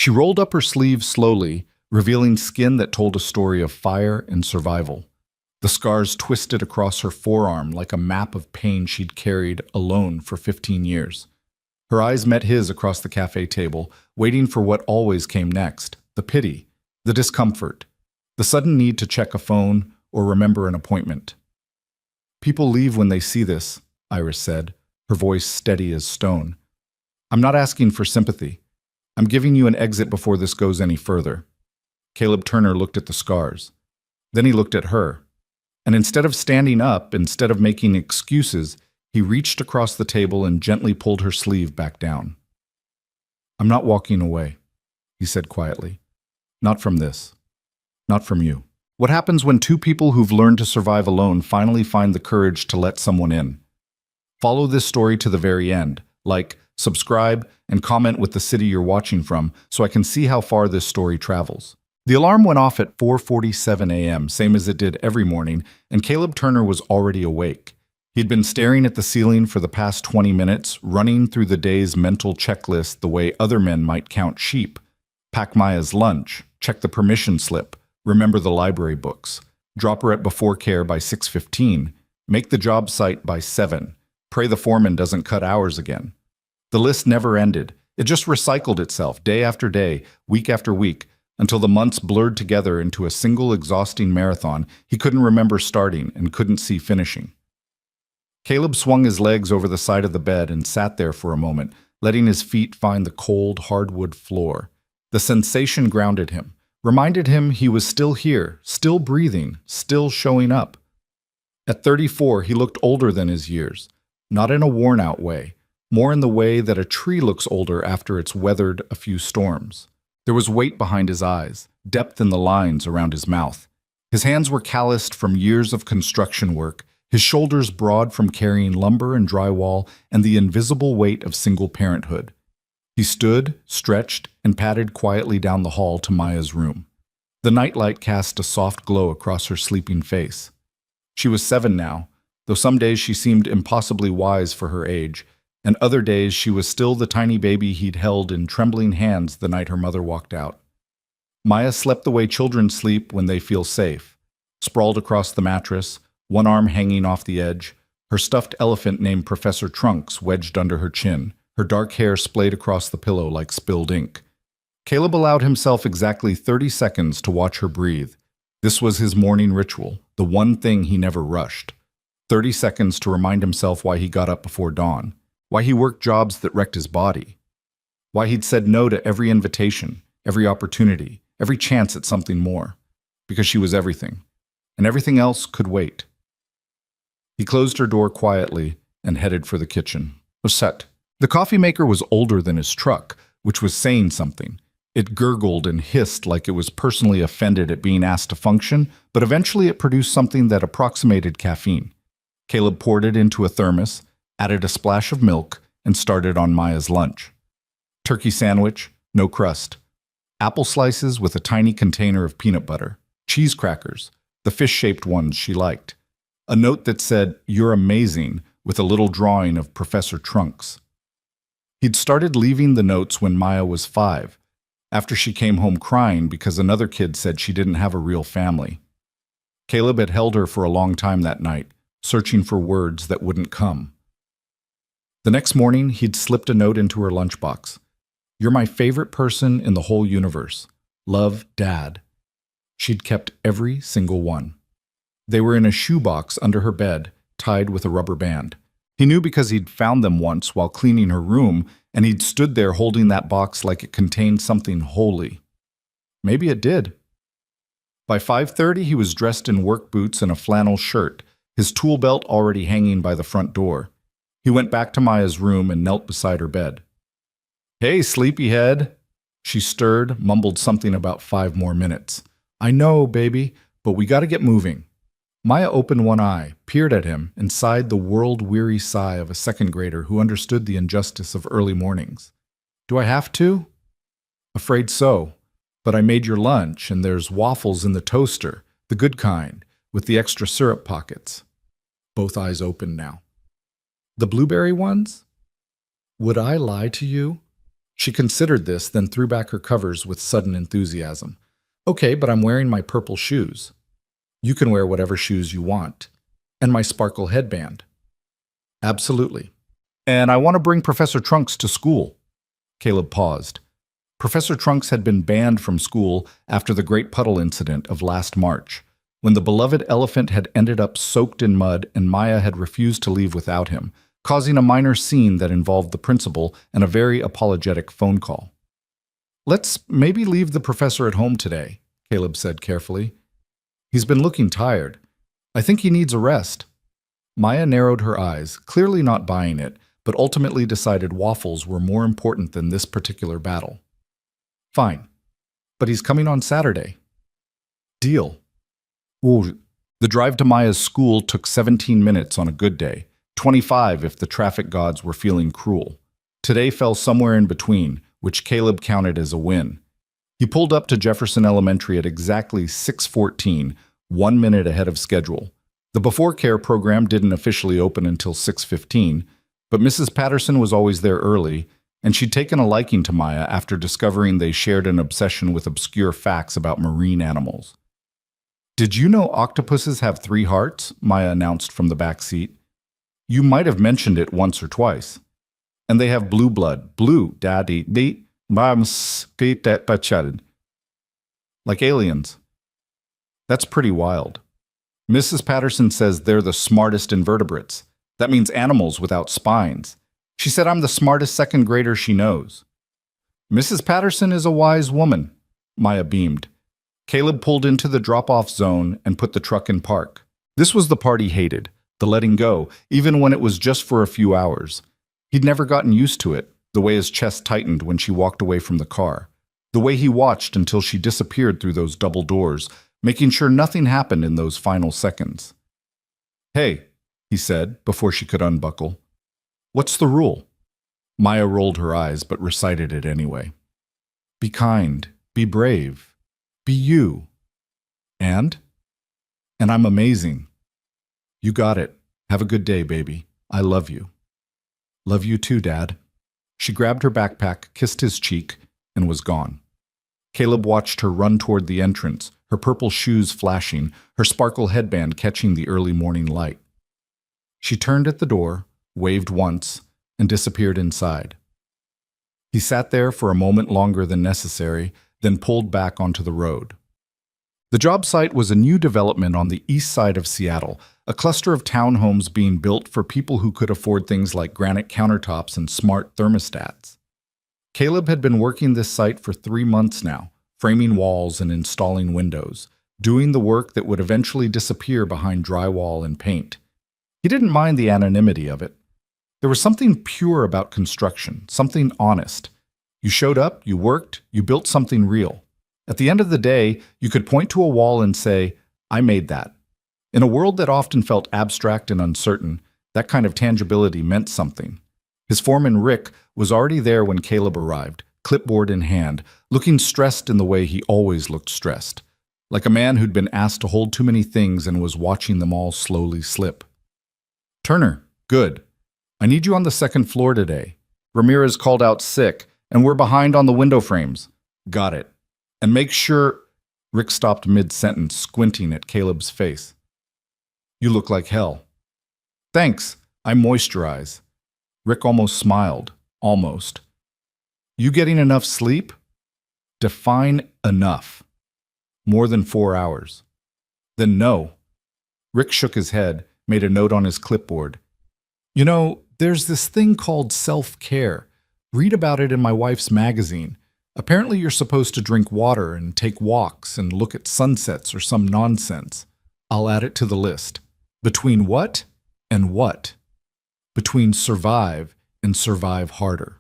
She rolled up her sleeve slowly, revealing skin that told a story of fire and survival. The scars twisted across her forearm like a map of pain she'd carried alone for 15 years. Her eyes met his across the cafe table, waiting for what always came next: the pity, the discomfort, the sudden need to check a phone or remember an appointment. "People leave when they see this," Iris said, her voice steady as stone. "I'm not asking for sympathy. I'm giving you an exit before this goes any further." Caleb Turner looked at the scars. Then he looked at her. And instead of standing up, instead of making excuses, he reached across the table and gently pulled her sleeve back down. "I'm not walking away," he said quietly. "Not from this. Not from you." What happens when two people who've learned to survive alone finally find the courage to let someone in? Follow this story to the very end. Like, subscribe, and comment with the city you're watching from so I can see how far this story travels. The alarm went off at 4:47 a.m., same as it did every morning, and Caleb Turner was already awake. He'd been staring at the ceiling for the past 20 minutes, running through the day's mental checklist the way other men might count sheep. Pack Maya's lunch, check the permission slip, remember the library books, drop her at Before Care by 6:15, make the job site by 7, pray the foreman doesn't cut hours again. The list never ended. It just recycled itself day after day, week after week, until the months blurred together into a single exhausting marathon he couldn't remember starting and couldn't see finishing. Caleb swung his legs over the side of the bed and sat there for a moment, letting his feet find the cold, hardwood floor. The sensation grounded him, reminded him he was still here, still breathing, still showing up. At 34, he looked older than his years, not in a worn-out way, more in the way that a tree looks older after it's weathered a few storms. There was weight behind his eyes, depth in the lines around his mouth. His hands were calloused from years of construction work, his shoulders broad from carrying lumber and drywall and the invisible weight of single parenthood. He stood, stretched, and padded quietly down the hall to Maya's room. The nightlight cast a soft glow across her sleeping face. She was 7 now, though some days she seemed impossibly wise for her age, and other days she was still the tiny baby he'd held in trembling hands the night her mother walked out. Maya slept the way children sleep when they feel safe, sprawled across the mattress, one arm hanging off the edge, her stuffed elephant named Professor Trunks wedged under her chin, her dark hair splayed across the pillow like spilled ink. Caleb allowed himself exactly 30 seconds to watch her breathe. This was his morning ritual, the one thing he never rushed. 30 seconds to remind himself why he got up before dawn, why he worked jobs that wrecked his body, why he'd said no to every invitation, every opportunity, every chance at something more, because she was everything, and everything else could wait. He closed her door quietly and headed for the kitchen. Set. The coffee maker was older than his truck, which was saying something. It gurgled and hissed like it was personally offended at being asked to function, but eventually it produced something that approximated caffeine. Caleb poured it into a thermos, added a splash of milk, and started on Maya's lunch. Turkey sandwich, no crust. Apple slices with a tiny container of peanut butter. Cheese crackers, the fish-shaped ones she liked. A note that said, "You're amazing," with a little drawing of Professor Trunks. He'd started leaving the notes when Maya was 5, after she came home crying because another kid said she didn't have a real family. Caleb had held her for a long time that night, searching for words that wouldn't come. The next morning, he'd slipped a note into her lunchbox. "You're my favorite person in the whole universe. Love, Dad." She'd kept every single one. They were in a shoebox under her bed, tied with a rubber band. He knew because he'd found them once while cleaning her room, and he'd stood there holding that box like it contained something holy. Maybe it did. By 5:30, he was dressed in work boots and a flannel shirt, his tool belt already hanging by the front door. He went back to Maya's room and knelt beside her bed. "Hey, sleepyhead." She stirred, mumbled something about 5 more minutes. "I know, baby, but we gotta get moving." Maya opened one eye, peered at him, and sighed the world-weary sigh of a second grader who understood the injustice of early mornings. "Do I have to?" "Afraid so. But I made your lunch, and there's waffles in the toaster, the good kind, with the extra syrup pockets." Both eyes open now. "The blueberry ones?" "Would I lie to you?" She considered this, then threw back her covers with sudden enthusiasm. Okay, but I'm wearing my purple shoes. You can wear whatever shoes you want. And my sparkle headband. Absolutely. And I want to bring Professor Trunks to school. Caleb paused. Professor Trunks had been banned from school after the Great Puddle incident of last March, when the beloved elephant had ended up soaked in mud and Maya had refused to leave without him, causing a minor scene that involved the principal and a very apologetic phone call. Let's maybe leave the professor at home today, Caleb said carefully. He's been looking tired. I think he needs a rest. Maya narrowed her eyes, clearly not buying it, but ultimately decided waffles were more important than this particular battle. Fine. But he's coming on Saturday. Deal. Ooh. The drive to Maya's school took 17 minutes on a good day, 25 if the traffic gods were feeling cruel. Today fell somewhere in between, which Caleb counted as a win. He pulled up to Jefferson Elementary at exactly 6:14, 1 minute ahead of schedule. The Before Care program didn't officially open until 6:15, but Mrs. Patterson was always there early, and she'd taken a liking to Maya after discovering they shared an obsession with obscure facts about marine animals. Did you know octopuses have 3 hearts? Maya announced from the back seat. You might have mentioned it once or twice. And they have blue blood. Blue, daddy, de, mams, like aliens. That's pretty wild. Mrs. Patterson says they're the smartest invertebrates. That means animals without spines. She said I'm the smartest second grader she knows. Mrs. Patterson is a wise woman. Maya beamed. Caleb pulled into the drop-off zone and put the truck in park. This was the part he hated, the letting go, even when it was just for a few hours. He'd never gotten used to it, the way his chest tightened when she walked away from the car, the way he watched until she disappeared through those double doors, making sure nothing happened in those final seconds. Hey, he said before she could unbuckle. What's the rule? Maya rolled her eyes but recited it anyway. Be kind, be brave. Be you. And I'm amazing. You got it. Have a good day, baby. I love you. Love you too, Dad. She grabbed her backpack, kissed his cheek, and was gone. Caleb watched her run toward the entrance, her purple shoes flashing, her sparkle headband catching the early morning light. She turned at the door, waved once, and disappeared inside. He sat there for a moment longer than necessary, then pulled back onto the road. The job site was a new development on the east side of Seattle, a cluster of townhomes being built for people who could afford things like granite countertops and smart thermostats. Caleb had been working this site for 3 months now, framing walls and installing windows, doing the work that would eventually disappear behind drywall and paint. He didn't mind the anonymity of it. There was something pure about construction, something honest. You showed up, you worked, you built something real. At the end of the day, you could point to a wall and say, I made that. In a world that often felt abstract and uncertain, that kind of tangibility meant something. His foreman, Rick, was already there when Caleb arrived, clipboard in hand, looking stressed in the way he always looked stressed, like a man who'd been asked to hold too many things and was watching them all slowly slip. Turner, good. I need you on the 2nd floor today. Ramirez called out sick, and we're behind on the window frames. Got it. And make sure... Rick stopped mid-sentence, squinting at Caleb's face. You look like hell. Thanks. I moisturize. Rick almost smiled. Almost. You getting enough sleep? Define enough. More than 4 hours. Then no. Rick shook his head, made a note on his clipboard. You know, there's this thing called self-care. Read about it in my wife's magazine. Apparently you're supposed to drink water and take walks and look at sunsets or some nonsense. I'll add it to the list. Between what and what? Between survive and survive harder.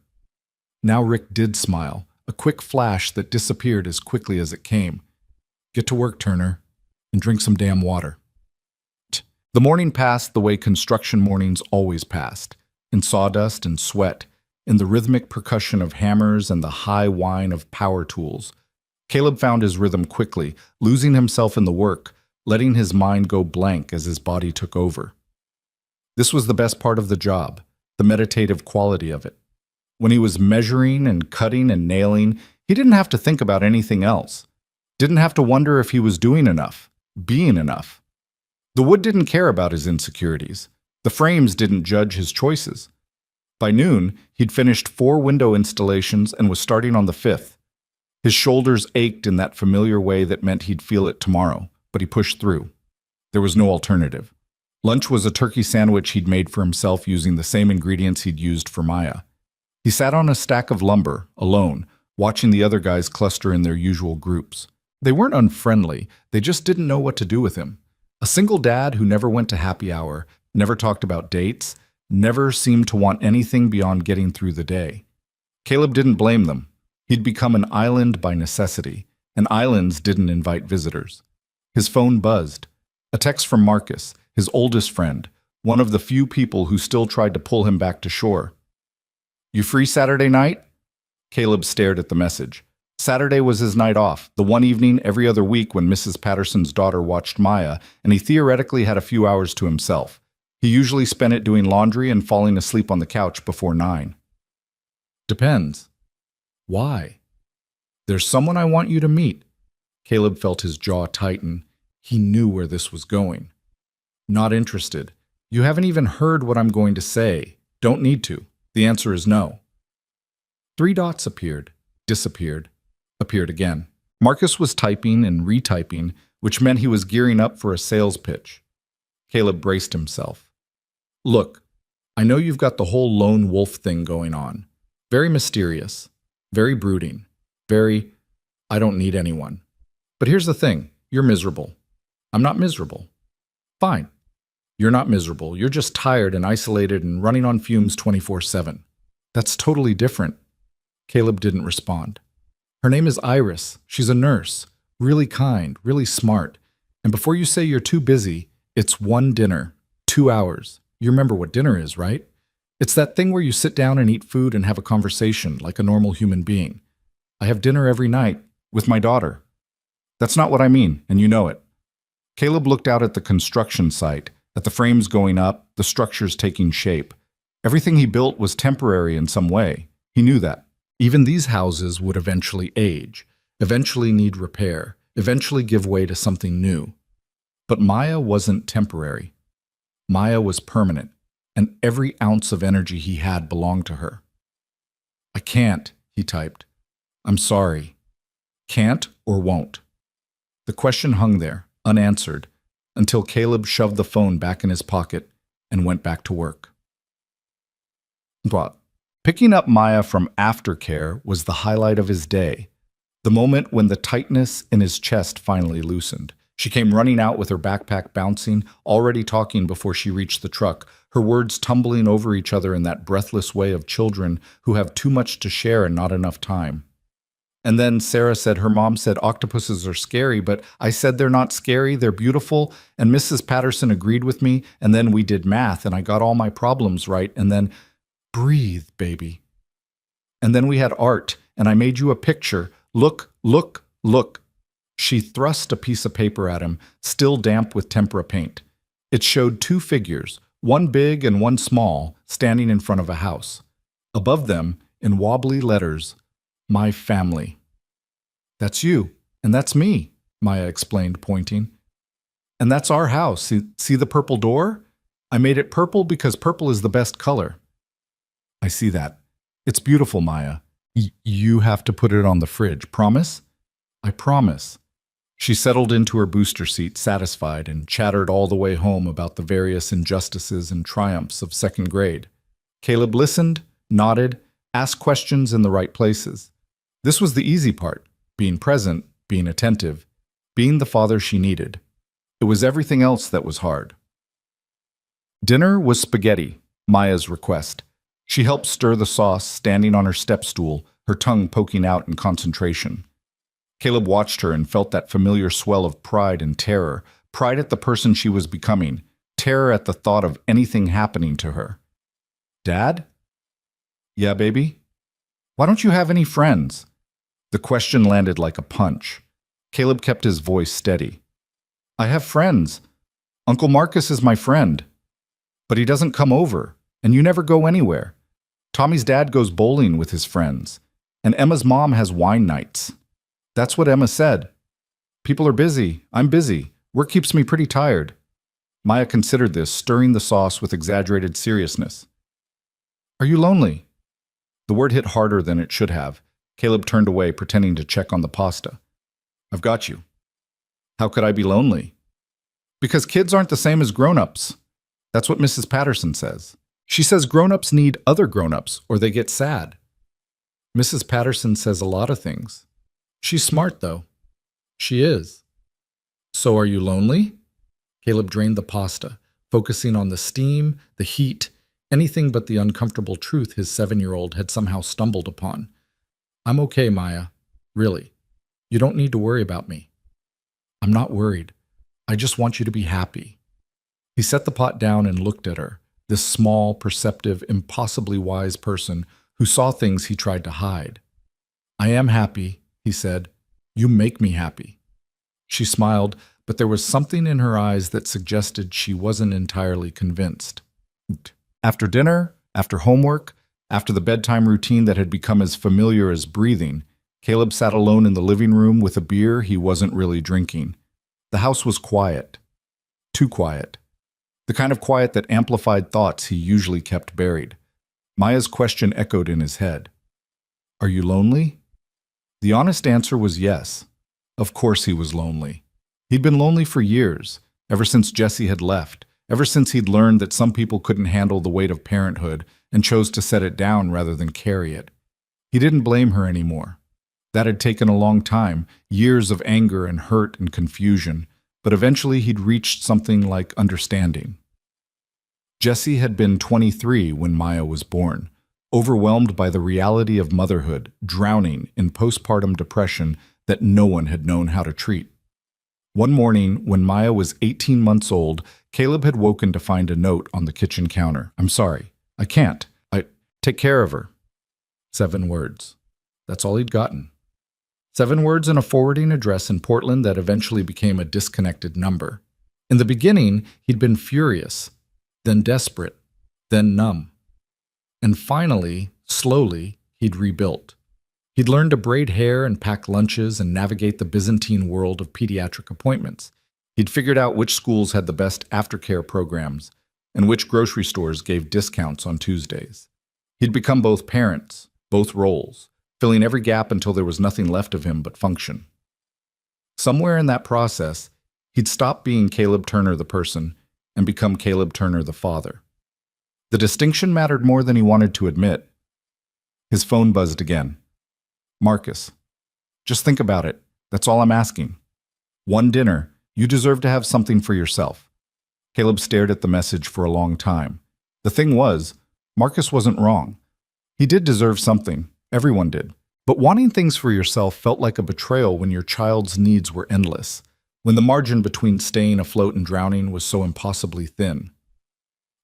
Now Rick did smile, a quick flash that disappeared as quickly as it came. Get to work, Turner, and drink some damn water. The morning passed the way construction mornings always passed, in sawdust and sweat, in the rhythmic percussion of hammers and the high whine of power tools. Caleb found his rhythm quickly, losing himself in the work, letting his mind go blank as his body took over. This was the best part of the job, the meditative quality of it. When he was measuring and cutting and nailing, he didn't have to think about anything else. Didn't have to wonder if he was doing enough, being enough. The wood didn't care about his insecurities. The frames didn't judge his choices. By noon, he'd finished 4 window installations and was starting on the 5th. His shoulders ached in that familiar way that meant he'd feel it tomorrow, but he pushed through. There was no alternative. Lunch was a turkey sandwich he'd made for himself using the same ingredients he'd used for Maya. He sat on a stack of lumber, alone, watching the other guys cluster in their usual groups. They weren't unfriendly, they just didn't know what to do with him. A single dad who never went to happy hour, never talked about dates, never seemed to want anything beyond getting through the day. Caleb didn't blame them. He'd become an island by necessity, and islands didn't invite visitors. His phone buzzed. A text from Marcus, his oldest friend, one of the few people who still tried to pull him back to shore. "You free Saturday night?" Caleb stared at the message. Saturday was his night off, the one evening every other week when Mrs. Patterson's daughter watched Maya, and he theoretically had a few hours to himself. He usually spent it doing laundry and falling asleep on the couch before 9. "Depends." "Why?" "There's someone I want you to meet." Caleb felt his jaw tighten. He knew where this was going. "Not interested. You haven't even heard what I'm going to say. Don't need to. The answer is no." 3 dots appeared, disappeared, appeared again. Marcus was typing and retyping, which meant he was gearing up for a sales pitch. Caleb braced himself. "Look, I know you've got the whole lone wolf thing going on. Very mysterious, very brooding, very, I don't need anyone. But here's the thing, you're miserable. I'm not miserable. Fine. You're not miserable. You're just tired and isolated and running on fumes 24/7. That's totally different." Caleb didn't respond. "Her name is Iris. She's a nurse. Really kind, really smart. And before you say you're too busy, it's 1 dinner, 2 hours. You remember what dinner is, right? It's that thing where you sit down and eat food and have a conversation like a normal human being. I have dinner every night with my daughter. That's not what I mean, and you know it." Caleb looked out at the construction site, at the frames going up, the structures taking shape. Everything he built was temporary in some way. He knew that. Even these houses would eventually age, eventually need repair, eventually give way to something new. But Maya wasn't temporary. Maya was permanent, and every ounce of energy he had belonged to her. "I can't," he typed. "I'm sorry. Can't or won't." The question hung there, unanswered, until Caleb shoved the phone back in his pocket and went back to work. But picking up Maya from aftercare was the highlight of his day, the moment when the tightness in his chest finally loosened. She came running out with her backpack bouncing, already talking before she reached the truck, her words tumbling over each other in that breathless way of children who have too much to share and not enough time. And then Sarah said her mom said octopuses are scary, but I said they're not scary, they're beautiful, and Mrs. Patterson agreed with me, and then we did math, and I got all my problems right, and then, breathe, baby. And then we had art, and I made you a picture. Look, look, look. She thrust a piece of paper at him, still damp with tempera paint. It showed 2 figures, one big and one small, standing in front of a house. Above them, in wobbly letters, "My family." "That's you, and that's me," Maya explained, pointing. "And that's our house. See the purple door? I made it purple because purple is the best color." "I see that. It's beautiful, Maya. You have to put it on the fridge. Promise?" "I promise." She settled into her booster seat, satisfied, and chattered all the way home about the various injustices and triumphs of 2nd grade. Caleb listened, nodded, asked questions in the right places. This was the easy part, being present, being attentive, being the father she needed. It was everything else that was hard. Dinner was spaghetti, Maya's request. She helped stir the sauce, standing on her step stool, her tongue poking out in concentration. Caleb watched her and felt that familiar swell of pride and terror, pride at the person she was becoming, terror at the thought of anything happening to her. "Dad?" "Yeah, baby?" "Why don't you have any friends?" The question landed like a punch. Caleb kept his voice steady. "I have friends. Uncle Marcus is my friend. But he doesn't come over, and you never go anywhere. Tommy's dad goes bowling with his friends, and Emma's mom has wine nights. That's what Emma said. People are busy. I'm busy. Work keeps me pretty tired. Maya considered this, stirring the sauce with exaggerated seriousness. Are you lonely? The word hit harder than it should have. Caleb turned away, pretending to check on the pasta. I've got you. How could I be lonely? Because kids aren't the same as grown-ups. That's what Mrs. Patterson says. She says grown-ups need other grown-ups or they get sad. Mrs. Patterson says a lot of things. She's smart, though. She is. So are you lonely? Caleb drained the pasta, focusing on the steam, the heat, anything but the uncomfortable truth his 7-year-old had somehow stumbled upon. I'm okay, Maya. Really. You don't need to worry about me. I'm not worried. I just want you to be happy. He set the pot down and looked at her, this small, perceptive, impossibly wise person who saw things he tried to hide. I am happy, he said. You make me happy. She smiled, but there was something in her eyes that suggested she wasn't entirely convinced. After dinner, after homework, after the bedtime routine that had become as familiar as breathing, Caleb sat alone in the living room with a beer he wasn't really drinking. The house was quiet. Too quiet. The kind of quiet that amplified thoughts he usually kept buried. Maya's question echoed in his head. Are you lonely? The honest answer was yes. Of course he was lonely. He'd been lonely for years, ever since Jessie had left, ever since he'd learned that some people couldn't handle the weight of parenthood and chose to set it down rather than carry it. He didn't blame her anymore. That had taken a long time, years of anger and hurt and confusion, but eventually he'd reached something like understanding. Jessie had been 23 when Maya was born, overwhelmed by the reality of motherhood, drowning in postpartum depression that no one had known how to treat. One morning, when Maya was 18 months old, Caleb had woken to find a note on the kitchen counter. I'm sorry. I can't. Take care of her. 7 words. That's all he'd gotten. 7 words in a forwarding address in Portland that eventually became a disconnected number. In the beginning, he'd been furious, then desperate, then numb. And finally, slowly, he'd rebuilt. He'd learned to braid hair and pack lunches and navigate the Byzantine world of pediatric appointments. He'd figured out which schools had the best aftercare programs and which grocery stores gave discounts on Tuesdays. He'd become both parents, both roles, filling every gap until there was nothing left of him but function. Somewhere in that process, he'd stopped being Caleb Turner the person and become Caleb Turner the father. The distinction mattered more than he wanted to admit. His phone buzzed again. Marcus. Just think about it. That's all I'm asking. One dinner. You deserve to have something for yourself. Caleb stared at the message for a long time. The thing was, Marcus wasn't wrong. He did deserve something. Everyone did. But wanting things for yourself felt like a betrayal when your child's needs were endless, when the margin between staying afloat and drowning was so impossibly thin.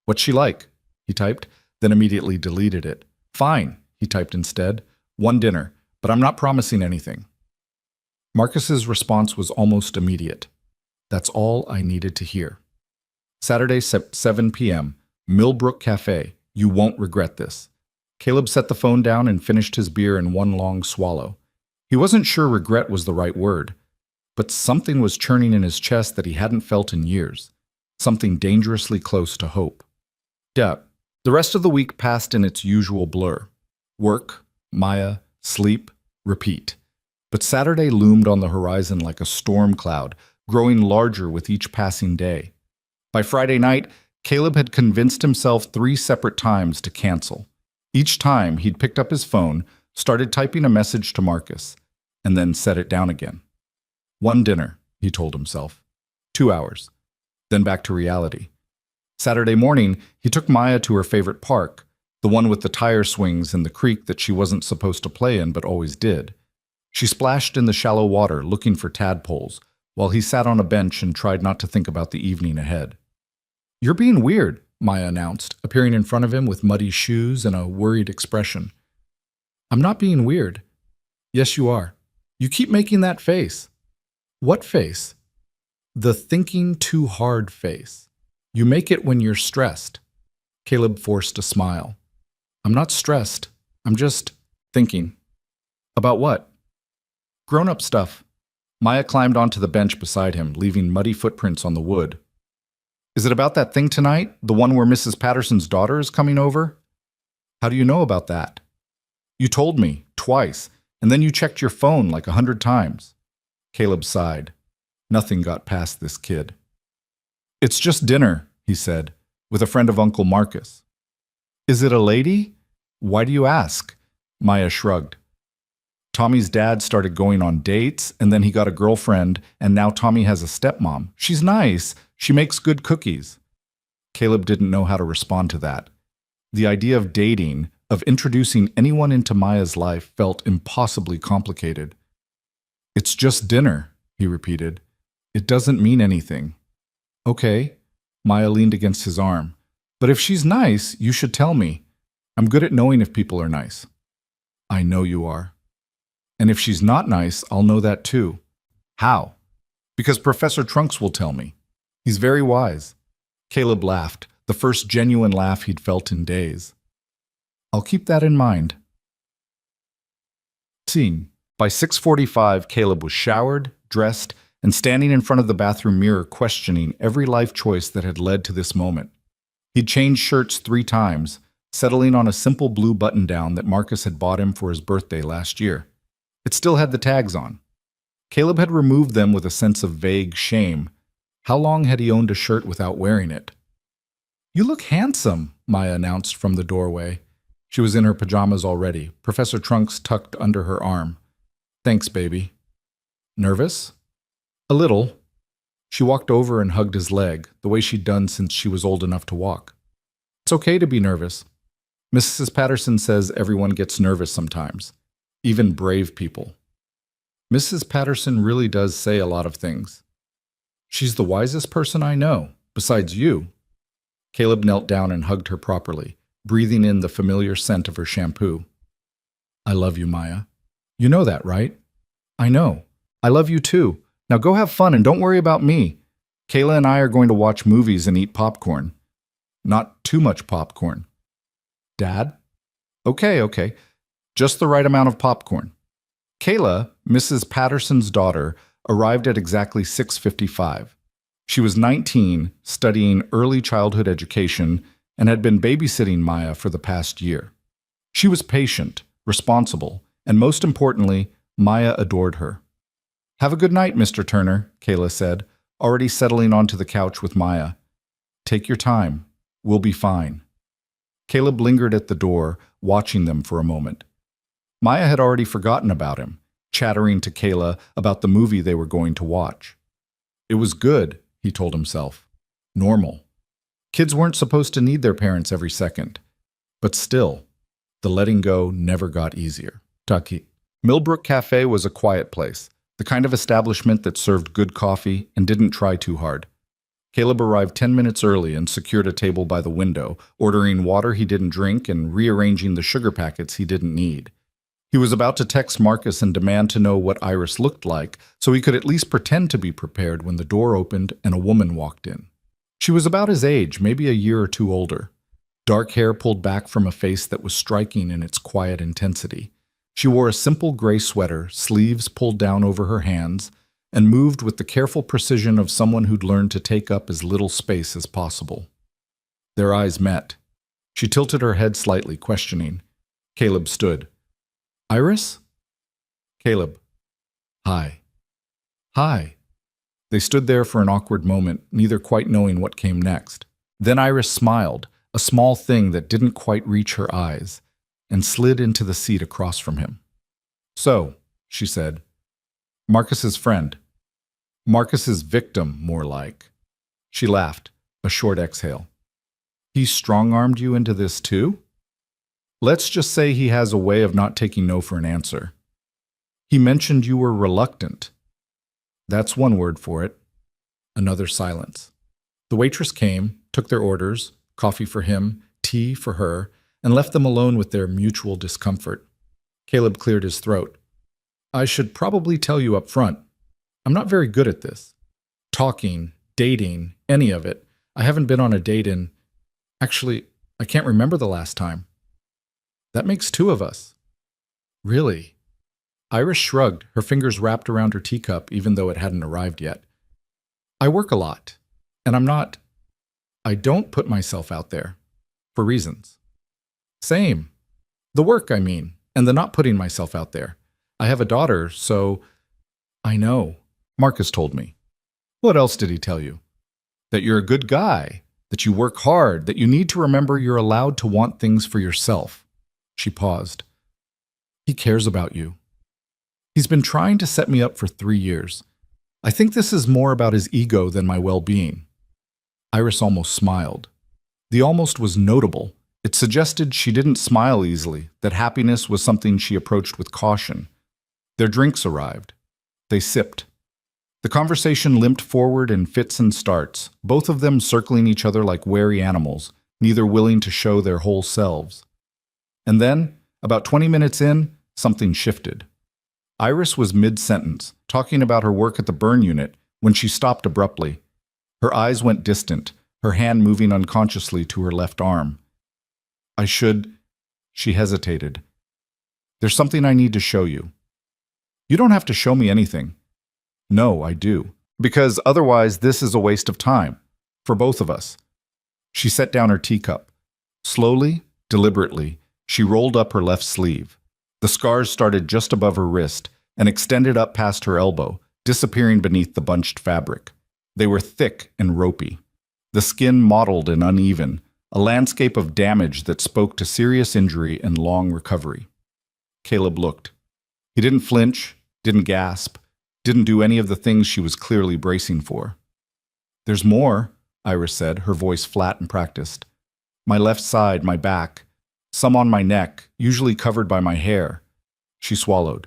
What's she like? He typed, then immediately deleted it. Fine, he typed instead. One dinner, but I'm not promising anything. Marcus's response was almost immediate. That's all I needed to hear. Saturday, 7 p.m., Millbrook Cafe. You won't regret this. Caleb set the phone down and finished his beer in one long swallow. He wasn't sure regret was the right word, but something was churning in his chest that he hadn't felt in years, something dangerously close to hope. The rest of the week passed in its usual blur. Work, Maya, sleep, repeat. But Saturday loomed on the horizon like a storm cloud, growing larger with each passing day. By Friday night, Caleb had convinced himself 3 separate times to cancel. Each time, he'd picked up his phone, started typing a message to Marcus, and then set it down again. One dinner, he told himself. 2 hours. Then back to reality. Saturday morning, he took Maya to her favorite park, the one with the tire swings and the creek that she wasn't supposed to play in but always did. She splashed in the shallow water, looking for tadpoles, while he sat on a bench and tried not to think about the evening ahead. You're being weird, Maya announced, appearing in front of him with muddy shoes and a worried expression. I'm not being weird. Yes, you are. You keep making that face. What face? The thinking too hard face. You make it when you're stressed. Caleb forced a smile. I'm not stressed. I'm just thinking. About what? Grown-up stuff. Maya climbed onto the bench beside him, leaving muddy footprints on the wood. Is it about that thing tonight? The one where Mrs. Patterson's daughter is coming over? How do you know about that? You told me, twice, and then you checked your phone like 100 times. Caleb sighed. Nothing got past this kid. It's just dinner, he said, with a friend of Uncle Marcus. Is it a lady? Why do you ask? Maya shrugged. Tommy's dad started going on dates, and then he got a girlfriend, and now Tommy has a stepmom. She's nice. She makes good cookies. Caleb didn't know how to respond to that. The idea of dating, of introducing anyone into Maya's life, felt impossibly complicated. It's just dinner, he repeated. It doesn't mean anything. Okay. Maya leaned against his arm. But if she's nice, you should tell me. I'm good at knowing if people are nice. I know you are. And if she's not nice, I'll know that too. How? Because Professor Trunks will tell me. He's very wise. Caleb laughed, the first genuine laugh he'd felt in days. I'll keep that in mind. Scene. By 6:45, Caleb was showered, dressed, and standing in front of the bathroom mirror questioning every life choice that had led to this moment. He'd changed shirts 3 times, settling on a simple blue button-down that Marcus had bought him for his birthday last year. It still had the tags on. Caleb had removed them with a sense of vague shame. How long had he owned a shirt without wearing it? You look handsome, Maya announced from the doorway. She was in her pajamas already, Professor Trunks tucked under her arm. Thanks, baby. Nervous? A little. She walked over and hugged his leg, the way she'd done since she was old enough to walk. It's okay to be nervous. Mrs. Patterson says everyone gets nervous sometimes. Even brave people. Mrs. Patterson really does say a lot of things. She's the wisest person I know, besides you. Caleb knelt down and hugged her properly, breathing in the familiar scent of her shampoo. I love you, Maya. You know that, right? I know. I love you too. Now go have fun and don't worry about me. Kayla and I are going to watch movies and eat popcorn. Not too much popcorn. Dad? Okay. Just the right amount of popcorn. Kayla, Mrs. Patterson's daughter, arrived at exactly 6:55. She was 19, studying early childhood education, and had been babysitting Maya for the past year. She was patient, responsible, and most importantly, Maya adored her. Have a good night, Mr. Turner, Kayla said, already settling onto the couch with Maya. Take your time. We'll be fine. Caleb lingered at the door, watching them for a moment. Maya had already forgotten about him, chattering to Kayla about the movie they were going to watch. It was good, he told himself. Normal. Kids weren't supposed to need their parents every second. But still, the letting go never got easier. Tucky. Millbrook Cafe was a quiet place, the kind of establishment that served good coffee and didn't try too hard. Caleb arrived 10 minutes early and secured a table by the window, ordering water he didn't drink and rearranging the sugar packets he didn't need. He was about to text Marcus and demand to know what Iris looked like, so he could at least pretend to be prepared when the door opened and a woman walked in. She was about his age, maybe a year or two older. Dark hair pulled back from a face that was striking in its quiet intensity. She wore a simple gray sweater, sleeves pulled down over her hands, and moved with the careful precision of someone who'd learned to take up as little space as possible. Their eyes met. She tilted her head slightly, questioning. Caleb stood. Iris? Caleb. Hi. Hi. They stood there for an awkward moment, neither quite knowing what came next. Then Iris smiled, a small thing that didn't quite reach her eyes, and slid into the seat across from him. So, she said, Marcus's friend. Marcus's victim, more like. She laughed, a short exhale. He strong-armed you into this too? Let's just say he has a way of not taking no for an answer. He mentioned you were reluctant. That's one word for it. Another silence. The waitress came, took their orders, coffee for him, tea for her, and left them alone with their mutual discomfort. Caleb cleared his throat. I should probably tell you up front. I'm not very good at this. Talking, dating, any of it. I haven't been on a date in... Actually, I can't remember the last time. That makes two of us. Really? Iris shrugged, her fingers wrapped around her teacup even though it hadn't arrived yet. I work a lot, and I don't put myself out there. For reasons. Same. The work, I mean, and the not putting myself out there. I have a daughter, so I know. Marcus told me. What else did he tell you? That you're a good guy, that you work hard, that you need to remember you're allowed to want things for yourself. She paused. He cares about you. He's been trying to set me up for 3 years. I think this is more about his ego than my well-being. Iris almost smiled. The almost was notable. It suggested she didn't smile easily, that happiness was something she approached with caution. Their drinks arrived. They sipped. The conversation limped forward in fits and starts, both of them circling each other like wary animals, neither willing to show their whole selves. And then, about 20 minutes in, something shifted. Iris was mid-sentence, talking about her work at the burn unit, when she stopped abruptly. Her eyes went distant, her hand moving unconsciously to her left arm. She hesitated. There's something I need to show you. You don't have to show me anything. No, I do. Because otherwise this is a waste of time. For both of us. She set down her teacup. Slowly, deliberately, she rolled up her left sleeve. The scars started just above her wrist and extended up past her elbow, disappearing beneath the bunched fabric. They were thick and ropey. The skin mottled and uneven, a landscape of damage that spoke to serious injury and long recovery. Caleb looked. He didn't flinch, didn't gasp, didn't do any of the things she was clearly bracing for. There's more, Iris said, her voice flat and practiced. My left side, my back, some on my neck, usually covered by my hair. She swallowed.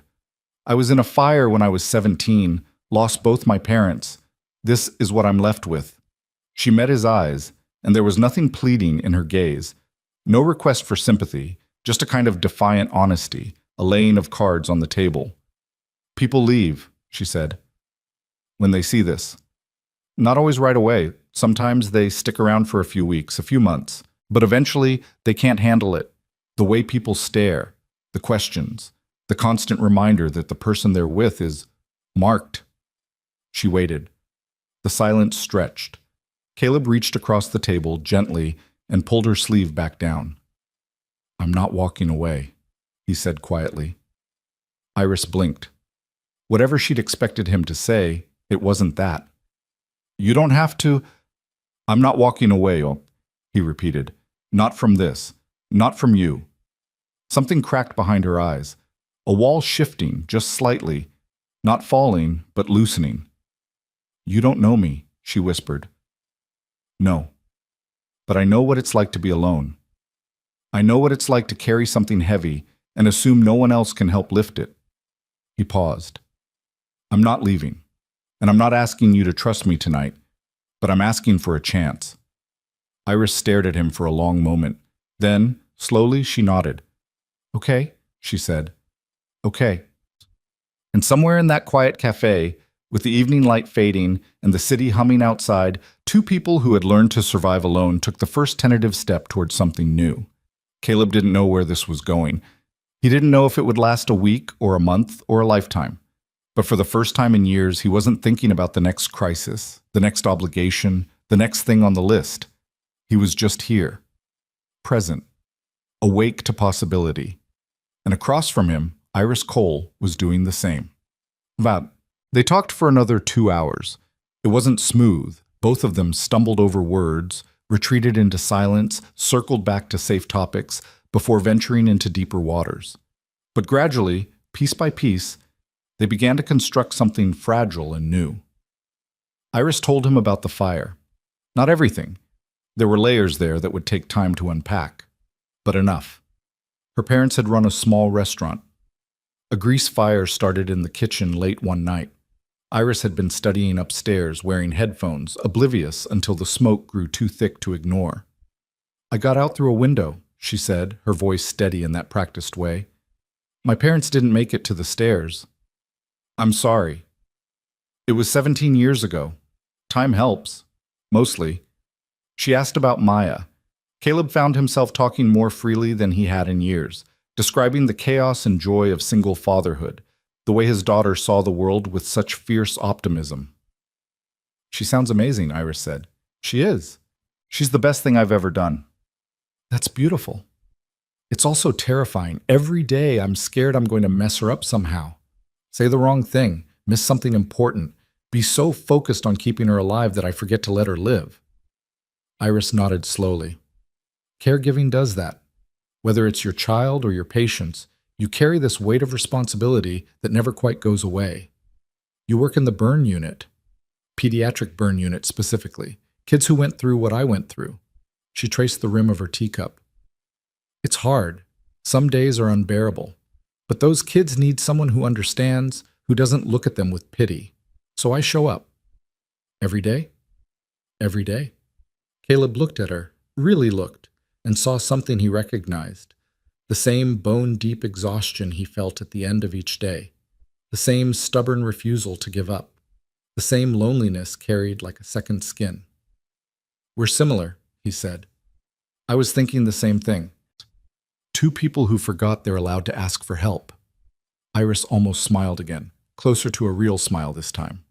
I was in a fire when I was 17, lost both my parents. This is what I'm left with. She met his eyes, and there was nothing pleading in her gaze. No request for sympathy, just a kind of defiant honesty, a laying of cards on the table. People leave, she said, when they see this. Not always right away. Sometimes they stick around for a few weeks, a few months. But eventually, they can't handle it. The way people stare, the questions, the constant reminder that the person they're with is marked. She waited. The silence stretched. Caleb reached across the table gently and pulled her sleeve back down. I'm not walking away, he said quietly. Iris blinked. Whatever she'd expected him to say, it wasn't that. You don't have to. I'm not walking away, he repeated. Not from this. Not from you. Something cracked behind her eyes. A wall shifting, just slightly. Not falling, but loosening. You don't know me, she whispered. No. But I know what it's like to be alone. I know what it's like to carry something heavy and assume no one else can help lift it. He paused. I'm not leaving, and I'm not asking you to trust me tonight, but I'm asking for a chance. Iris stared at him for a long moment. Then, slowly, she nodded. Okay, she said. Okay. And somewhere in that quiet cafe, with the evening light fading and the city humming outside, two people who had learned to survive alone took the first tentative step towards something new. Caleb didn't know where this was going. He didn't know if it would last a week or a month or a lifetime. But for the first time in years, he wasn't thinking about the next crisis, the next obligation, the next thing on the list. He was just here, present, awake to possibility. And across from him, Iris Cole was doing the same. They talked for another 2 hours. It wasn't smooth. Both of them stumbled over words, retreated into silence, circled back to safe topics, before venturing into deeper waters. But gradually, piece by piece, they began to construct something fragile and new. Iris told him about the fire. Not everything. There were layers there that would take time to unpack. But enough. Her parents had run a small restaurant. A grease fire started in the kitchen late one night. Iris had been studying upstairs, wearing headphones, oblivious until the smoke grew too thick to ignore. I got out through a window, she said, her voice steady in that practiced way. My parents didn't make it to the stairs. I'm sorry. It was 17 years ago. Time helps. Mostly. She asked about Maya. Caleb found himself talking more freely than he had in years. describing the chaos and joy of single fatherhood, the way his daughter saw the world with such fierce optimism. "She sounds amazing," Iris said. "She is. She's the best thing I've ever done." "That's beautiful." "It's also terrifying. Every day I'm scared I'm going to mess her up somehow. Say the wrong thing, miss something important, be so focused on keeping her alive that I forget to let her live." Iris nodded slowly. "Caregiving does that. Whether it's your child or your patients, you carry this weight of responsibility that never quite goes away. You work in the burn unit, pediatric burn unit specifically, kids who went through what I went through." She traced the rim of her teacup. "It's hard. Some days are unbearable. But those kids need someone who understands, who doesn't look at them with pity. So I show up. Every day? Every day." Caleb looked at her, really looked, and saw something he recognized. The same bone-deep exhaustion he felt at the end of each day. The same stubborn refusal to give up. The same loneliness carried like a second skin. "We're similar," he said. "I was thinking the same thing. Two people who forgot they're allowed to ask for help." Iris almost smiled again, closer to a real smile this time.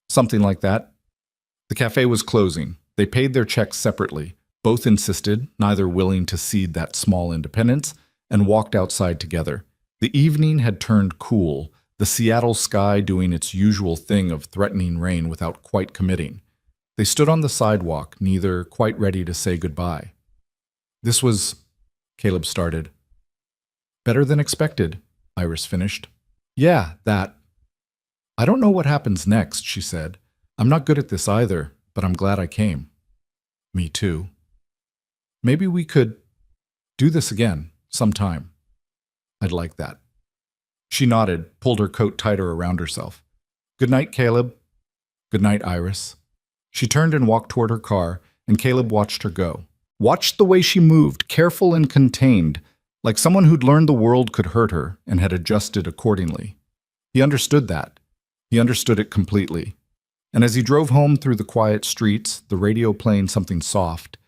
"Something like that." The cafe was closing. They paid their checks separately. Both insisted, neither willing to cede that small independence, and walked outside together. The evening had turned cool, the Seattle sky doing its usual thing of threatening rain without quite committing. They stood on the sidewalk, neither quite ready to say goodbye. "This was," Caleb started. "Better than expected," Iris finished. "Yeah, that." "I don't know what happens next," she said. "I'm not good at this either, but I'm glad I came." "Me too." "Maybe we could do this again, sometime." "I'd like that." She nodded, pulled her coat tighter around herself. "Good night, Caleb." "Good night, Iris." She turned and walked toward her car, and Caleb watched her go. Watched the way she moved, careful and contained, like someone who'd learned the world could hurt her and had adjusted accordingly. He understood that. He understood it completely. And as he drove home through the quiet streets, the radio playing something soft,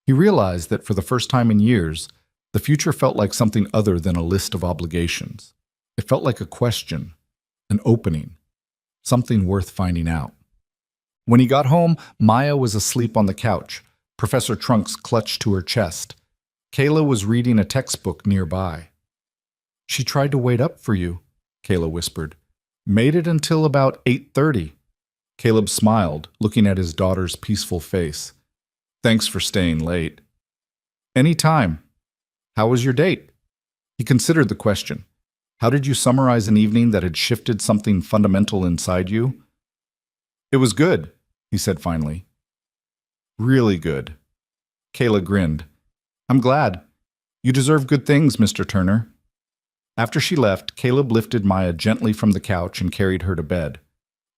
he realized that for the first time in years, the future felt like something other than a list of obligations. It felt like a question, an opening, something worth finding out. When he got home, Maya was asleep on the couch, Professor Trunks clutched to her chest. Kayla was reading a textbook nearby. "She tried to wait up for you," Kayla whispered. "Made it until about 8:30. Caleb smiled, looking at his daughter's peaceful face. "Thanks for staying late." "Any time. How was your date?" He considered the question. How did you summarize an evening that had shifted something fundamental inside you? "It was good," he said finally. "Really good." Kayla grinned. "I'm glad. You deserve good things, Mr. Turner." After she left, Caleb lifted Maya gently from the couch and carried her to bed.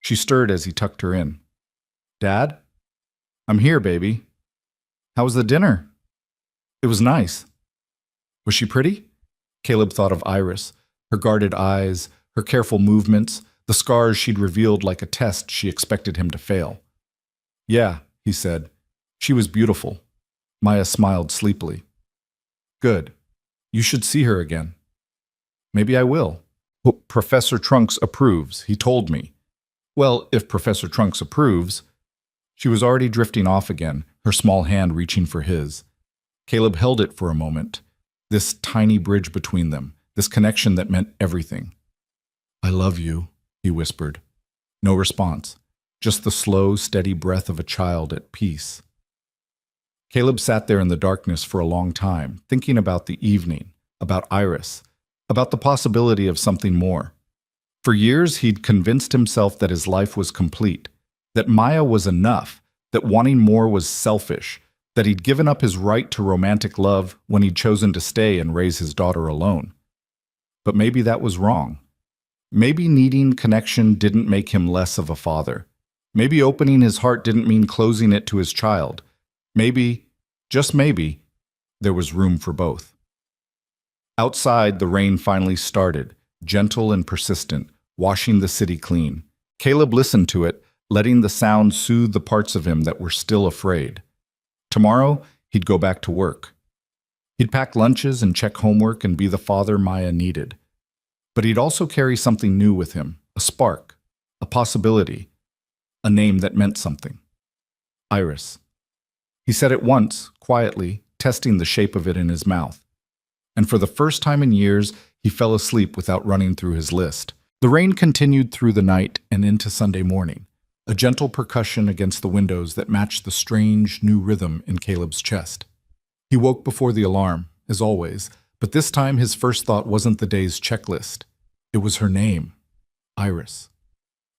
She stirred as he tucked her in. "Dad?" "I'm here, baby." "How was the dinner?" "It was nice." "Was she pretty?" Caleb thought of Iris, her guarded eyes, her careful movements, the scars she'd revealed like a test she expected him to fail. "Yeah," he said. "She was beautiful." Maya smiled sleepily. "Good. You should see her again." "Maybe I will. Hope Professor Trunks approves, he told me." "Well, if Professor Trunks approves." She was already drifting off again, her small hand reaching for his. Caleb held it for a moment, this tiny bridge between them, this connection that meant everything. "I love you," he whispered. No response, just the slow, steady breath of a child at peace. Caleb sat there in the darkness for a long time, thinking about the evening, about Iris, about the possibility of something more. For years, he'd convinced himself that his life was complete, that Maya was enough, that wanting more was selfish, that he'd given up his right to romantic love when he'd chosen to stay and raise his daughter alone. But maybe that was wrong. Maybe needing connection didn't make him less of a father. Maybe opening his heart didn't mean closing it to his child. Maybe, just maybe, there was room for both. Outside, the rain finally started, gentle and persistent, washing the city clean. Caleb listened to it, letting the sound soothe the parts of him that were still afraid. Tomorrow, he'd go back to work. He'd pack lunches and check homework and be the father Maya needed. But he'd also carry something new with him, a spark, a possibility, a name that meant something. Iris. He said it once, quietly, testing the shape of it in his mouth. And for the first time in years, he fell asleep without running through his list. The rain continued through the night and into Sunday morning, a gentle percussion against the windows that matched the strange, new rhythm in Caleb's chest. He woke before the alarm, as always, but this time his first thought wasn't the day's checklist. It was her name, Iris.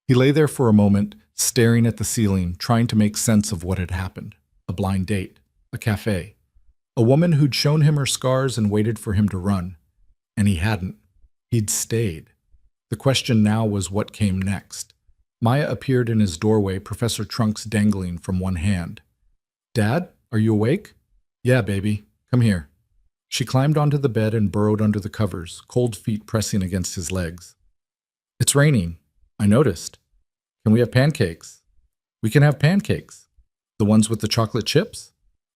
He lay there for a moment, staring at the ceiling, trying to make sense of what had happened. A blind date, a cafe, a woman who'd shown him her scars and waited for him to run. And he hadn't. He'd stayed. The question now was what came next. Maya appeared in his doorway, Professor Trunks dangling from one hand. "Dad, are you awake?" "Yeah, baby. Come here." She climbed onto the bed and burrowed under the covers, cold feet pressing against his legs. "It's raining. I noticed. Can we have pancakes?" "We can have pancakes. The ones with the chocolate chips?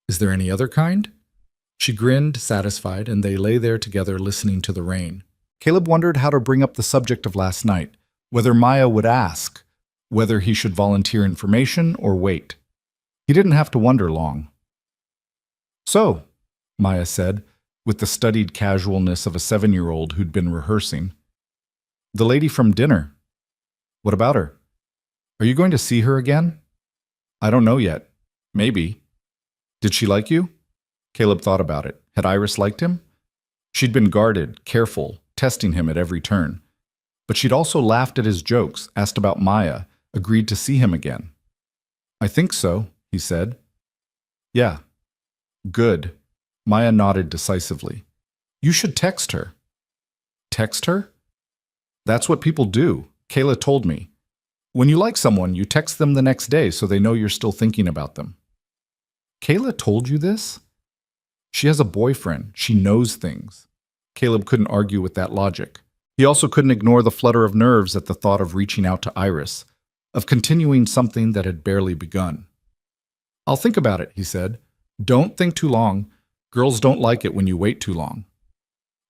Is there any other kind?" She grinned, satisfied, and they lay there together listening to the rain. Caleb wondered how to bring up the subject of last night, whether Maya would ask, whether he should volunteer information or wait. He didn't have to wonder long. "So," Maya said, with the studied casualness of a 7-year-old who'd been rehearsing. "The lady from dinner. What about her? Are you going to see her again?" "I don't know yet. Maybe." "Did she like you?" Caleb thought about it. Had Iris liked him? She'd been guarded, careful, testing him at every turn. But she'd also laughed at his jokes, asked about Maya, agreed to see him again. "I think so," he said. "Yeah." "Good." Maya nodded decisively. "You should text her." "Text her?" "That's what people do. Kayla told me. When you like someone, you text them the next day so they know you're still thinking about them." "Kayla told you this?" "She has a boyfriend. She knows things." Caleb couldn't argue with that logic. He also couldn't ignore the flutter of nerves at the thought of reaching out to Iris, of continuing something that had barely begun. "I'll think about it," he said. "Don't think too long. Girls don't like it when you wait too long."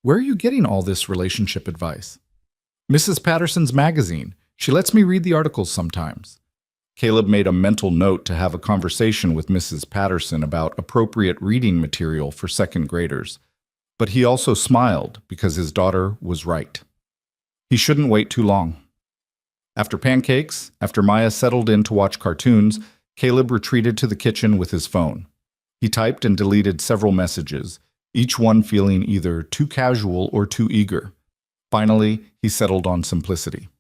"Where are you getting all this relationship advice?" "Mrs. Patterson's magazine. She lets me read the articles sometimes." Caleb made a mental note to have a conversation with Mrs. Patterson about appropriate reading material for second graders. But he also smiled because his daughter was right. He shouldn't wait too long. After pancakes, after Maya settled in to watch cartoons, Caleb retreated to the kitchen with his phone. He typed and deleted several messages, each one feeling either too casual or too eager. Finally, he settled on simplicity.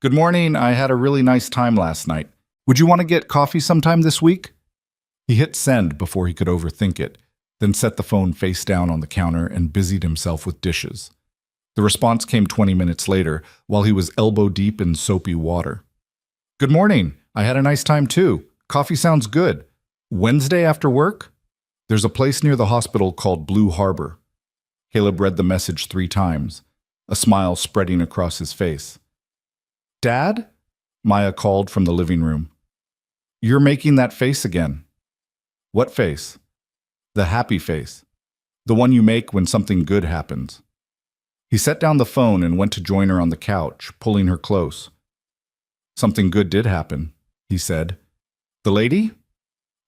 "Good morning. I had a really nice time last night. Would you want to get coffee sometime this week?" He hit send before he could overthink it, then set the phone face down on the counter and busied himself with dishes. The response came 20 minutes later, while he was elbow deep in soapy water. "Good morning. I had a nice time too. Coffee sounds good. Wednesday after work? There's a place near the hospital called Blue Harbor." Caleb read the message 3 times, a smile spreading across his face. "Dad?" Maya called from the living room. "You're making that face again." "What face?" "The happy face. The one you make when something good happens." He set down the phone and went to join her on the couch, pulling her close. "Something good did happen," he said. "The lady?"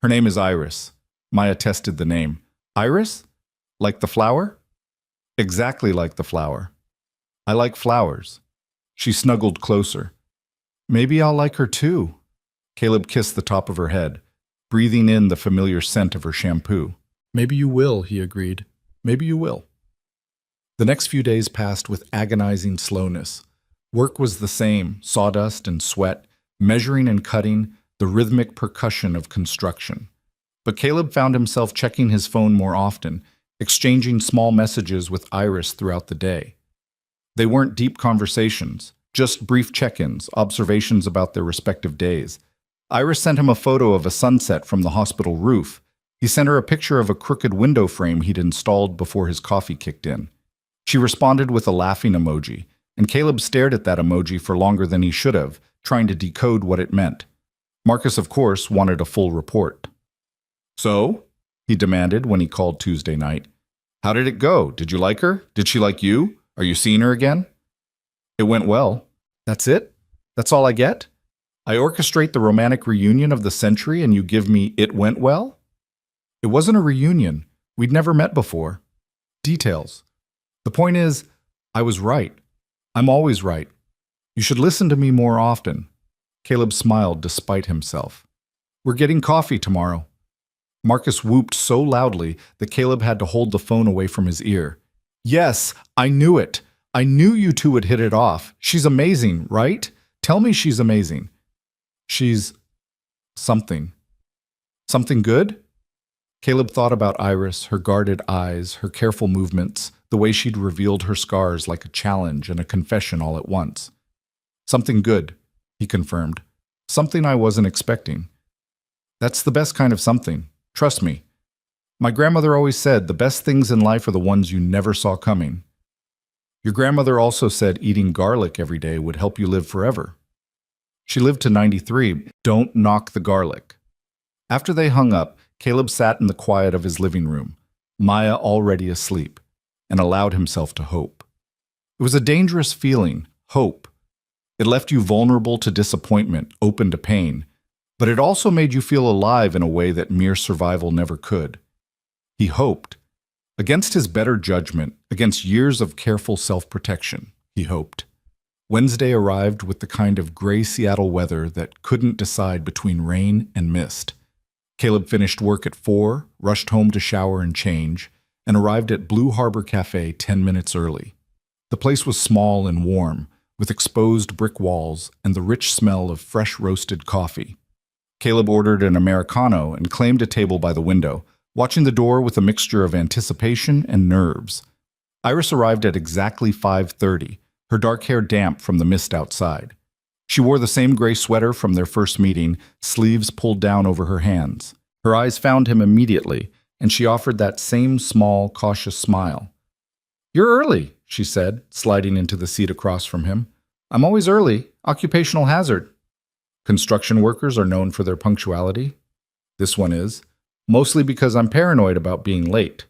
"Her name is Iris." Maya tested the name. "Iris? Like the flower?" "Exactly like the flower. I like flowers." She snuggled closer. "Maybe I'll like her too." Caleb kissed the top of her head, breathing in the familiar scent of her shampoo. "Maybe you will," he agreed. "Maybe you will." The next few days passed with agonizing slowness. Work was the same, sawdust and sweat, measuring and cutting, the rhythmic percussion of construction. But Caleb found himself checking his phone more often, exchanging small messages with Iris throughout the day. They weren't deep conversations, just brief check-ins, observations about their respective days. Iris sent him a photo of a sunset from the hospital roof. He sent her a picture of a crooked window frame he'd installed before his coffee kicked in. She responded with a laughing emoji, and Caleb stared at that emoji for longer than he should have, trying to decode what it meant. Marcus, of course, wanted a full report. "So?" he demanded when he called Tuesday night. How did it go? Did you like her? Did she like you? Are you seeing her again? It went well. That's it? That's all I get? I orchestrate the romantic reunion of the century and you give me it went well? It wasn't a reunion. We'd never met before. Details. The point is, I was right. I'm always right. You should listen to me more often. Caleb smiled despite himself. We're getting coffee tomorrow. Marcus whooped so loudly that Caleb had to hold the phone away from his ear. Yes, I knew it. I knew you two would hit it off. She's amazing, right? Tell me she's amazing. She's something. Something good? Caleb thought about Iris, her guarded eyes, her careful movements, the way she'd revealed her scars like a challenge and a confession all at once. Something good, he confirmed. Something I wasn't expecting. That's the best kind of something. Trust me. My grandmother always said the best things in life are the ones you never saw coming. Your grandmother also said eating garlic every day would help you live forever. She lived to 93. Don't knock the garlic. After they hung up, Caleb sat in the quiet of his living room, Maya already asleep, and allowed himself to hope. It was a dangerous feeling, hope. It left you vulnerable to disappointment, open to pain, but it also made you feel alive in a way that mere survival never could. He hoped. Against his better judgment, against years of careful self-protection, he hoped. Wednesday arrived with the kind of gray Seattle weather that couldn't decide between rain and mist. Caleb finished work at 4, rushed home to shower and change, and arrived at Blue Harbor Cafe 10 minutes early. The place was small and warm, with exposed brick walls and the rich smell of fresh roasted coffee. Caleb ordered an Americano and claimed a table by the window, watching the door with a mixture of anticipation and nerves. Iris arrived at exactly 5:30, her dark hair damp from the mist outside. She wore the same gray sweater from their first meeting, sleeves pulled down over her hands. Her eyes found him immediately, and she offered that same small, cautious smile. "You're early," she said, sliding into the seat across from him. "I'm always early. Occupational hazard." Construction workers are known for their punctuality. This one is. Mostly because I'm paranoid about being late.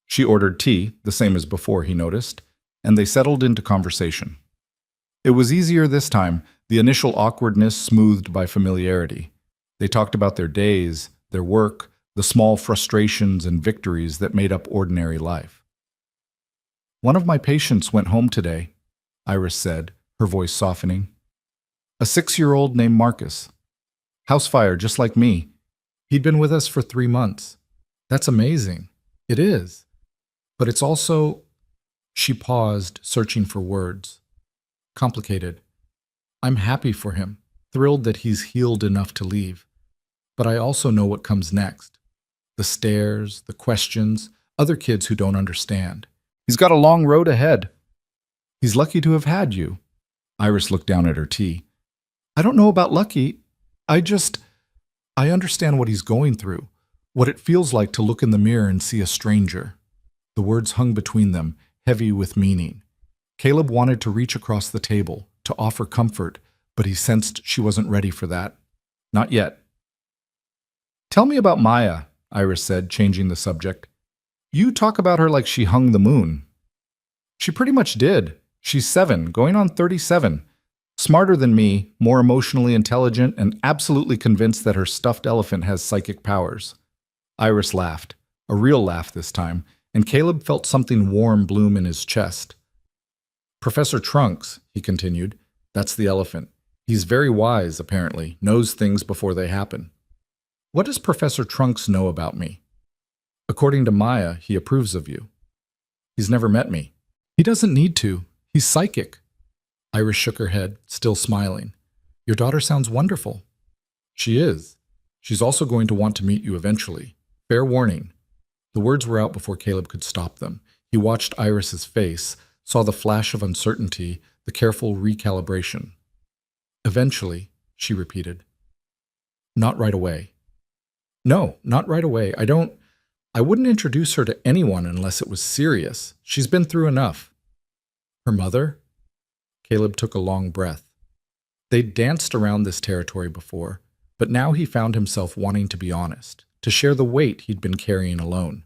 She ordered tea, the same as before, he noticed, and they settled into conversation. It was easier this time, the initial awkwardness smoothed by familiarity. They talked about their days, their work, the small frustrations and victories that made up ordinary life. "One of my patients went home today," Iris said, her voice softening. "A 6-year-old named Marcus. House fire, just like me. He'd been with us for 3 months. That's amazing. It is. But it's also—" She paused, searching for words. "Complicated. I'm happy for him, thrilled that he's healed enough to leave. But I also know what comes next. The stares, the questions, other kids who don't understand. He's got a long road ahead. He's lucky to have had you." Iris looked down at her tea. "I don't know about lucky. I understand what he's going through, what it feels like to look in the mirror and see a stranger." The words hung between them, heavy with meaning. Caleb wanted to reach across the table, to offer comfort, but he sensed she wasn't ready for that. Not yet. "Tell me about Maya," Iris said, changing the subject. "You talk about her like she hung the moon." "She pretty much did. She's 7, going on 37. Smarter than me, more emotionally intelligent, and absolutely convinced that her stuffed elephant has psychic powers." Iris laughed, a real laugh this time, and Caleb felt something warm bloom in his chest. "Professor Trunks," he continued, "that's the elephant. He's very wise, apparently, knows things before they happen." "What does Professor Trunks know about me?" "According to Maya, he approves of you." "He's never met me." "He doesn't need to. He's psychic." Iris shook her head, still smiling. "Your daughter sounds wonderful." "She is. She's also going to want to meet you eventually. Fair warning." The words were out before Caleb could stop them. He watched Iris's face, saw the flash of uncertainty, the careful recalibration. "Eventually," she repeated. "Not right away." "No, not right away. I wouldn't introduce her to anyone unless it was serious. She's been through enough." "Her mother?" Caleb took a long breath. They'd danced around this territory before, but now he found himself wanting to be honest, to share the weight he'd been carrying alone.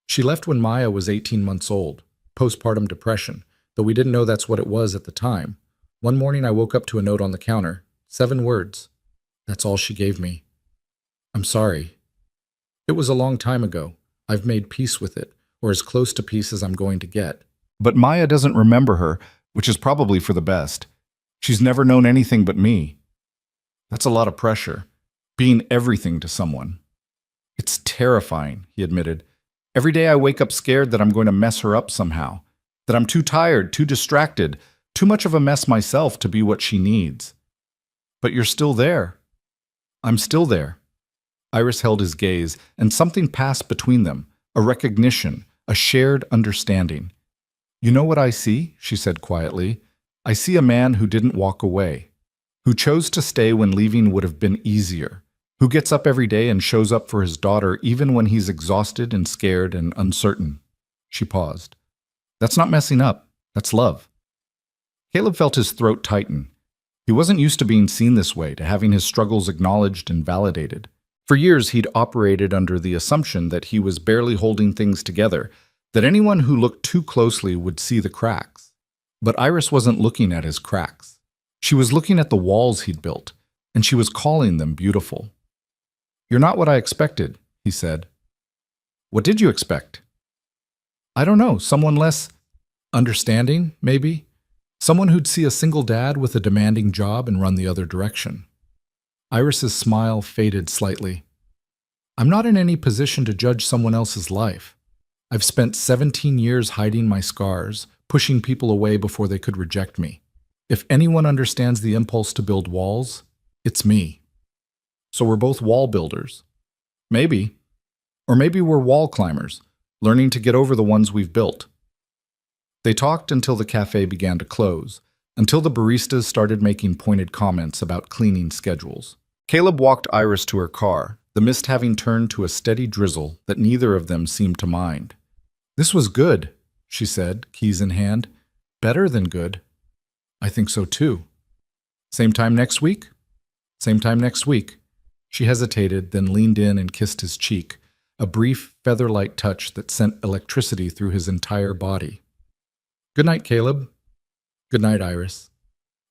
She left when Maya was 18 months old, postpartum depression, though we didn't know that's what it was at the time. One morning I woke up to a note on the counter, 7 words. That's all she gave me. I'm sorry. It was a long time ago. I've made peace with it, or as close to peace as I'm going to get. But Maya doesn't remember her, which is probably for the best. She's never known anything but me. That's a lot of pressure, being everything to someone. It's terrifying, he admitted. Every day I wake up scared that I'm going to mess her up somehow, that I'm too tired, too distracted, too much of a mess myself to be what she needs. But you're still there. I'm still there. Iris held his gaze, and something passed between them, a recognition, a shared understanding. You know what I see? She said quietly. I see a man who didn't walk away, who chose to stay when leaving would have been easier, who gets up every day and shows up for his daughter even when he's exhausted and scared and uncertain. She paused. That's not messing up. That's love. Caleb felt his throat tighten. He wasn't used to being seen this way, to having his struggles acknowledged and validated. For years, he'd operated under the assumption that he was barely holding things together, that anyone who looked too closely would see the cracks. But Iris wasn't looking at his cracks. She was looking at the walls he'd built, and she was calling them beautiful. You're not what I expected, he said. What did you expect? I don't know, someone less understanding, maybe? Someone who'd see a single dad with a demanding job and run the other direction. Iris's smile faded slightly. I'm not in any position to judge someone else's life. I've spent 17 years hiding my scars, pushing people away before they could reject me. If anyone understands the impulse to build walls, it's me. So we're both wall builders. Maybe. Or maybe we're wall climbers, learning to get over the ones we've built. They talked until the cafe began to close, until the baristas started making pointed comments about cleaning schedules. Caleb walked Iris to her car, the mist having turned to a steady drizzle that neither of them seemed to mind. This was good, she said, keys in hand. Better than good. I think so too. Same time next week? Same time next week. She hesitated, then leaned in and kissed his cheek, a brief, feather-light touch that sent electricity through his entire body. Good night, Caleb. Good night, Iris.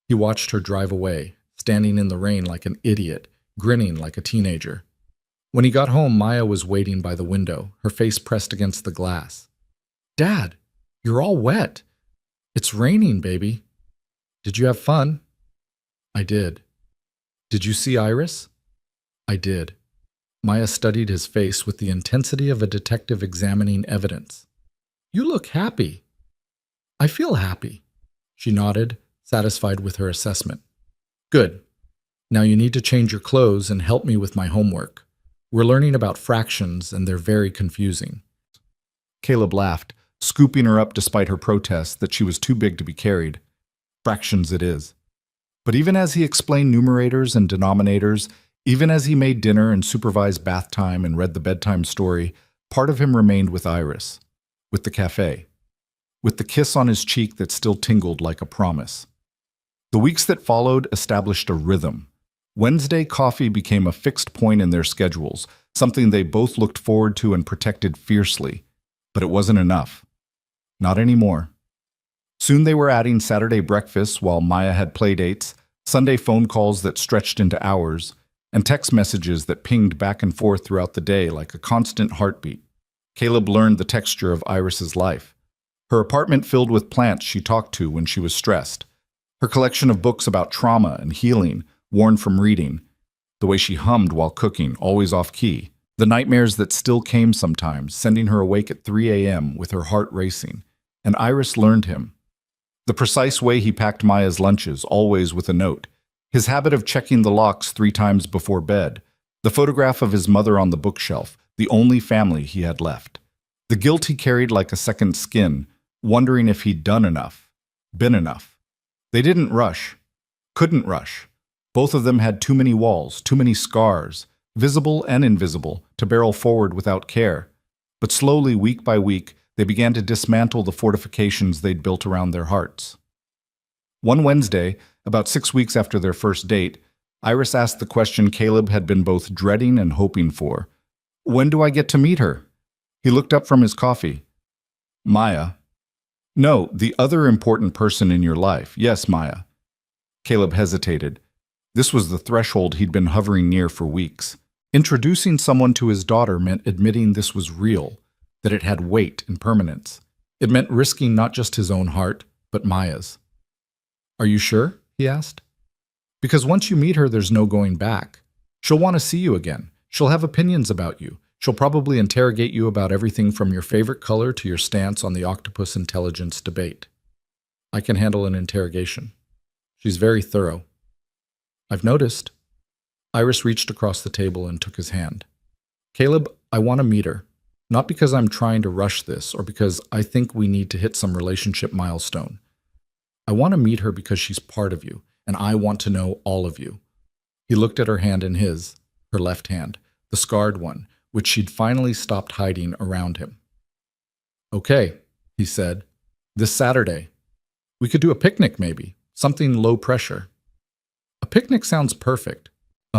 He watched her drive away, standing in the rain like an idiot, grinning like a teenager. When he got home, Maya was waiting by the window, her face pressed against the glass. Dad, you're all wet. It's raining, baby. Did you have fun? I did. Did you see Iris? I did. Maya studied his face with the intensity of a detective examining evidence. You look happy. I feel happy. She nodded, satisfied with her assessment. Good. Now you need to change your clothes and help me with my homework. We're learning about fractions and they're very confusing. Caleb laughed, scooping her up despite her protests that she was too big to be carried. Fractions it is. But even as he explained numerators and denominators, even as he made dinner and supervised bath time and read the bedtime story, part of him remained with Iris, with the cafe, with the kiss on his cheek that still tingled like a promise. The weeks that followed established a rhythm. Wednesday coffee became a fixed point in their schedules, something they both looked forward to and protected fiercely. But it wasn't enough. Not anymore. Soon they were adding Saturday breakfasts while Maya had playdates, Sunday phone calls that stretched into hours, and text messages that pinged back and forth throughout the day like a constant heartbeat. Caleb learned the texture of Iris's life. Her apartment filled with plants she talked to when she was stressed. Her collection of books about trauma and healing, worn from reading. The way she hummed while cooking, always off-key. The nightmares that still came sometimes, sending her awake at 3 a.m. with her heart racing. And Iris learned him. The precise way he packed Maya's lunches, always with a note. His habit of checking the locks 3 times before bed. The photograph of his mother on the bookshelf, the only family he had left. The guilt he carried like a second skin, wondering if he'd done enough, been enough. They didn't rush, couldn't rush. Both of them had too many walls, too many scars, visible and invisible, to barrel forward without care. But slowly, week by week, they began to dismantle the fortifications they'd built around their hearts. One Wednesday, about 6 weeks after their first date, Iris asked the question Caleb had been both dreading and hoping for. When do I get to meet her? He looked up from his coffee. Maya. No, the other important person in your life. Yes, Maya. Caleb hesitated. This was the threshold he'd been hovering near for weeks. Introducing someone to his daughter meant admitting this was real, that it had weight and permanence. It meant risking not just his own heart, but Maya's. Are you sure? He asked. Because once you meet her, there's no going back. She'll want to see you again. She'll have opinions about you. She'll probably interrogate you about everything from your favorite color to your stance on the octopus intelligence debate. I can handle an interrogation. She's very thorough. I've noticed. Iris reached across the table and took his hand. Caleb, I want to meet her. Not because I'm trying to rush this or because I think we need to hit some relationship milestone. I want to meet her because she's part of you, and I want to know all of you. He looked at her hand in his, her left hand, the scarred one, which she'd finally stopped hiding around him. Okay, he said. This Saturday. We could do a picnic maybe, something low pressure. A picnic sounds perfect.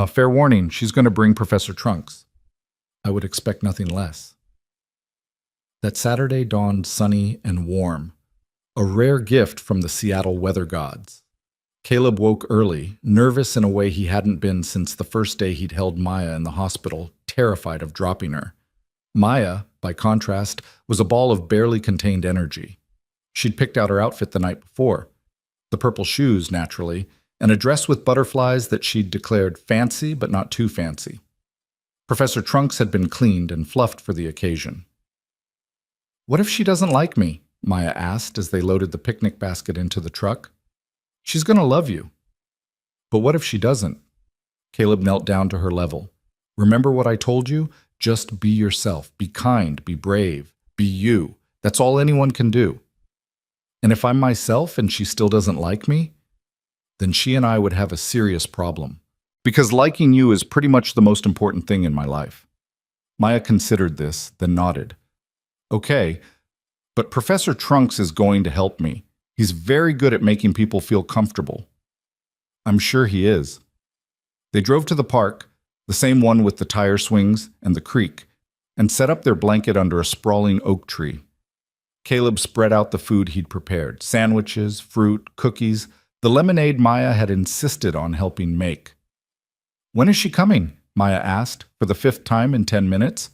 Fair warning, she's going to bring Professor Trunks. I would expect nothing less. That Saturday dawned sunny and warm, a rare gift from the Seattle weather gods. Caleb woke early, nervous in a way he hadn't been since the first day he'd held Maya in the hospital, terrified of dropping her. Maya, by contrast, was a ball of barely contained energy. She'd picked out her outfit the night before. The purple shoes, naturally, and a dress with butterflies that she'd declared fancy but not too fancy. Professor Trunks had been cleaned and fluffed for the occasion. What if she doesn't like me? Maya asked as they loaded the picnic basket into the truck. She's going to love you. But what if she doesn't? Caleb knelt down to her level. Remember what I told you? Just be yourself. Be kind. Be brave. Be you. That's all anyone can do. And if I'm myself and she still doesn't like me, then she and I would have a serious problem. Because liking you is pretty much the most important thing in my life. Maya considered this, then nodded. Okay, but Professor Trunks is going to help me. He's very good at making people feel comfortable. I'm sure he is. They drove to the park, the same one with the tire swings and the creek, and set up their blanket under a sprawling oak tree. Caleb spread out the food he'd prepared, sandwiches, fruit, cookies, the lemonade Maya had insisted on helping make. When is she coming? Maya asked, for the 5th time in 10 minutes.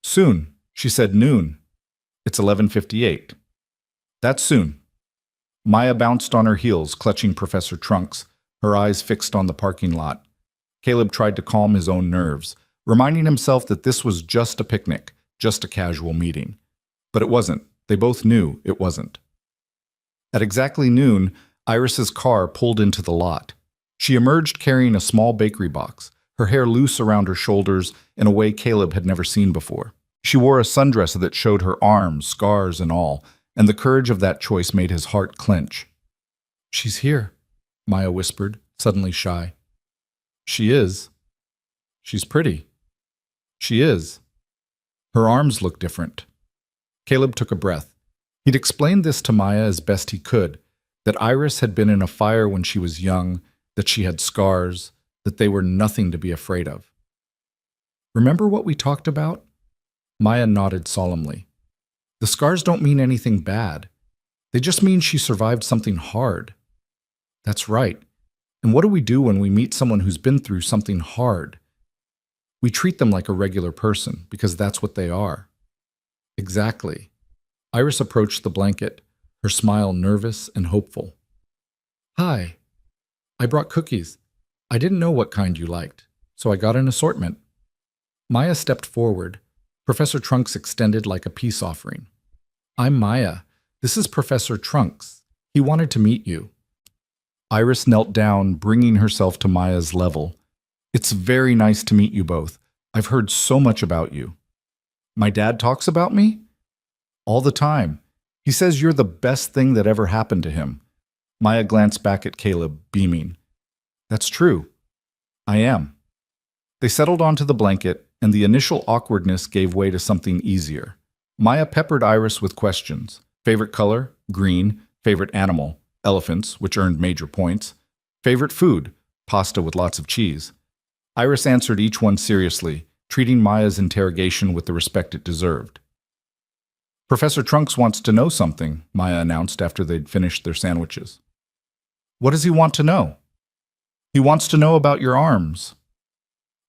Soon. She said noon. It's 11:58. That's soon. Maya bounced on her heels, clutching Professor Trunks, her eyes fixed on the parking lot. Caleb tried to calm his own nerves, reminding himself that this was just a picnic, just a casual meeting. But it wasn't. They both knew it wasn't. At exactly noon, Iris's car pulled into the lot. She emerged carrying a small bakery box, her hair loose around her shoulders in a way Caleb had never seen before. She wore a sundress that showed her arms, scars and all, and the courage of that choice made his heart clench. She's here, Maya whispered, suddenly shy. She is. She's pretty. She is. Her arms look different. Caleb took a breath. He'd explained this to Maya as best he could, that Iris had been in a fire when she was young, that she had scars, that they were nothing to be afraid of. Remember what we talked about? Maya nodded solemnly. The scars don't mean anything bad. They just mean she survived something hard. That's right. And what do we do when we meet someone who's been through something hard? We treat them like a regular person, because that's what they are. Exactly. Iris approached the blanket, her smile nervous and hopeful. Hi. I brought cookies. I didn't know what kind you liked, so I got an assortment. Maya stepped forward. Professor Trunks extended like a peace offering. I'm Maya. This is Professor Trunks. He wanted to meet you. Iris knelt down, bringing herself to Maya's level. It's very nice to meet you both. I've heard so much about you. My dad talks about me? All the time. He says you're the best thing that ever happened to him. Maya glanced back at Caleb, beaming. That's true. I am. They settled onto the blanket, and the initial awkwardness gave way to something easier. Maya peppered Iris with questions. Favorite color? Green. Favorite animal? Elephants, which earned major points. Favorite food? Pasta with lots of cheese. Iris answered each one seriously, treating Maya's interrogation with the respect it deserved. Professor Trunks wants to know something, Maya announced after they'd finished their sandwiches. What does he want to know? He wants to know about your arms.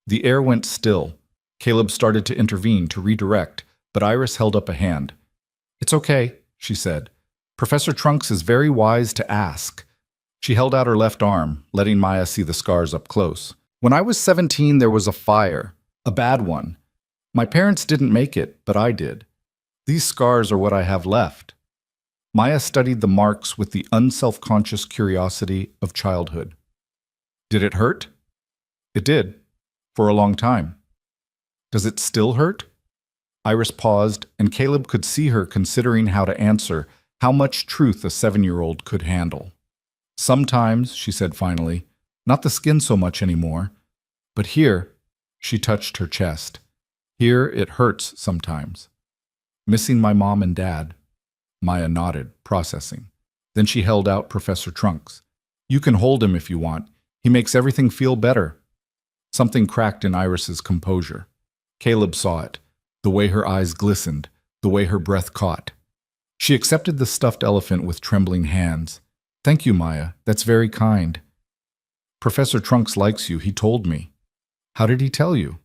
The air went still. Caleb started to intervene, to redirect, but Iris held up a hand. It's okay, she said. Professor Trunks is very wise to ask. She held out her left arm, letting Maya see the scars up close. When I was 17, there was a fire, a bad one. My parents didn't make it, but I did. These scars are what I have left. Maya studied the marks with the unself-conscious curiosity of childhood. Did it hurt? It did, for a long time. Does it still hurt? Iris paused, and Caleb could see her considering how to answer, how much truth a 7-year-old could handle. Sometimes, she said finally, not the skin so much anymore, but here, she touched her chest. Here it hurts sometimes. Missing my mom and dad. Maya nodded, processing. Then she held out Professor Trunks. You can hold him if you want. He makes everything feel better. Something cracked in Iris's composure. Caleb saw it, the way her eyes glistened, the way her breath caught. She accepted the stuffed elephant with trembling hands. Thank you, Maya. That's very kind. Professor Trunks likes you, he told me. How did he tell you?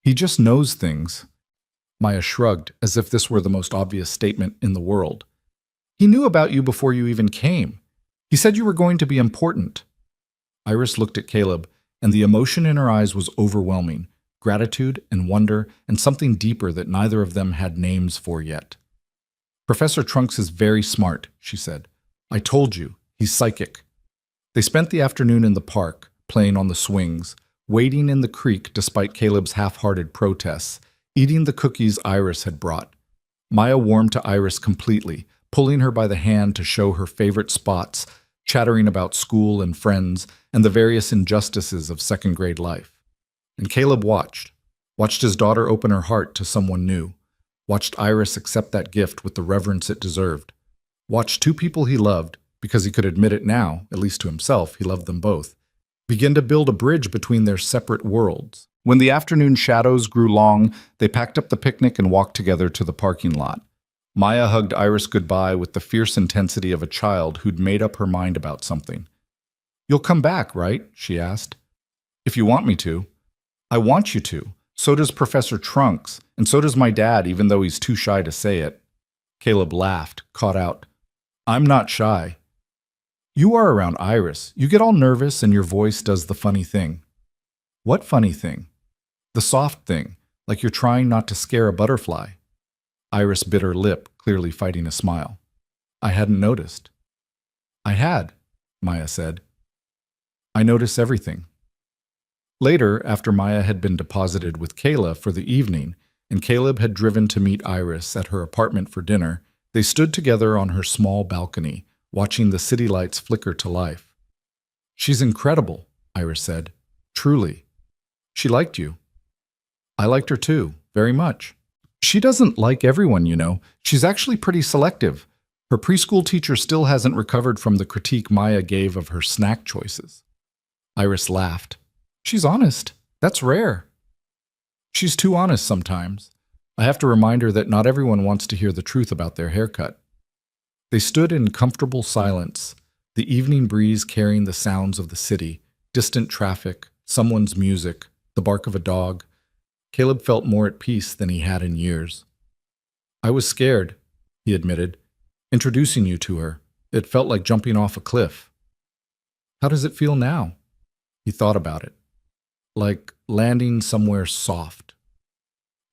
He just knows things. Maya shrugged, as if this were the most obvious statement in the world. He knew about you before you even came. He said you were going to be important. Iris looked at Caleb, and the emotion in her eyes was overwhelming. Gratitude and wonder, and something deeper that neither of them had names for yet. Professor Trunks is very smart, she said. I told you, he's psychic. They spent the afternoon in the park, playing on the swings, wading in the creek despite Caleb's half-hearted protests, eating the cookies Iris had brought. Maya warmed to Iris completely, pulling her by the hand to show her favorite spots, chattering about school and friends and the various injustices of second-grade life. And Caleb watched his daughter open her heart to someone new, watched Iris accept that gift with the reverence it deserved, watched two people he loved, because he could admit it now, at least to himself, he loved them both, begin to build a bridge between their separate worlds. When the afternoon shadows grew long, they packed up the picnic and walked together to the parking lot. Maya hugged Iris goodbye with the fierce intensity of a child who'd made up her mind about something. You'll come back, right? She asked. If you want me to. I want you to. So does Professor Trunks, and so does my dad, even though he's too shy to say it. Caleb laughed, caught out. I'm not shy. You are around Iris. You get all nervous and your voice does the funny thing. What funny thing? The soft thing, like you're trying not to scare a butterfly. Iris bit her lip, clearly fighting a smile. I hadn't noticed. I had, Maya said. I notice everything. Later, after Maya had been deposited with Kayla for the evening, and Caleb had driven to meet Iris at her apartment for dinner, they stood together on her small balcony, watching the city lights flicker to life. She's incredible, Iris said. Truly. She liked you. I liked her too, very much. She doesn't like everyone, you know. She's actually pretty selective. Her preschool teacher still hasn't recovered from the critique Maya gave of her snack choices. Iris laughed. She's honest. That's rare. She's too honest sometimes. I have to remind her that not everyone wants to hear the truth about their haircut. They stood in comfortable silence, the evening breeze carrying the sounds of the city, distant traffic, someone's music, the bark of a dog. Caleb felt more at peace than he had in years. I was scared, he admitted. Introducing you to her, it felt like jumping off a cliff. How does it feel now? He thought about it. Like landing somewhere soft.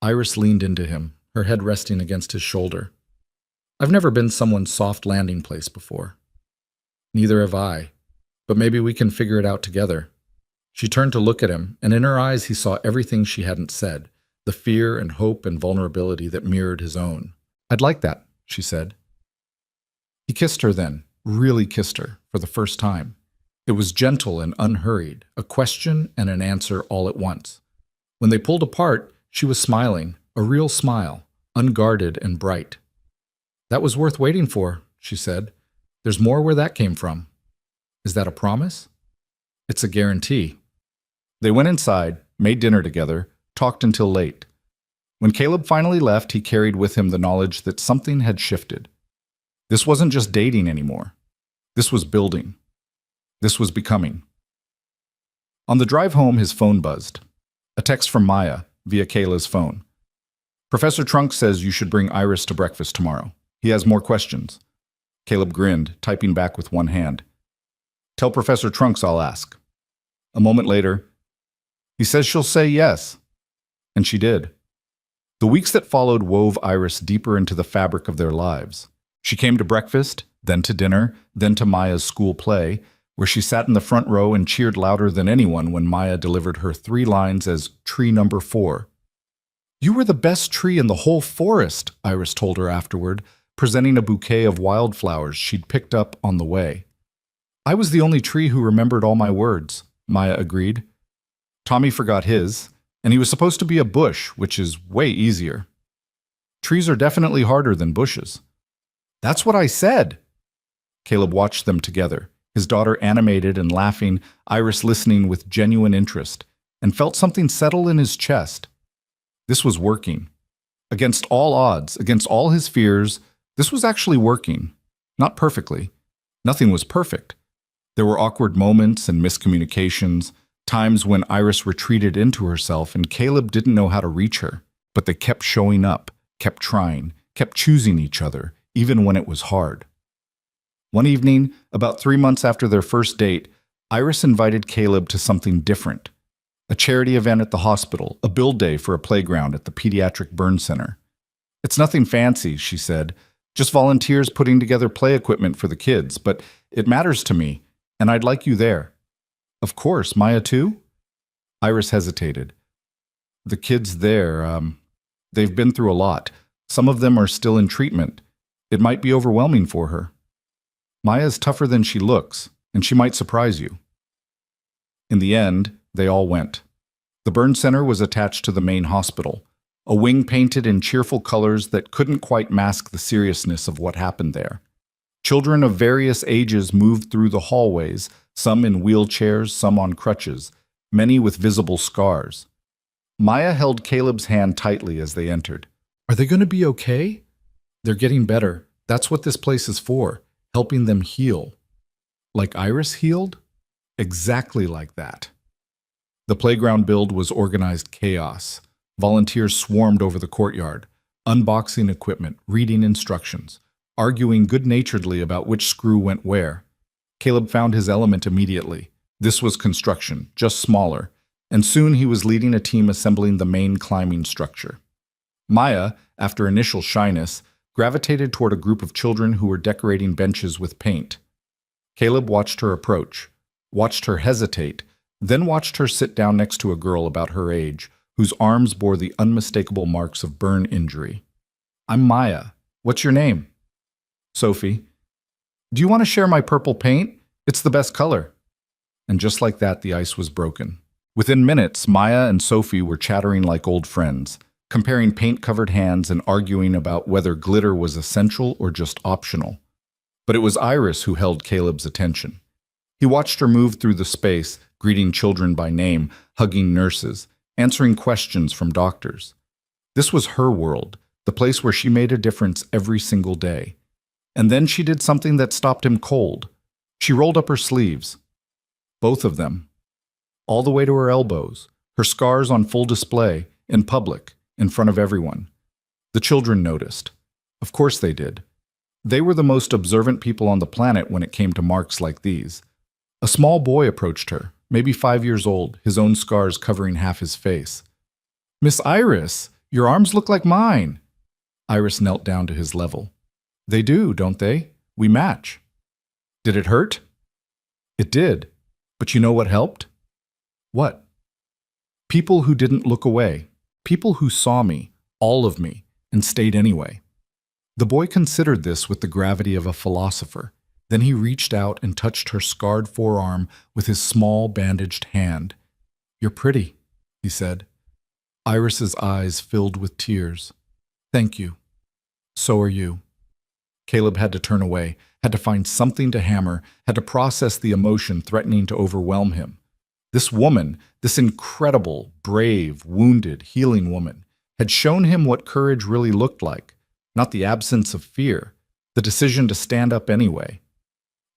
Iris leaned into him, her head resting against his shoulder. I've never been someone's soft landing place before. Neither have I, but maybe we can figure it out together. She turned to look at him, and in her eyes he saw everything she hadn't said, the fear and hope and vulnerability that mirrored his own. I'd like that, she said. He kissed her then, really kissed her, for the first time. It was gentle and unhurried, a question and an answer all at once. When they pulled apart, she was smiling, a real smile, unguarded and bright. That was worth waiting for, she said. There's more where that came from. Is that a promise? It's a guarantee. They went inside, made dinner together, talked until late. When Caleb finally left, he carried with him the knowledge that something had shifted. This wasn't just dating anymore. This was building. This was becoming. On the drive home, his phone buzzed. A text from Maya via Kayla's phone. Professor Trunk says you should bring Iris to breakfast tomorrow. He has more questions. Caleb grinned, typing back with one hand. Tell Professor Trunks I'll ask. A moment later, he says she'll say yes. And she did. The weeks that followed wove Iris deeper into the fabric of their lives. She came to breakfast, then to dinner, then to Maya's school play, where she sat in the front row and cheered louder than anyone when Maya delivered her 3 lines as tree number 4. You were the best tree in the whole forest, Iris told her afterward, presenting a bouquet of wildflowers she'd picked up on the way. I was the only tree who remembered all my words, Maya agreed. Tommy forgot his, and he was supposed to be a bush, which is way easier. Trees are definitely harder than bushes. That's what I said. Caleb watched them together, his daughter animated and laughing, Iris listening with genuine interest, and felt something settle in his chest. This was working. Against all odds, against all his fears, this was actually working. Not perfectly. Nothing was perfect. There were awkward moments and miscommunications, times when Iris retreated into herself and Caleb didn't know how to reach her, but they kept showing up, kept trying, kept choosing each other, even when it was hard. One evening, about 3 months after their first date, Iris invited Caleb to something different. A charity event at the hospital, a build day for a playground at the Pediatric Burn Center. It's nothing fancy, she said, just volunteers putting together play equipment for the kids, but it matters to me, and I'd like you there. Of course, Maya too? Iris hesitated. The kids there, they've been through a lot. Some of them are still in treatment. It might be overwhelming for her. Maya's tougher than she looks, and she might surprise you. In the end, they all went. The burn center was attached to the main hospital, a wing painted in cheerful colors that couldn't quite mask the seriousness of what happened there. Children of various ages moved through the hallways, some in wheelchairs, some on crutches, many with visible scars. Maya held Caleb's hand tightly as they entered. Are they going to be okay? They're getting better. That's what this place is for, helping them heal. Like Iris healed? Exactly like that. The playground build was organized chaos. Volunteers swarmed over the courtyard, unboxing equipment, reading instructions, arguing good-naturedly about which screw went where. Caleb found his element immediately. This was construction, just smaller, and soon he was leading a team assembling the main climbing structure. Maya, after initial shyness, gravitated toward a group of children who were decorating benches with paint. Caleb watched her approach, watched her hesitate, then watched her sit down next to a girl about her age, whose arms bore the unmistakable marks of burn injury. I'm Maya. What's your name? Sophie. Do you want to share my purple paint? It's the best color. And just like that, the ice was broken. Within minutes, Maya and Sophie were chattering like old friends, comparing paint-covered hands and arguing about whether glitter was essential or just optional. But it was Iris who held Caleb's attention. He watched her move through the space, greeting children by name, hugging nurses, answering questions from doctors. This was her world, the place where she made a difference every single day. And then she did something that stopped him cold. She rolled up her sleeves. Both of them. All the way to her elbows, her scars on full display, in public, in front of everyone. The children noticed. Of course they did. They were the most observant people on the planet when it came to marks like these. A small boy approached her, maybe 5 years old, his own scars covering half his face. Miss Iris, your arms look like mine. Iris knelt down to his level. They do, don't they? We match. Did it hurt? It did. But you know what helped? What? People who didn't look away. People who saw me, all of me, and stayed anyway. The boy considered this with the gravity of a philosopher. Then he reached out and touched her scarred forearm with his small bandaged hand. You're pretty, he said. Iris's eyes filled with tears. Thank you. So are you. Caleb had to turn away, had to find something to hammer, had to process the emotion threatening to overwhelm him. This woman, this incredible, brave, wounded, healing woman, had shown him what courage really looked like, not the absence of fear, the decision to stand up anyway.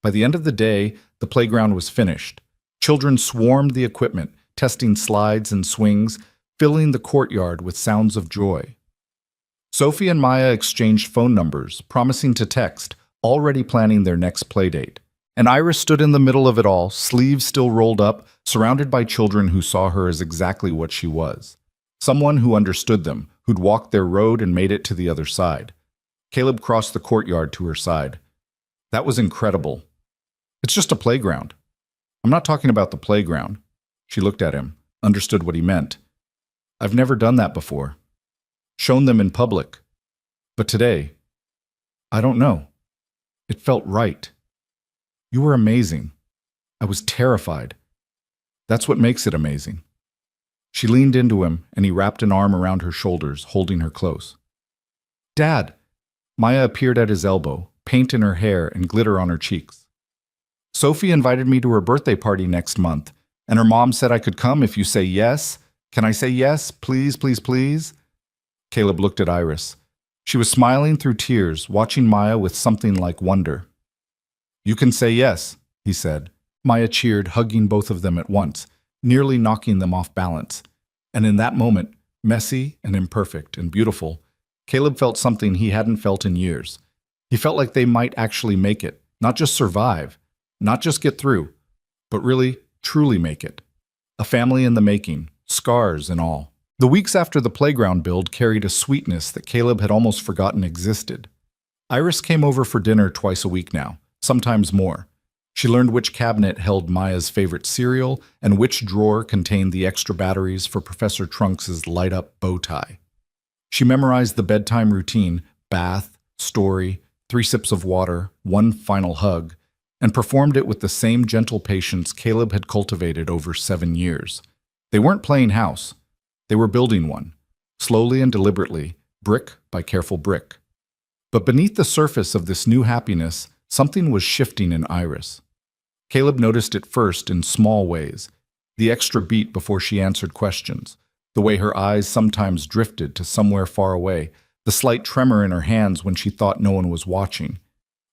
By the end of the day, the playground was finished. Children swarmed the equipment, testing slides and swings, filling the courtyard with sounds of joy. Sophie and Maya exchanged phone numbers, promising to text, already planning their next playdate. And Iris stood in the middle of it all, sleeves still rolled up, surrounded by children who saw her as exactly what she was. Someone who understood them, who'd walked their road and made it to the other side. Caleb crossed the courtyard to her side. That was incredible. It's just a playground. I'm not talking about the playground. She looked at him, understood what he meant. I've never done that before. Shown them in public. But today, I don't know. It felt right. You were amazing. I was terrified. That's what makes it amazing. She leaned into him, and he wrapped an arm around her shoulders, holding her close. Dad! Maya appeared at his elbow, paint in her hair and glitter on her cheeks. Sophie invited me to her birthday party next month, and her mom said I could come if you say yes. Can I say yes? Please, please, please? Caleb looked at Iris. She was smiling through tears, watching Maya with something like wonder. You can say yes, he said. Maya cheered, hugging both of them at once, nearly knocking them off balance. And in that moment, messy and imperfect and beautiful, Caleb felt something he hadn't felt in years. He felt like they might actually make it, not just survive, not just get through, but really, truly make it. A family in the making, scars and all. The weeks after the playground build carried a sweetness that Caleb had almost forgotten existed. Iris came over for dinner twice a week now, sometimes more. She learned which cabinet held Maya's favorite cereal and which drawer contained the extra batteries for Professor Trunks' light-up bow tie. She memorized the bedtime routine, bath, story, 3 sips of water, 1 final hug, and performed it with the same gentle patience Caleb had cultivated over 7 years. They weren't playing house. They were building one, slowly and deliberately, brick by careful brick. But beneath the surface of this new happiness, something was shifting in Iris. Caleb noticed it first in small ways, the extra beat before she answered questions, the way her eyes sometimes drifted to somewhere far away, the slight tremor in her hands when she thought no one was watching.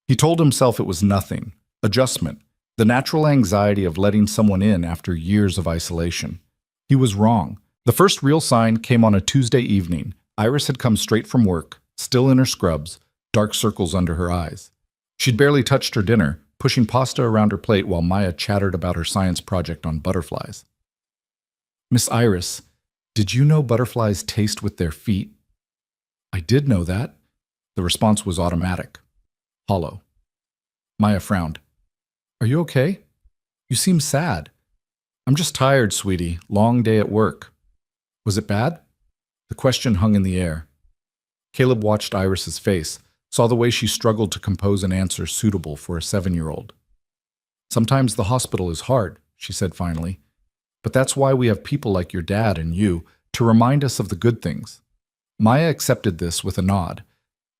He told himself it was nothing, adjustment, the natural anxiety of letting someone in after years of isolation. He was wrong. The first real sign came on a Tuesday evening. Iris had come straight from work, still in her scrubs, dark circles under her eyes. She'd barely touched her dinner, pushing pasta around her plate while Maya chattered about her science project on butterflies. Miss Iris, did you know butterflies taste with their feet? I did know that. The response was automatic, hollow. Maya frowned. Are you okay? You seem sad. I'm just tired, sweetie. Long day at work. Was it bad? The question hung in the air. Caleb watched Iris's face, saw the way she struggled to compose an answer suitable for a 7-year-old. Sometimes the hospital is hard, she said finally. But that's why we have people like your dad and you to remind us of the good things. Maya accepted this with a nod.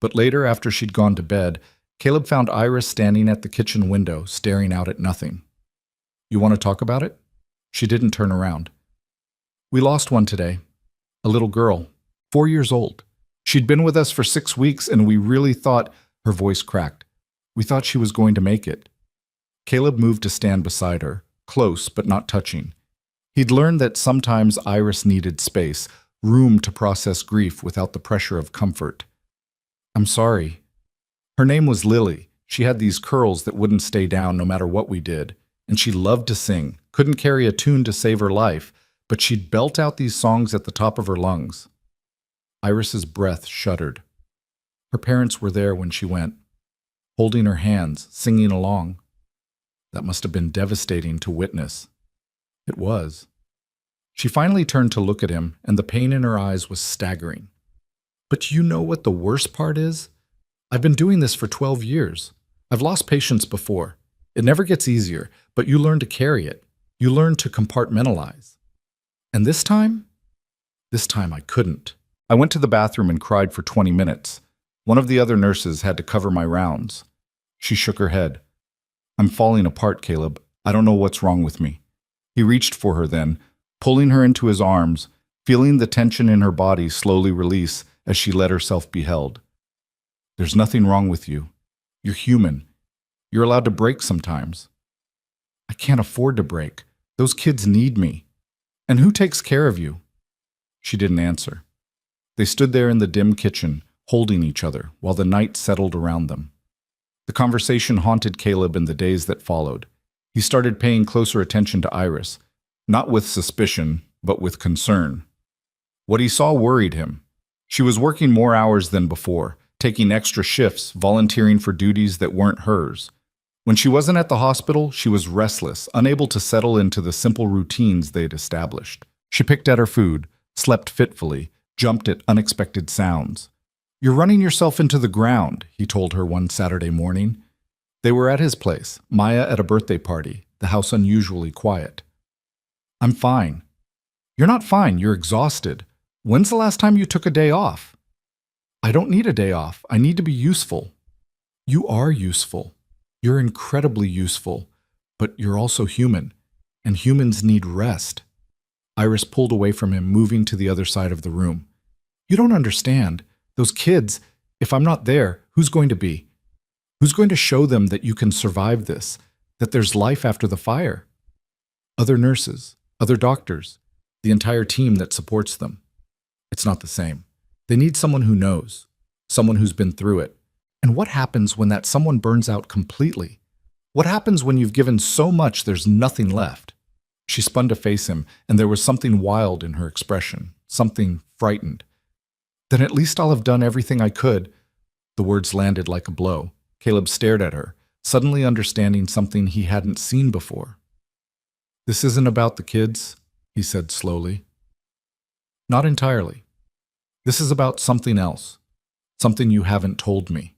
But later, after she'd gone to bed, Caleb found Iris standing at the kitchen window, staring out at nothing. You want to talk about it? She didn't turn around. We lost one today. A little girl, 4 years old. She'd been with us for 6 weeks, and we really thought, her voice cracked, we thought she was going to make it. Caleb moved to stand beside her, close but not touching. He'd learned that sometimes Iris needed space, room to process grief without the pressure of comfort. I'm sorry. Her name was Lily. She had these curls that wouldn't stay down no matter what we did, and she loved to sing, couldn't carry a tune to save her life, but she'd belt out these songs at the top of her lungs. Iris's breath shuddered. Her parents were there when she went, holding her hands, singing along. That must have been devastating to witness. It was. She finally turned to look at him, and the pain in her eyes was staggering. But you know what the worst part is? I've been doing this for 12 years. I've lost patience before. It never gets easier, but you learn to carry it. You learn to compartmentalize. And this time I couldn't. I went to the bathroom and cried for 20 minutes. One of the other nurses had to cover my rounds. She shook her head. I'm falling apart, Caleb. I don't know what's wrong with me. He reached for her then, pulling her into his arms, feeling the tension in her body slowly release as she let herself be held. There's nothing wrong with you. You're human. You're allowed to break sometimes. I can't afford to break. Those kids need me. And who takes care of you? She didn't answer. They stood there in the dim kitchen, holding each other, while the night settled around them. The conversation haunted Caleb in the days that followed. He started paying closer attention to Iris, not with suspicion, but with concern. What he saw worried him. She was working more hours than before, taking extra shifts, volunteering for duties that weren't hers. When she wasn't at the hospital, she was restless, unable to settle into the simple routines they'd established. She picked at her food, slept fitfully, jumped at unexpected sounds. "You're running yourself into the ground," he told her one Saturday morning. They were at his place, Maya at a birthday party, the house unusually quiet. "I'm fine." "You're not fine, you're exhausted. When's the last time you took a day off?" "I don't need a day off. I need to be useful." "You are useful. You're incredibly useful, but you're also human, and humans need rest." Iris pulled away from him, moving to the other side of the room. "You don't understand. Those kids, if I'm not there, who's going to be? Who's going to show them that you can survive this, that there's life after the fire?" "Other nurses, other doctors, the entire team that supports them." "It's not the same. They need someone who knows, someone who's been through it. And what happens when that someone burns out completely? What happens when you've given so much there's nothing left?" She spun to face him, and there was something wild in her expression, something frightened. "Then at least I'll have done everything I could." The words landed like a blow. Caleb stared at her, suddenly understanding something he hadn't seen before. "This isn't about the kids," he said slowly. "Not entirely. This is about something else, something you haven't told me."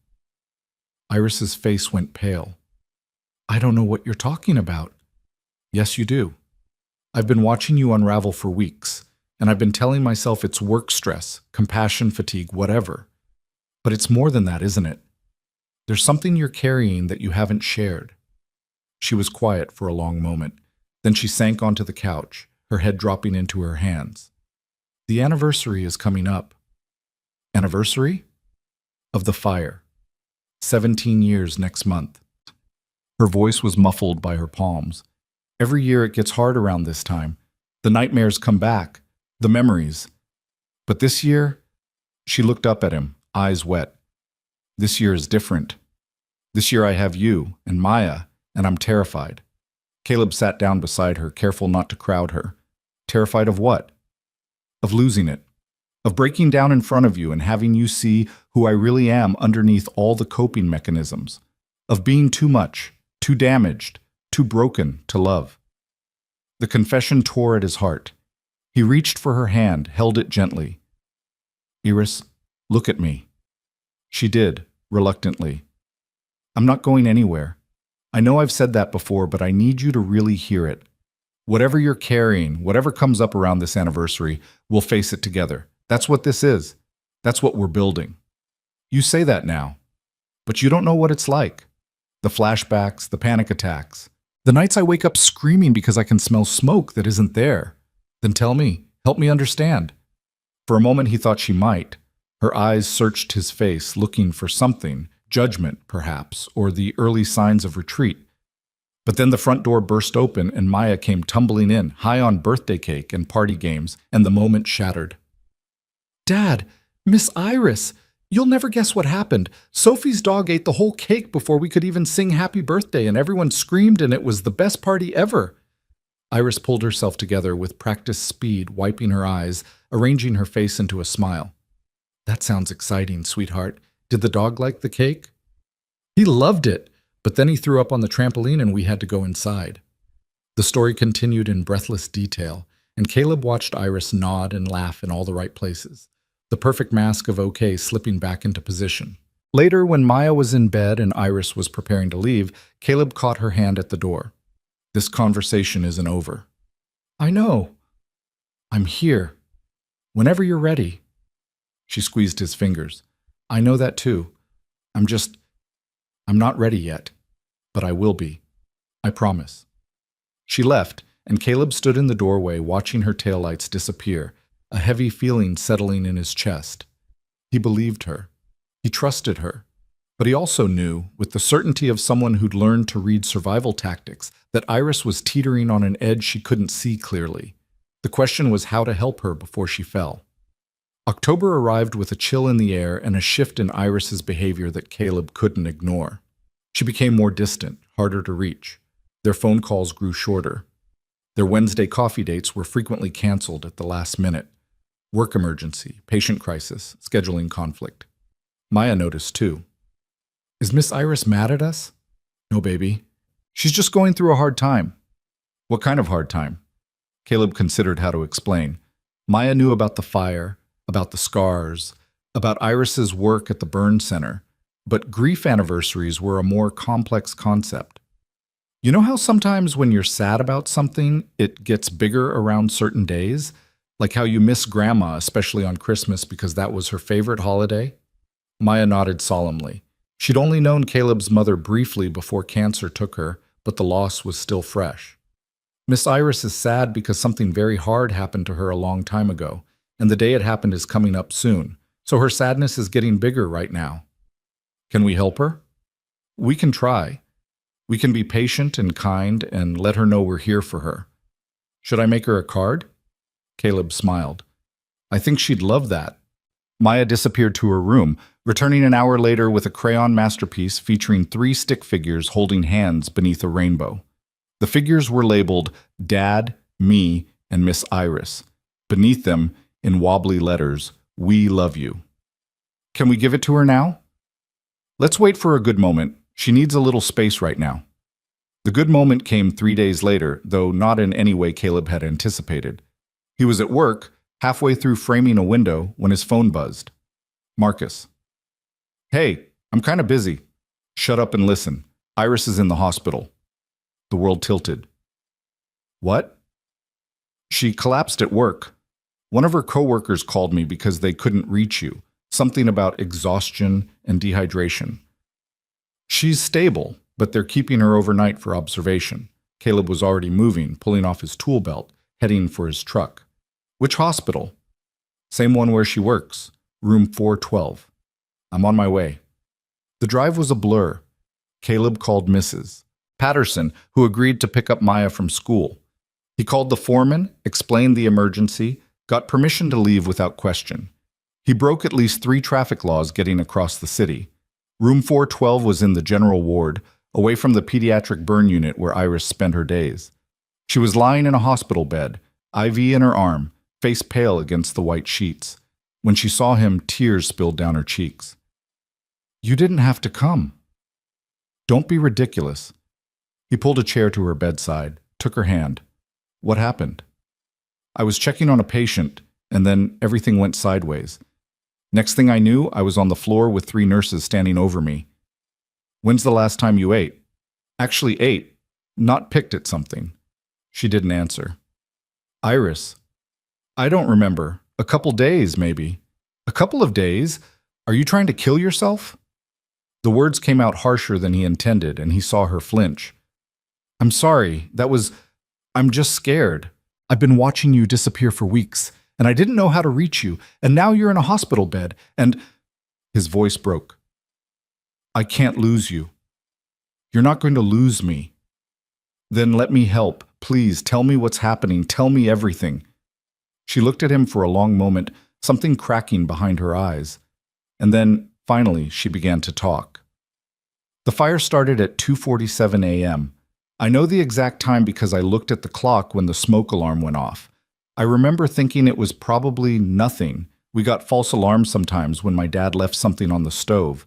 Iris's face went pale. "I don't know what you're talking about." "Yes, you do. I've been watching you unravel for weeks, and I've been telling myself it's work stress, compassion fatigue, whatever. But it's more than that, isn't it? There's something you're carrying that you haven't shared." She was quiet for a long moment. Then she sank onto the couch, her head dropping into her hands. "The anniversary is coming up." "Anniversary?" "Of the fire. 17 years next month." Her voice was muffled by her palms. "Every year it gets hard around this time. The nightmares come back, the memories. But this year," she looked up at him, eyes wet. "This year is different. This year I have you and Maya, and I'm terrified." Caleb sat down beside her, careful not to crowd her. "Terrified of what?" "Of losing it. Of breaking down in front of you and having you see who I really am underneath all the coping mechanisms. Of being too much, too damaged, too broken to love." The confession tore at his heart. He reached for her hand, held it gently. "Iris, look at me." She did, reluctantly. "I'm not going anywhere. I know I've said that before, but I need you to really hear it. Whatever you're carrying, whatever comes up around this anniversary, we'll face it together. That's what this is. That's what we're building." You say that now, but you don't know what it's like. The flashbacks, the panic attacks. The nights I wake up screaming because I can smell smoke that isn't there. Then tell me, help me understand. For a moment he thought she might. Her eyes searched his face, looking for something, judgment perhaps, or the early signs of retreat. But then the front door burst open and Maya came tumbling in, high on birthday cake and party games, and the moment shattered. "Dad, Miss Iris, you'll never guess what happened. Sophie's dog ate the whole cake before we could even sing happy birthday, and everyone screamed and it was the best party ever." Iris pulled herself together with practiced speed, wiping her eyes, arranging her face into a smile. "That sounds exciting, sweetheart. Did the dog like the cake?" "He loved it, but then he threw up on the trampoline and we had to go inside." The story continued in breathless detail, and Caleb watched Iris nod and laugh in all the right places, the perfect mask of okay slipping back into position. Later, when Maya was in bed and Iris was preparing to leave, Caleb caught her hand at the door. "This conversation isn't over." "I know. I'm here. Whenever you're ready." She squeezed his fingers. "I know that too. I'm not ready yet, but I will be. I promise." She left, and Caleb stood in the doorway watching her taillights disappear, a heavy feeling settling in his chest. He believed her. He trusted her. But he also knew, with the certainty of someone who'd learned to read survival tactics, that Iris was teetering on an edge she couldn't see clearly. The question was how to help her before she fell. October arrived with a chill in the air and a shift in Iris's behavior that Caleb couldn't ignore. She became more distant, harder to reach. Their phone calls grew shorter. Their Wednesday coffee dates were frequently canceled at the last minute. Work emergency, patient crisis, scheduling conflict. Maya noticed too. Is Miss Iris mad at us? No, baby. She's just going through a hard time. What kind of hard time? Caleb considered how to explain. Maya knew about the fire, about the scars, about Iris's work at the burn center, but grief anniversaries were a more complex concept. You know how sometimes when you're sad about something, it gets bigger around certain days? Like how you miss Grandma, especially on Christmas because that was her favorite holiday? Maya nodded solemnly. She'd only known Caleb's mother briefly before cancer took her, but the loss was still fresh. Miss Iris is sad because something very hard happened to her a long time ago, and the day it happened is coming up soon, so her sadness is getting bigger right now. Can we help her? We can try. We can be patient and kind and let her know we're here for her. Should I make her a card? Caleb smiled. I think she'd love that. Maya disappeared to her room, returning an hour later with a crayon masterpiece featuring 3 stick figures holding hands beneath a rainbow. The figures were labeled Dad, Me, and Miss Iris. Beneath them, in wobbly letters, We love you. Can we give it to her now? Let's wait for a good moment. She needs a little space right now. The good moment came 3 days later, though not in any way Caleb had anticipated. He was at work, halfway through framing a window, when his phone buzzed. Marcus. Hey, I'm kind of busy. Shut up and listen. Iris is in the hospital. The world tilted. What? She collapsed at work. One of her coworkers called me because they couldn't reach you. Something about exhaustion and dehydration. She's stable, but they're keeping her overnight for observation. Caleb was already moving, pulling off his tool belt, heading for his truck. Which hospital? Same one where she works, room 412. I'm on my way. The drive was a blur. Caleb called Mrs. Patterson, who agreed to pick up Maya from school. He called the foreman, explained the emergency, got permission to leave without question. He broke at least 3 traffic laws getting across the city. Room 412 was in the general ward, away from the pediatric burn unit where Iris spent her days. She was lying in a hospital bed, IV in her arm, face pale against the white sheets. When she saw him, tears spilled down her cheeks. You didn't have to come. Don't be ridiculous. He pulled a chair to her bedside, took her hand. What happened? I was checking on a patient, and then everything went sideways. Next thing I knew, I was on the floor with 3 nurses standing over me. When's the last time you ate? Actually ate, not picked at something. She didn't answer. Iris. I don't remember. A couple days, maybe. A couple of days? Are you trying to kill yourself? The words came out harsher than he intended, and he saw her flinch. I'm sorry, I'm just scared. I've been watching you disappear for weeks, and I didn't know how to reach you, and now you're in a hospital bed, and... His voice broke. I can't lose you. You're not going to lose me. Then let me help. Please, tell me what's happening. Tell me everything. She looked at him for a long moment, something cracking behind her eyes. And then, finally, she began to talk. The fire started at 2:47 a.m. I know the exact time because I looked at the clock when the smoke alarm went off. I remember thinking it was probably nothing. We got false alarms sometimes when my dad left something on the stove.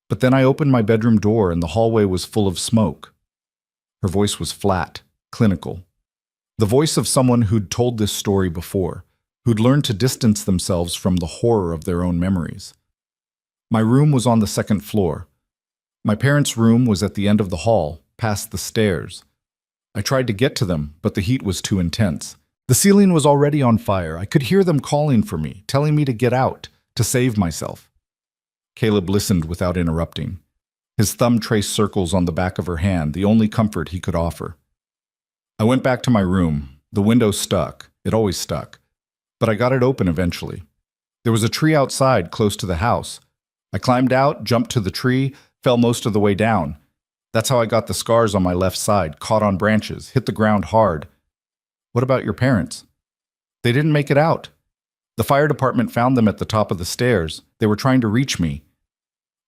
But then I opened my bedroom door and the hallway was full of smoke. Her voice was flat, clinical. The voice of someone who'd told this story before, who'd learned to distance themselves from the horror of their own memories. My room was on the 2nd floor. My parents' room was at the end of the hall, past the stairs. I tried to get to them, but the heat was too intense. The ceiling was already on fire. I could hear them calling for me, telling me to get out, to save myself. Caleb listened without interrupting. His thumb traced circles on the back of her hand, the only comfort he could offer. I went back to my room. The window stuck. It always stuck. but I got it open eventually. There was a tree outside close to the house. I climbed out, jumped to the tree, fell most of the way down. That's how I got the scars on my left side, caught on branches, hit the ground hard. What about your parents? They didn't make it out. The fire department found them at the top of the stairs. They were trying to reach me.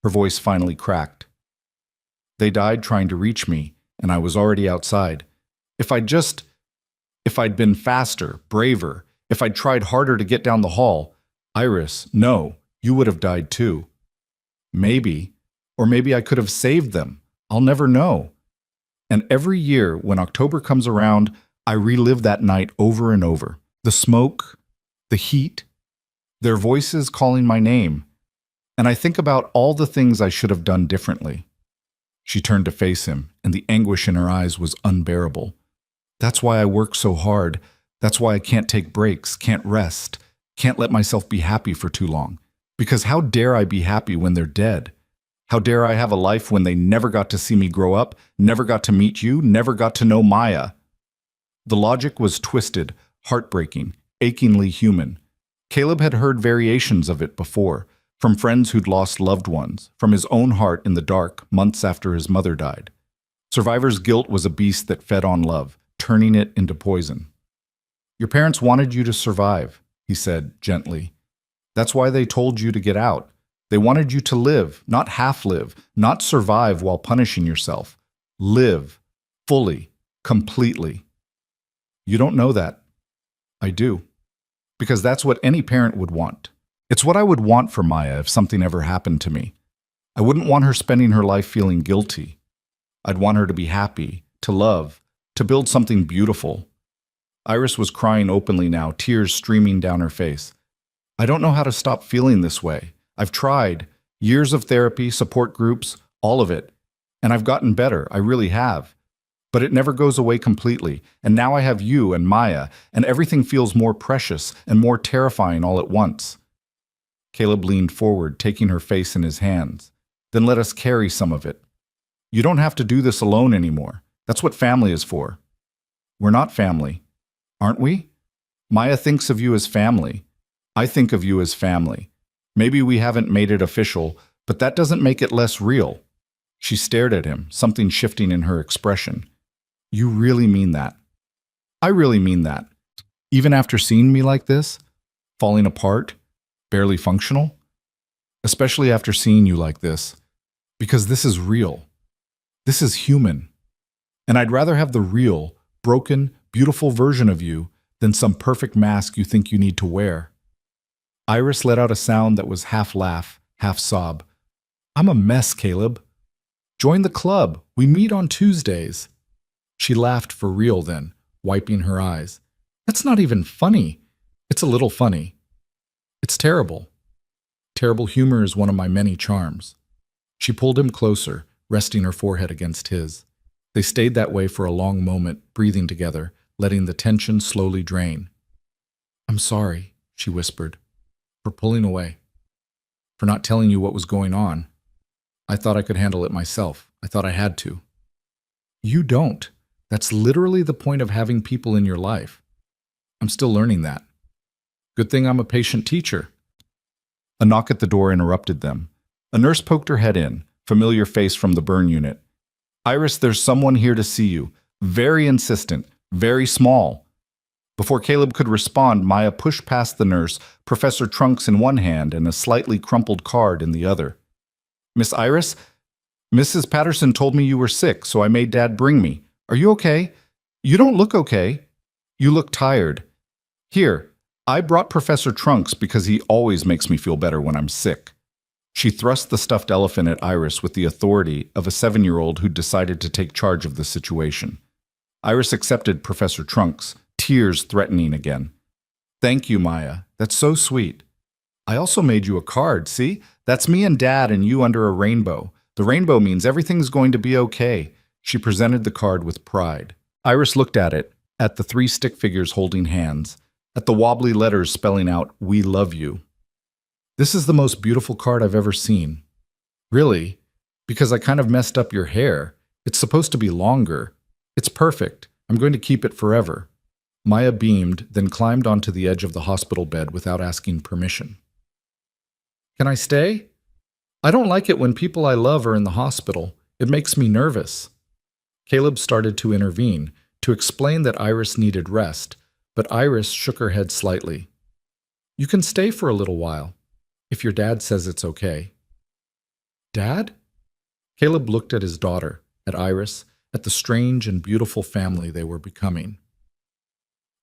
Her voice finally cracked. They died trying to reach me, and I was already outside. If I'd been faster, braver, if I'd tried harder to get down the hall, Iris, no, you would have died too. Maybe, or maybe I could have saved them. I'll never know. And every year when October comes around, I relive that night over and over. The smoke, the heat, their voices calling my name. And I think about all the things I should have done differently. She turned to face him, and the anguish in her eyes was unbearable. That's why I work so hard. That's why I can't take breaks, can't rest, can't let myself be happy for too long. Because how dare I be happy when they're dead? How dare I have a life when they never got to see me grow up, never got to meet you, never got to know Maya? The logic was twisted, heartbreaking, achingly human. Caleb had heard variations of it before, from friends who'd lost loved ones, from his own heart in the dark months after his mother died. Survivor's guilt was a beast that fed on love, turning it into poison. Your parents wanted you to survive, he said gently. That's why they told you to get out. They wanted you to live, not half live, not survive while punishing yourself. Live, fully, completely. You don't know that. I do. Because that's what any parent would want. It's what I would want for Maya if something ever happened to me. I wouldn't want her spending her life feeling guilty. I'd want her to be happy, to love, to build something beautiful. Iris was crying openly now, tears streaming down her face. I don't know how to stop feeling this way. I've tried. Years of therapy, support groups, all of it. And I've gotten better, I really have. But it never goes away completely, and now I have you and Maya, and everything feels more precious and more terrifying all at once. Caleb leaned forward, taking her face in his hands. Then let us carry some of it. You don't have to do this alone anymore. That's what family is for. We're not family, aren't we? Maya thinks of you as family. I think of you as family. Maybe we haven't made it official, but that doesn't make it less real. She stared at him, something shifting in her expression. You really mean that? I really mean that. Even after seeing me like this, falling apart, barely functional? Especially after seeing you like this, because this is real. This is human. And I'd rather have the real, broken, beautiful version of you than some perfect mask you think you need to wear. Iris let out a sound that was half laugh, half sob. I'm a mess, Caleb. Join the club. We meet on Tuesdays. She laughed for real then, wiping her eyes. That's not even funny. It's a little funny. It's terrible. Terrible humor is one of my many charms. She pulled him closer, resting her forehead against his. They stayed that way for a long moment, breathing together, letting the tension slowly drain. I'm sorry, she whispered, for pulling away, for not telling you what was going on. I thought I could handle it myself. I thought I had to. You don't. That's literally the point of having people in your life. I'm still learning that. Good thing I'm a patient teacher. A knock at the door interrupted them. A nurse poked her head in, familiar face from the burn unit. Iris, there's someone here to see you. Very insistent, very small. Before Caleb could respond, Maya pushed past the nurse, Professor Trunks in one hand and a slightly crumpled card in the other. Miss Iris, Mrs. Patterson told me you were sick, so I made Dad bring me. Are you okay? You don't look okay. You look tired. Here, I brought Professor Trunks because he always makes me feel better when I'm sick. She thrust the stuffed elephant at Iris with the authority of a 7-year-old who decided to take charge of the situation. Iris accepted Professor Trunks, tears threatening again. Thank you, Maya. That's so sweet. I also made you a card, see? That's me and Dad and you under a rainbow. The rainbow means everything's going to be okay. She presented the card with pride. Iris looked at it, at the 3 stick figures holding hands, at the wobbly letters spelling out, "We love you." This is the most beautiful card I've ever seen. Really? Because I kind of messed up your hair. It's supposed to be longer. It's perfect. I'm going to keep it forever. Maya beamed, then climbed onto the edge of the hospital bed without asking permission. Can I stay? I don't like it when people I love are in the hospital. It makes me nervous. Caleb started to intervene, to explain that Iris needed rest, but Iris shook her head slightly. You can stay for a little while, if your dad says it's okay. Dad? Caleb looked at his daughter, at Iris, at the strange and beautiful family they were becoming.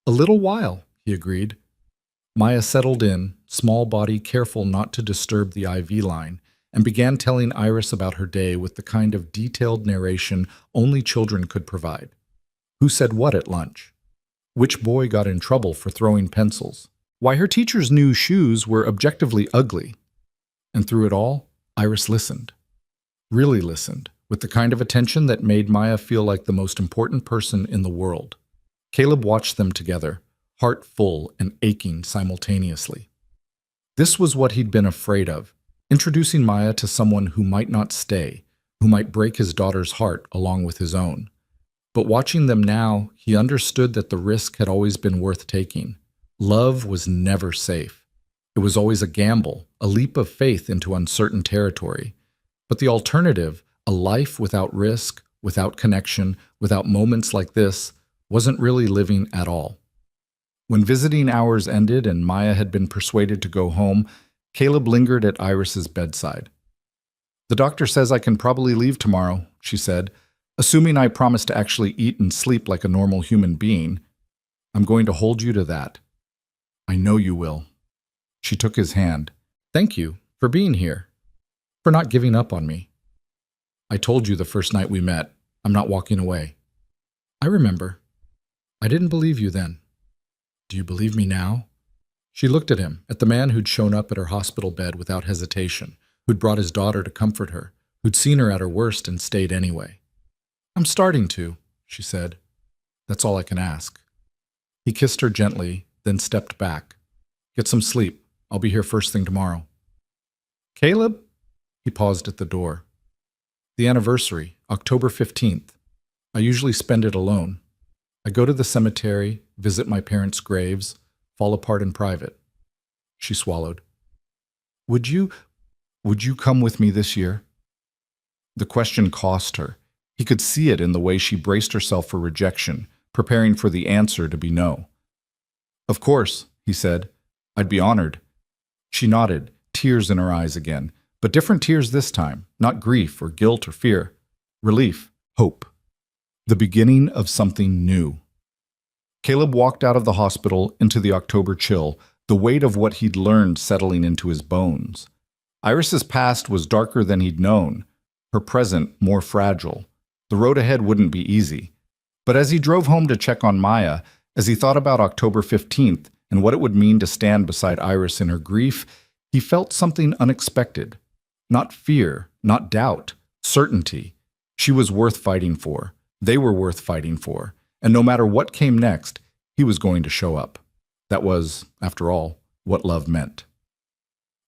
A little while, he agreed. Maya settled in, small body careful not to disturb the IV line, and began telling Iris about her day with the kind of detailed narration only children could provide. Who said what at lunch? Which boy got in trouble for throwing pencils? Why her teacher's new shoes were objectively ugly. And through it all, Iris listened. Really listened, with the kind of attention that made Maya feel like the most important person in the world. Caleb watched them together, heart full and aching simultaneously. This was what he'd been afraid of, introducing Maya to someone who might not stay, who might break his daughter's heart along with his own. But watching them now, he understood that the risk had always been worth taking. Love was never safe. It was always a gamble, a leap of faith into uncertain territory. But the alternative, a life without risk, without connection, without moments like this, wasn't really living at all. When visiting hours ended and Maya had been persuaded to go home, Caleb lingered at Iris's bedside. The doctor says I can probably leave tomorrow, she said, assuming I promise to actually eat and sleep like a normal human being. I'm going to hold you to that. I know you will. She took his hand. Thank you for being here, for not giving up on me. I told you the first night we met, I'm not walking away. I remember. I didn't believe you then. Do you believe me now? She looked at him, at the man who'd shown up at her hospital bed without hesitation, who'd brought his daughter to comfort her, who'd seen her at her worst and stayed anyway. I'm starting to, she said. That's all I can ask. He kissed her gently, then stepped back. Get some sleep. I'll be here first thing tomorrow. Caleb? He paused at the door. The anniversary, October 15th. I usually spend it alone. I go to the cemetery, visit my parents' graves, fall apart in private. She swallowed. Would you come with me this year? The question cost her. He could see it in the way she braced herself for rejection, preparing for the answer to be no. Of course, he said. I'd be honored. She nodded, tears in her eyes again, but different tears this time, not grief or guilt or fear. Relief, hope. The beginning of something new. Caleb walked out of the hospital into the October chill, the weight of what he'd learned settling into his bones. Iris's past was darker than he'd known, her present more fragile. The road ahead wouldn't be easy. But as he drove home to check on Maya, as he thought about October 15th and what it would mean to stand beside Iris in her grief, he felt something unexpected. Not fear, not doubt, certainty. She was worth fighting for. They were worth fighting for. And no matter what came next, he was going to show up. That was, after all, what love meant.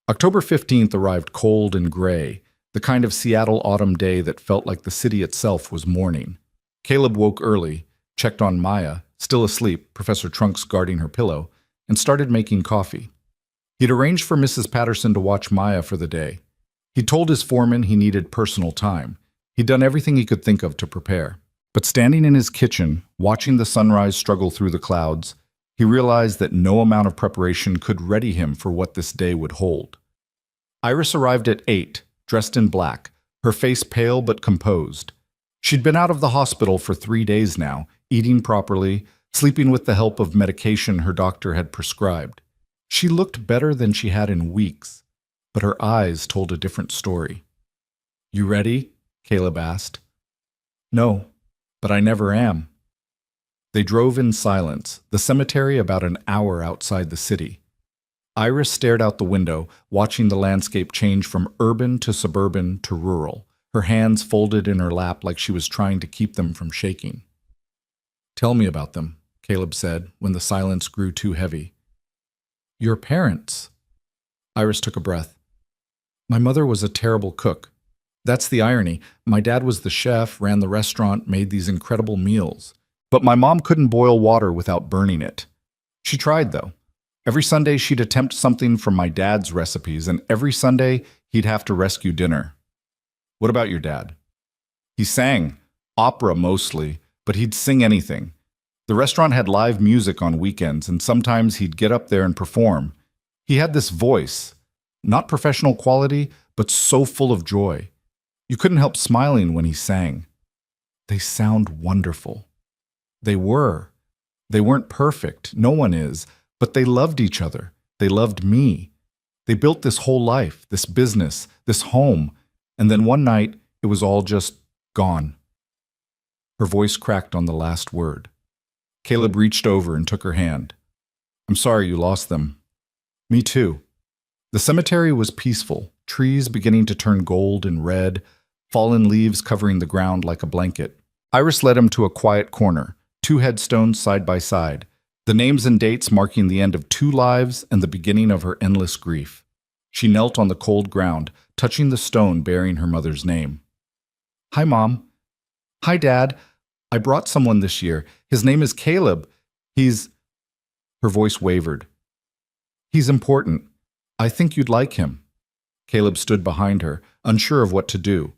October 15th arrived cold and gray, the kind of Seattle autumn day that felt like the city itself was mourning. Caleb woke early, checked on Maya, still asleep, Professor Trunks guarding her pillow, and started making coffee. He'd arranged for Mrs. Patterson to watch Maya for the day. He'd told his foreman he needed personal time. He'd done everything he could think of to prepare. But standing in his kitchen, watching the sunrise struggle through the clouds, he realized that no amount of preparation could ready him for what this day would hold. Iris arrived at 8, dressed in black, her face pale but composed. She'd been out of the hospital for 3 days now, eating properly, sleeping with the help of medication her doctor had prescribed. She looked better than she had in weeks, but her eyes told a different story. You ready? Caleb asked. No, but I never am. They drove in silence, the cemetery about an hour outside the city. Iris stared out the window, watching the landscape change from urban to suburban to rural, her hands folded in her lap like she was trying to keep them from shaking. Tell me about them, Caleb said, when the silence grew too heavy. Your parents. Iris took a breath. My mother was a terrible cook. That's the irony. My dad was the chef, ran the restaurant, made these incredible meals. But my mom couldn't boil water without burning it. She tried, though. Every Sunday, she'd attempt something from my dad's recipes, and every Sunday, he'd have to rescue dinner. What about your dad? He sang, opera mostly, but he'd sing anything. The restaurant had live music on weekends, and sometimes he'd get up there and perform. He had this voice, not professional quality, but so full of joy. You couldn't help smiling when he sang. They sound wonderful. They were. They weren't perfect, no one is, but they loved each other. They loved me. They built this whole life, this business, this home, and then one night it was all just gone. Her voice cracked on the last word. Caleb reached over and took her hand. I'm sorry you lost them. Me too. The cemetery was peaceful, trees beginning to turn gold and red, fallen leaves covering the ground like a blanket. Iris led him to a quiet corner, 2 headstones side by side, the names and dates marking the end of 2 lives and the beginning of her endless grief. She knelt on the cold ground, touching the stone bearing her mother's name. Hi, Mom. Hi, Dad. I brought someone this year. His name is Caleb. He's... Her voice wavered. He's important. I think you'd like him. Caleb stood behind her, unsure of what to do.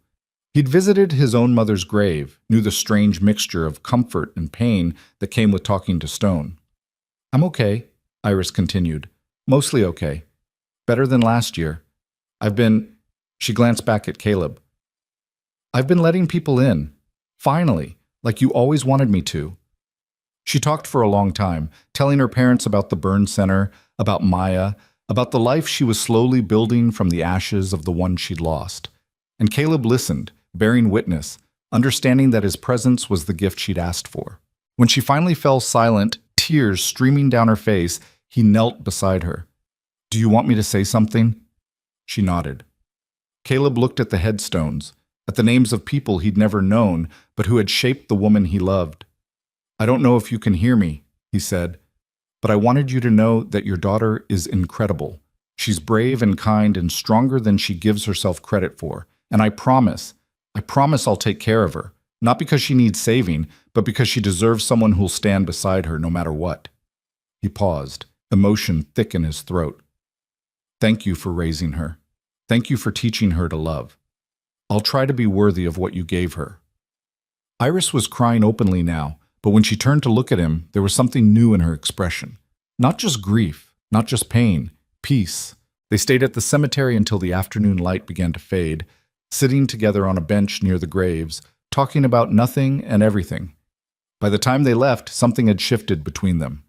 He'd visited his own mother's grave, knew the strange mixture of comfort and pain that came with talking to stone. I'm okay, Iris continued. Mostly okay. Better than last year. She glanced back at Caleb. I've been letting people in. Finally, like you always wanted me to. She talked for a long time, telling her parents about the burn center, about Maya, about the life she was slowly building from the ashes of the one she'd lost. And Caleb listened, bearing witness, understanding that his presence was the gift she'd asked for. When she finally fell silent, tears streaming down her face, he knelt beside her. Do you want me to say something? She nodded. Caleb looked at the headstones, at the names of people he'd never known, but who had shaped the woman he loved. I don't know if you can hear me, he said, but I wanted you to know that your daughter is incredible. She's brave and kind and stronger than she gives herself credit for. And I promise I'll take care of her, not because she needs saving, but because she deserves someone who'll stand beside her no matter what. He paused, emotion thick in his throat. Thank you for raising her. Thank you for teaching her to love. I'll try to be worthy of what you gave her. Iris was crying openly now, but when she turned to look at him, there was something new in her expression. Not just grief, not just pain, peace. They stayed at the cemetery until the afternoon light began to fade, sitting together on a bench near the graves, talking about nothing and everything. By the time they left, something had shifted between them.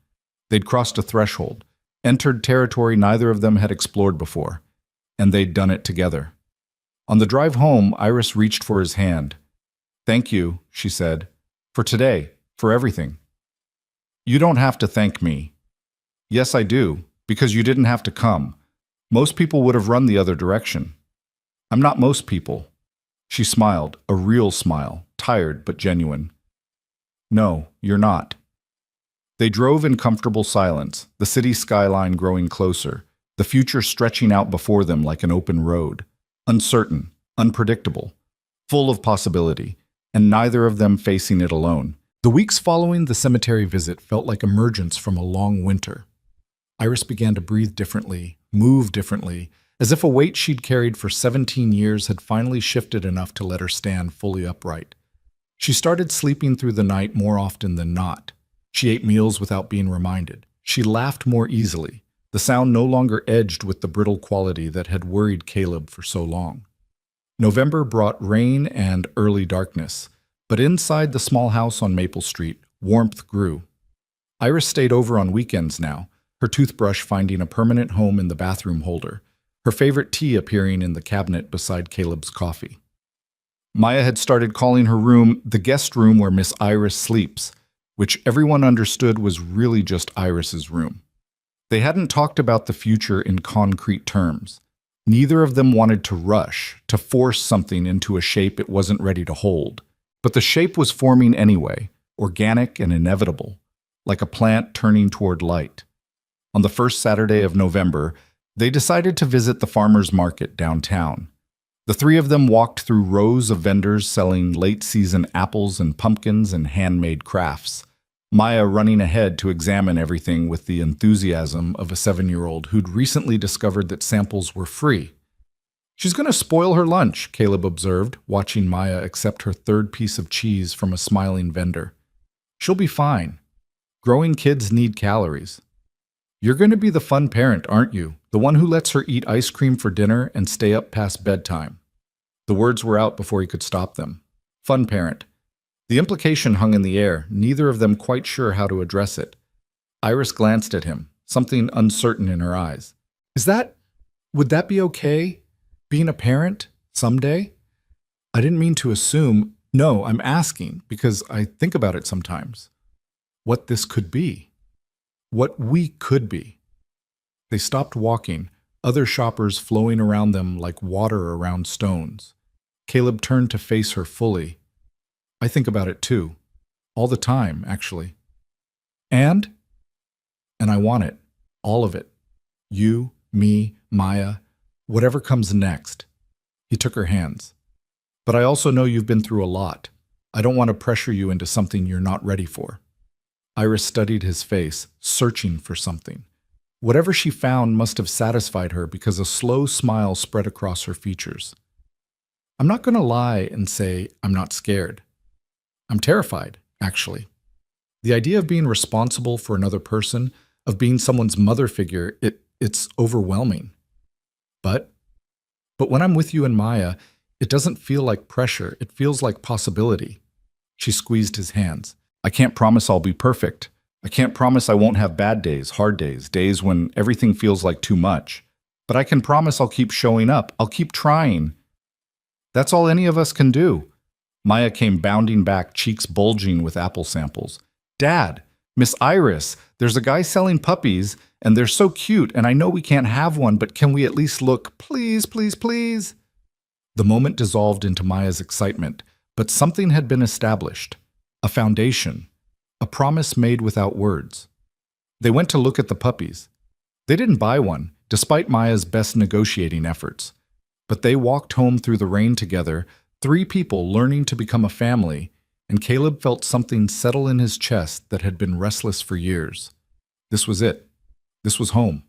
They'd crossed a threshold, entered territory neither of them had explored before, and they'd done it together. On the drive home, Iris reached for his hand. Thank you, she said, for today, for everything. You don't have to thank me. Yes, I do, because you didn't have to come. Most people would have run the other direction. I'm not most people. She smiled, a real smile, tired but genuine. No, you're not. They drove in comfortable silence, the city skyline growing closer, the future stretching out before them like an open road, uncertain, unpredictable, full of possibility, and neither of them facing it alone. The weeks following the cemetery visit felt like emergence from a long winter. Iris began to breathe differently, move differently, as if a weight she'd carried for 17 years had finally shifted enough to let her stand fully upright. She started sleeping through the night more often than not. She ate meals without being reminded. She laughed more easily, the sound no longer edged with the brittle quality that had worried Caleb for so long. November brought rain and early darkness, but inside the small house on Maple Street, warmth grew. Iris stayed over on weekends now, her toothbrush finding a permanent home in the bathroom holder, her favorite tea appearing in the cabinet beside Caleb's coffee. Maya had started calling her room the guest room where Miss Iris sleeps, which everyone understood was really just Iris's room. They hadn't talked about the future in concrete terms. Neither of them wanted to rush, to force something into a shape it wasn't ready to hold. But the shape was forming anyway, organic and inevitable, like a plant turning toward light. On the first Saturday of November, they decided to visit the farmers' market downtown. The three of them walked through rows of vendors selling late-season apples and pumpkins and handmade crafts. Maya running ahead to examine everything with the enthusiasm of a 7-year-old who'd recently discovered that samples were free. She's going to spoil her lunch, Caleb observed, watching Maya accept her third piece of cheese from a smiling vendor. She'll be fine. Growing kids need calories. You're going to be the fun parent, aren't you? The one who lets her eat ice cream for dinner and stay up past bedtime. The words were out before he could stop them. Fun parent. The implication hung in the air, neither of them quite sure how to address it. Iris glanced at him, something uncertain in her eyes. Would that be okay? Being a parent? Someday? I didn't mean to assume. No, I'm asking, because I think about it sometimes. What this could be. What we could be. They stopped walking, other shoppers flowing around them like water around stones. Caleb turned to face her fully. I think about it too. All the time, actually. And I want it. All of it. You, me, Maya, whatever comes next. He took her hands. But I also know you've been through a lot. I don't want to pressure you into something you're not ready for. Iris studied his face, searching for something. Whatever she found must have satisfied her because a slow smile spread across her features. I'm not going to lie and say I'm not scared. I'm terrified, actually. The idea of being responsible for another person, of being someone's mother figure, it's overwhelming. But when I'm with you and Maya, it doesn't feel like pressure. It feels like possibility. She squeezed his hands. I can't promise I'll be perfect. I can't promise I won't have bad days, hard days, days when everything feels like too much. But I can promise I'll keep showing up. I'll keep trying. That's all any of us can do. Maya came bounding back, cheeks bulging with apple samples. Dad, Miss Iris, there's a guy selling puppies, and they're so cute, and I know we can't have one, but can we at least look? Please, please, please. The moment dissolved into Maya's excitement, but something had been established. A foundation. A promise made without words. They went to look at the puppies. They didn't buy one, despite Maya's best negotiating efforts. But they walked home through the rain together, 3 people learning to become a family, and Caleb felt something settle in his chest that had been restless for years. This was it. This was home.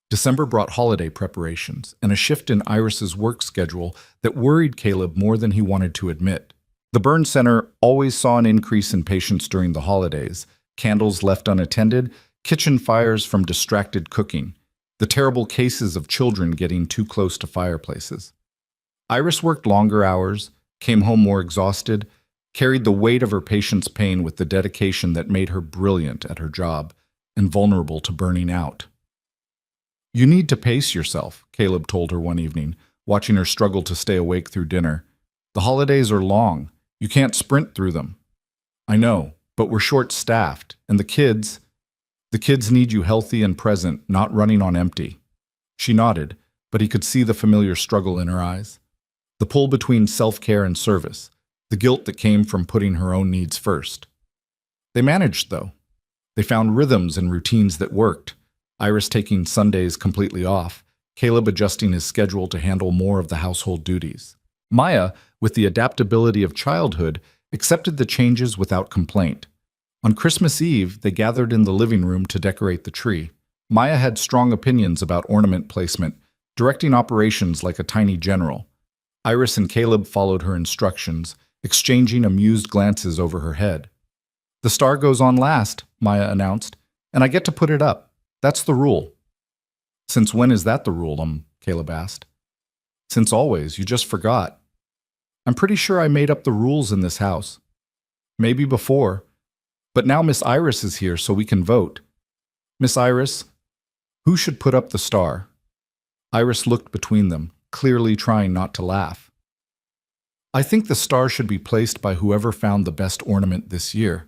December brought holiday preparations and a shift in Iris's work schedule that worried Caleb more than he wanted to admit. The burn center always saw an increase in patients during the holidays, candles left unattended, kitchen fires from distracted cooking, the terrible cases of children getting too close to fireplaces. Iris worked longer hours, came home more exhausted, carried the weight of her patients' pain with the dedication that made her brilliant at her job and vulnerable to burning out. You need to pace yourself, Caleb told her one evening, watching her struggle to stay awake through dinner. The holidays are long. You can't sprint through them. I know, but we're short-staffed, and the kids need you healthy and present, not running on empty. She nodded, but he could see the familiar struggle in her eyes. The pull between self-care and service, the guilt that came from putting her own needs first. They managed, though. They found rhythms and routines that worked. Iris taking Sundays completely off, Caleb adjusting his schedule to handle more of the household duties. Maya, with the adaptability of childhood, accepted the changes without complaint. On Christmas Eve, they gathered in the living room to decorate the tree. Maya had strong opinions about ornament placement, directing operations like a tiny general. Iris and Caleb followed her instructions, exchanging amused glances over her head. The star goes on last, Maya announced, and I get to put it up. That's the rule. Since when is that the rule, Caleb asked. Since always, you just forgot. I'm pretty sure I made up the rules in this house. Maybe before, but now Miss Iris is here so we can vote. Miss Iris, who should put up the star? Iris looked between them, clearly trying not to laugh. I think the star should be placed by whoever found the best ornament this year.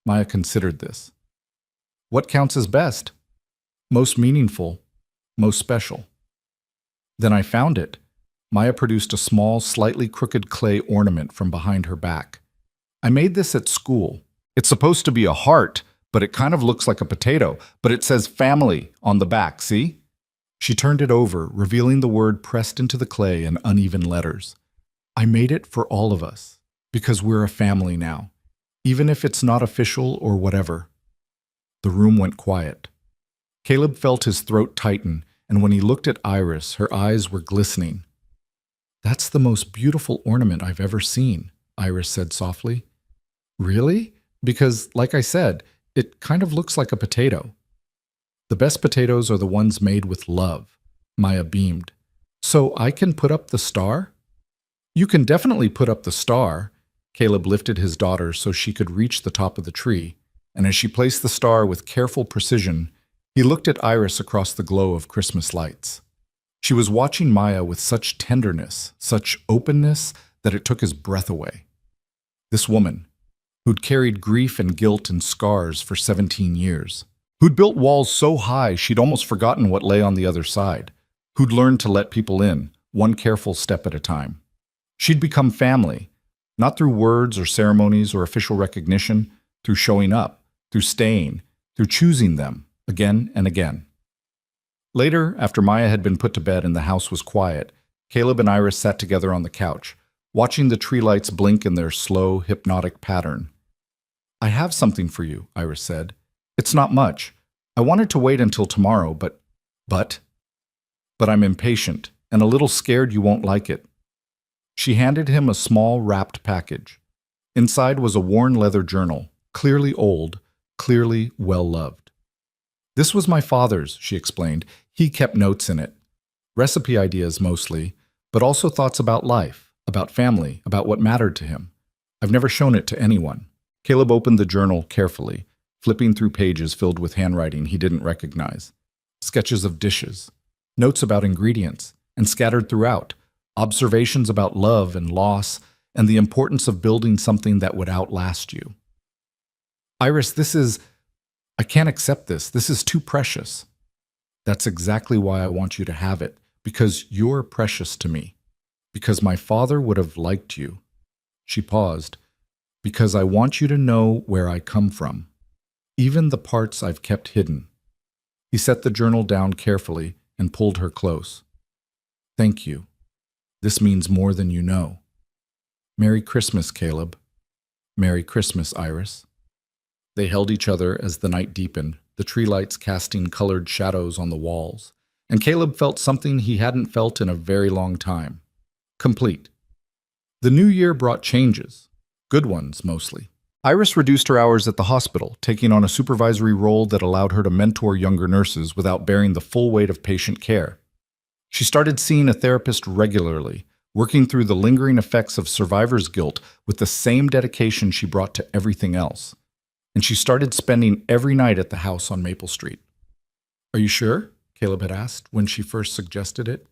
Maya considered this. What counts as best? Most meaningful, most special. Then I found it. Maya produced a small, slightly crooked clay ornament from behind her back. I made this at school. It's supposed to be a heart, but it kind of looks like a potato, but it says family on the back, see? She turned it over, revealing the word pressed into the clay in uneven letters. I made it for all of us, because we're a family now. even if it's not official or whatever. The room went quiet. Caleb felt his throat tighten, and when he looked at Iris, her eyes were glistening. "That's the most beautiful ornament I've ever seen," Iris said softly. "Really? Because, like I said, it kind of looks like a potato." "The best potatoes are the ones made with love," Maya beamed. "So I can put up the star?" "You can definitely put up the star." Caleb lifted his daughter so she could reach the top of the tree, and as she placed the star with careful precision, he looked at Iris across the glow of Christmas lights. She was watching Maya with such tenderness, such openness, that it took his breath away. This woman, who'd carried grief and guilt and scars for 17 years, who'd built walls so high she'd almost forgotten what lay on the other side, who'd learned to let people in, one careful step at a time. She'd become family, not through words or ceremonies or official recognition, through showing up, through staying, through choosing them, again and again. Later, after Maya had been put to bed and the house was quiet, Caleb and Iris sat together on the couch, watching the tree lights blink in their slow, hypnotic pattern. "I have something for you," Iris said. "It's not much. I wanted to wait until tomorrow, but I'm impatient and a little scared you won't like it." She handed him a small wrapped package. Inside was a worn leather journal, clearly old, clearly well-loved. "This was my father's," she explained. "He kept notes in it. Recipe ideas mostly, but also thoughts about life, about family, about what mattered to him. I've never shown it to anyone." Caleb opened the journal carefully, flipping through pages filled with handwriting he didn't recognize. Sketches of dishes, notes about ingredients, and scattered throughout, observations about love and loss and the importance of building something that would outlast you. "Iris, I can't accept this. This is too precious." "That's exactly why I want you to have it, because you're precious to me. Because my father would have liked you." She paused. "Because I want you to know where I come from, even the parts I've kept hidden." He set the journal down carefully and pulled her close. "Thank you. This means more than you know." "Merry Christmas, Caleb." "Merry Christmas, Iris." They held each other as the night deepened, the tree lights casting colored shadows on the walls, and Caleb felt something he hadn't felt in a very long time. Complete. The new year brought changes, good ones mostly. Iris reduced her hours at the hospital, taking on a supervisory role that allowed her to mentor younger nurses without bearing the full weight of patient care. She started seeing a therapist regularly, working through the lingering effects of survivor's guilt with the same dedication she brought to everything else. And she started spending every night at the house on Maple Street. "Are you sure?" Caleb had asked when she first suggested it.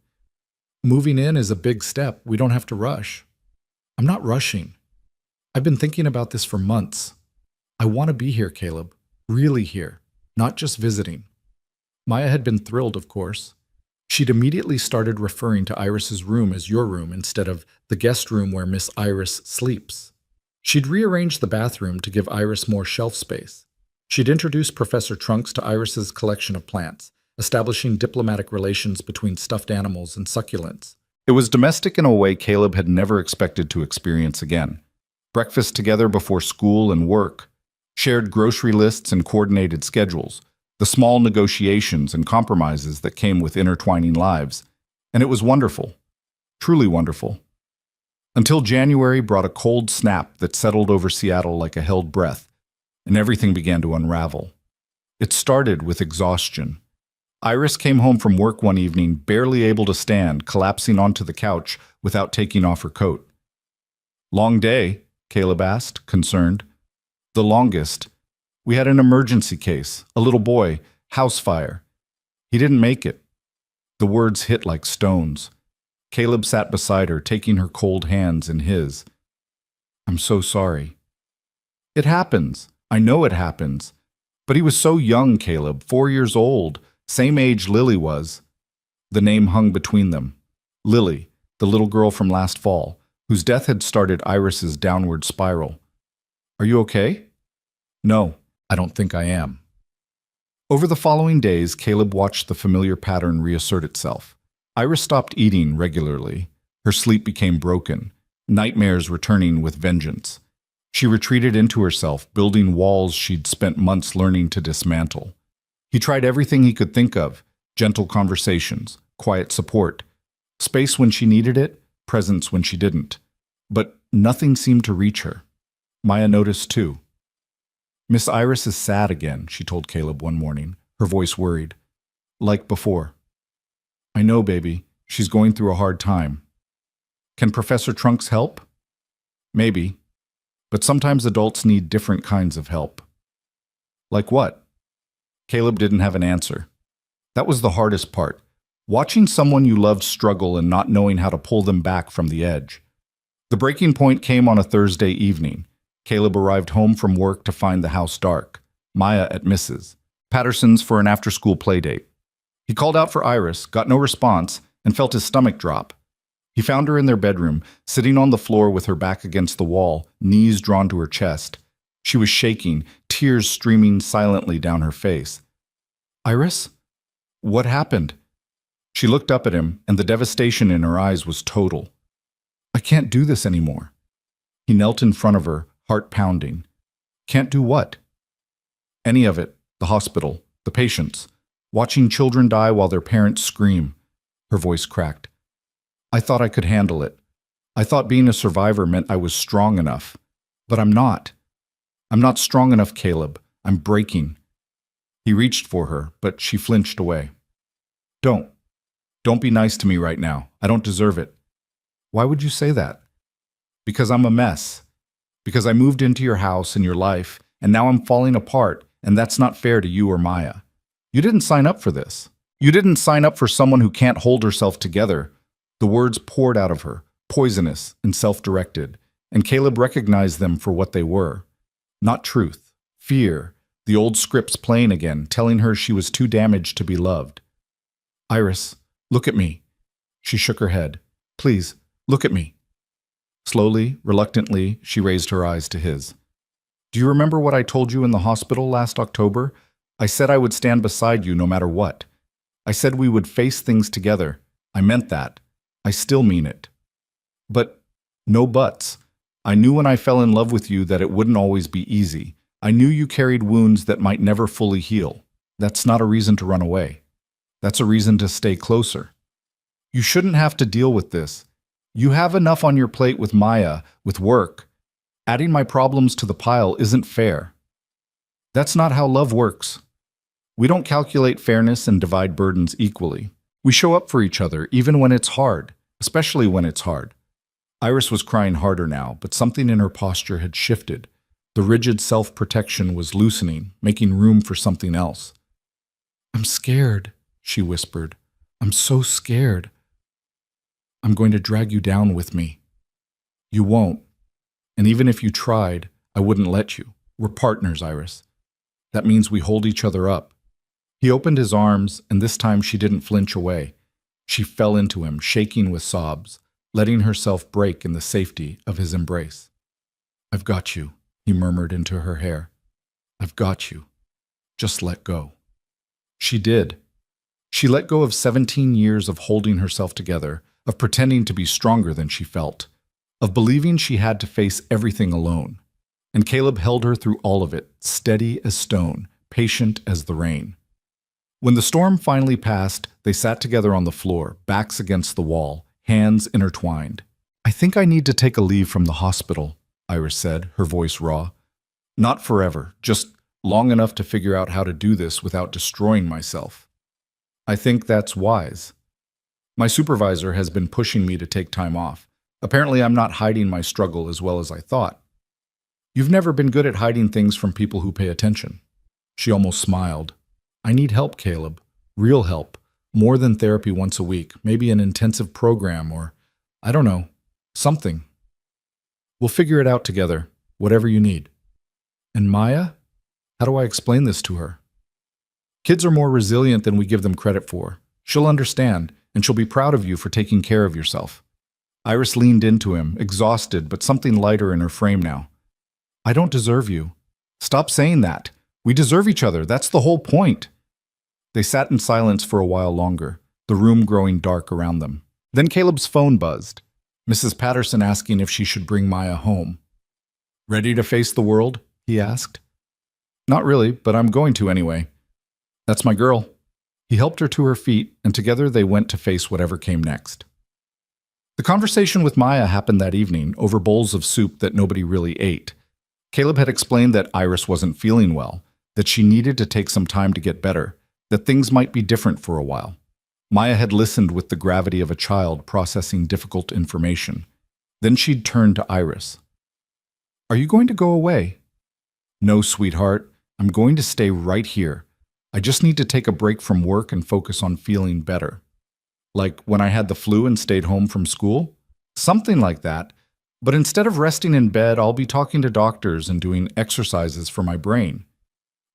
"Moving in is a big step. We don't have to rush." "I'm not rushing. I've been thinking about this for months. I want to be here, Caleb. Really here, not just visiting." Maya had been thrilled, of course. She'd immediately started referring to Iris's room as your room instead of the guest room where Miss Iris sleeps. She'd rearranged the bathroom to give Iris more shelf space. She'd introduced Professor Trunks to Iris's collection of plants, establishing diplomatic relations between stuffed animals and succulents. It was domestic in a way Caleb had never expected to experience again. Breakfast together before school and work, shared grocery lists and coordinated schedules, the small negotiations and compromises that came with intertwining lives. And it was wonderful, truly wonderful. Until January brought a cold snap that settled over Seattle like a held breath, and everything began to unravel. It started with exhaustion. Iris came home from work one evening, barely able to stand, collapsing onto the couch without taking off her coat. "Long day?" Caleb asked, concerned. "The longest. We had an emergency case, a little boy, house fire. He didn't make it." The words hit like stones. Caleb sat beside her, taking her cold hands in his. "I'm so sorry." "It happens. I know it happens. But he was so young, Caleb, 4 years old, same age Lily was." The name hung between them. Lily, the little girl from last fall, whose death had started Iris's downward spiral. "Are you okay?" "No, I don't think I am." Over the following days, Caleb watched the familiar pattern reassert itself. Iris stopped eating regularly. Her sleep became broken, nightmares returning with vengeance. She retreated into herself, building walls she'd spent months learning to dismantle. He tried everything he could think of: gentle conversations, quiet support, space when she needed it, presence when she didn't. But nothing seemed to reach her. Maya noticed too. "Miss Iris is sad again," she told Caleb one morning, her voice worried. "Like before." "I know, baby. She's going through a hard time." "Can Professor Trunks help?" "Maybe. But sometimes adults need different kinds of help." "Like what?" Caleb didn't have an answer. That was the hardest part. Watching someone you loved struggle and not knowing how to pull them back from the edge. The breaking point came on a Thursday evening. Caleb arrived home from work to find the house dark. Maya at Mrs. Patterson's for an after-school play date. He called out for Iris, got no response, and felt his stomach drop. He found her in their bedroom, sitting on the floor with her back against the wall, knees drawn to her chest. She was shaking, tears streaming silently down her face. "Iris? What happened?" She looked up at him, and the devastation in her eyes was total. "I can't do this anymore." He knelt in front of her, heart pounding. "Can't do what?" "Any of it. The hospital, the patients, watching children die while their parents scream." Her voice cracked. "I thought I could handle it. I thought being a survivor meant I was strong enough. But I'm not. I'm not strong enough, Caleb. I'm breaking." He reached for her, but she flinched away. "Don't. Don't be nice to me right now. I don't deserve it." "Why would you say that?" "Because I'm a mess. Because I moved into your house and your life, and now I'm falling apart, and that's not fair to you or Maya. You didn't sign up for this. You didn't sign up for someone who can't hold herself together." The words poured out of her, poisonous and self-directed, and Caleb recognized them for what they were. Not truth, fear, the old scripts playing again, telling her she was too damaged to be loved. "Iris, look at me." She shook her head. "Please, look at me." Slowly, reluctantly, she raised her eyes to his. "Do you remember what I told you in the hospital last October? I said I would stand beside you no matter what. I said we would face things together. I meant that. I still mean it. But no buts. I knew when I fell in love with you that it wouldn't always be easy. I knew you carried wounds that might never fully heal. That's not a reason to run away. That's a reason to stay closer. You shouldn't have to deal with this. You have enough on your plate with Maya, with work. Adding my problems to the pile isn't fair. That's not how love works. We don't calculate fairness and divide burdens equally. We show up for each other even when it's hard, especially when it's hard." Iris was crying harder now, but something in her posture had shifted. The rigid self-protection was loosening, making room for something else. "I'm scared," she whispered. "I'm so scared. I'm going to drag you down with me." "You won't. And even if you tried, I wouldn't let you. We're partners, Iris. That means we hold each other up." He opened his arms, and this time she didn't flinch away. She fell into him, shaking with sobs, letting herself break in the safety of his embrace. "I've got you," he murmured into her hair. "I've got you. Just let go." She did. She let go of 17 years of holding herself together, of pretending to be stronger than she felt, of believing she had to face everything alone. And Caleb held her through all of it, steady as stone, patient as the rain. When the storm finally passed, they sat together on the floor, backs against the wall, hands intertwined. "I think I need to take a leave from the hospital," Iris said, her voice raw. "Not forever, just long enough to figure out how to do this without destroying myself. I think that's wise. My supervisor has been pushing me to take time off. Apparently I'm not hiding my struggle as well as I thought." "You've never been good at hiding things from people who pay attention." She almost smiled. "I need help, Caleb. Real help. More than therapy once a week. Maybe an intensive program or, I don't know, something. We'll figure it out together, whatever you need." "And Maya? How do I explain this to her?" "Kids are more resilient than we give them credit for. She'll understand, and she'll be proud of you for taking care of yourself." Iris leaned into him, exhausted but something lighter in her frame now. "I don't deserve you. Stop saying that. We deserve each other. That's the whole point." They sat in silence for a while longer, the room growing dark around them. Then Caleb's phone buzzed. Mrs. Patterson asking if she should bring Maya home. Ready to face the world? He asked. Not really, but I'm going to anyway. That's my girl. He helped her to her feet, and together they went to face whatever came next. The conversation with Maya happened that evening over bowls of soup that nobody really ate. Caleb had explained that Iris wasn't feeling well, that she needed to take some time to get better, that things might be different for a while. Maya had listened with the gravity of a child processing difficult information. Then she'd turned to Iris. Are you going to go away? No, sweetheart. I'm going to stay right here. I just need to take a break from work and focus on feeling better. Like when I had the flu and stayed home from school? Something like that. But instead of resting in bed, I'll be talking to doctors and doing exercises for my brain.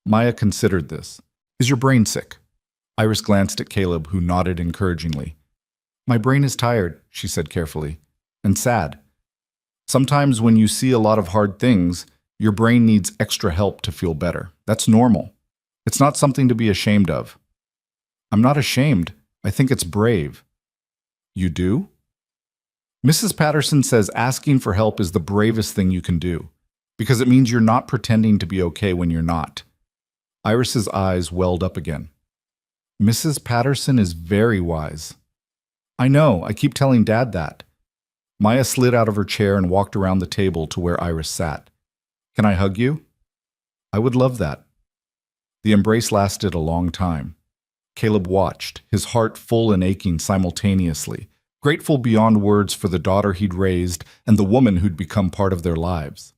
Maya considered this. Is your brain sick? Iris glanced at Caleb, who nodded encouragingly. My brain is tired, she said carefully, and sad. Sometimes when you see a lot of hard things, your brain needs extra help to feel better. That's normal. It's not something to be ashamed of. I'm not ashamed. I think it's brave. You do? Mrs. Patterson says asking for help is the bravest thing you can do, because it means you're not pretending to be okay when you're not. Iris's eyes welled up again. Mrs. Patterson is very wise. I know, I keep telling Dad that. Maya slid out of her chair and walked around the table to where Iris sat. Can I hug you? I would love that. The embrace lasted a long time. Caleb watched, his heart full and aching simultaneously, grateful beyond words for the daughter he'd raised and the woman who'd become part of their lives.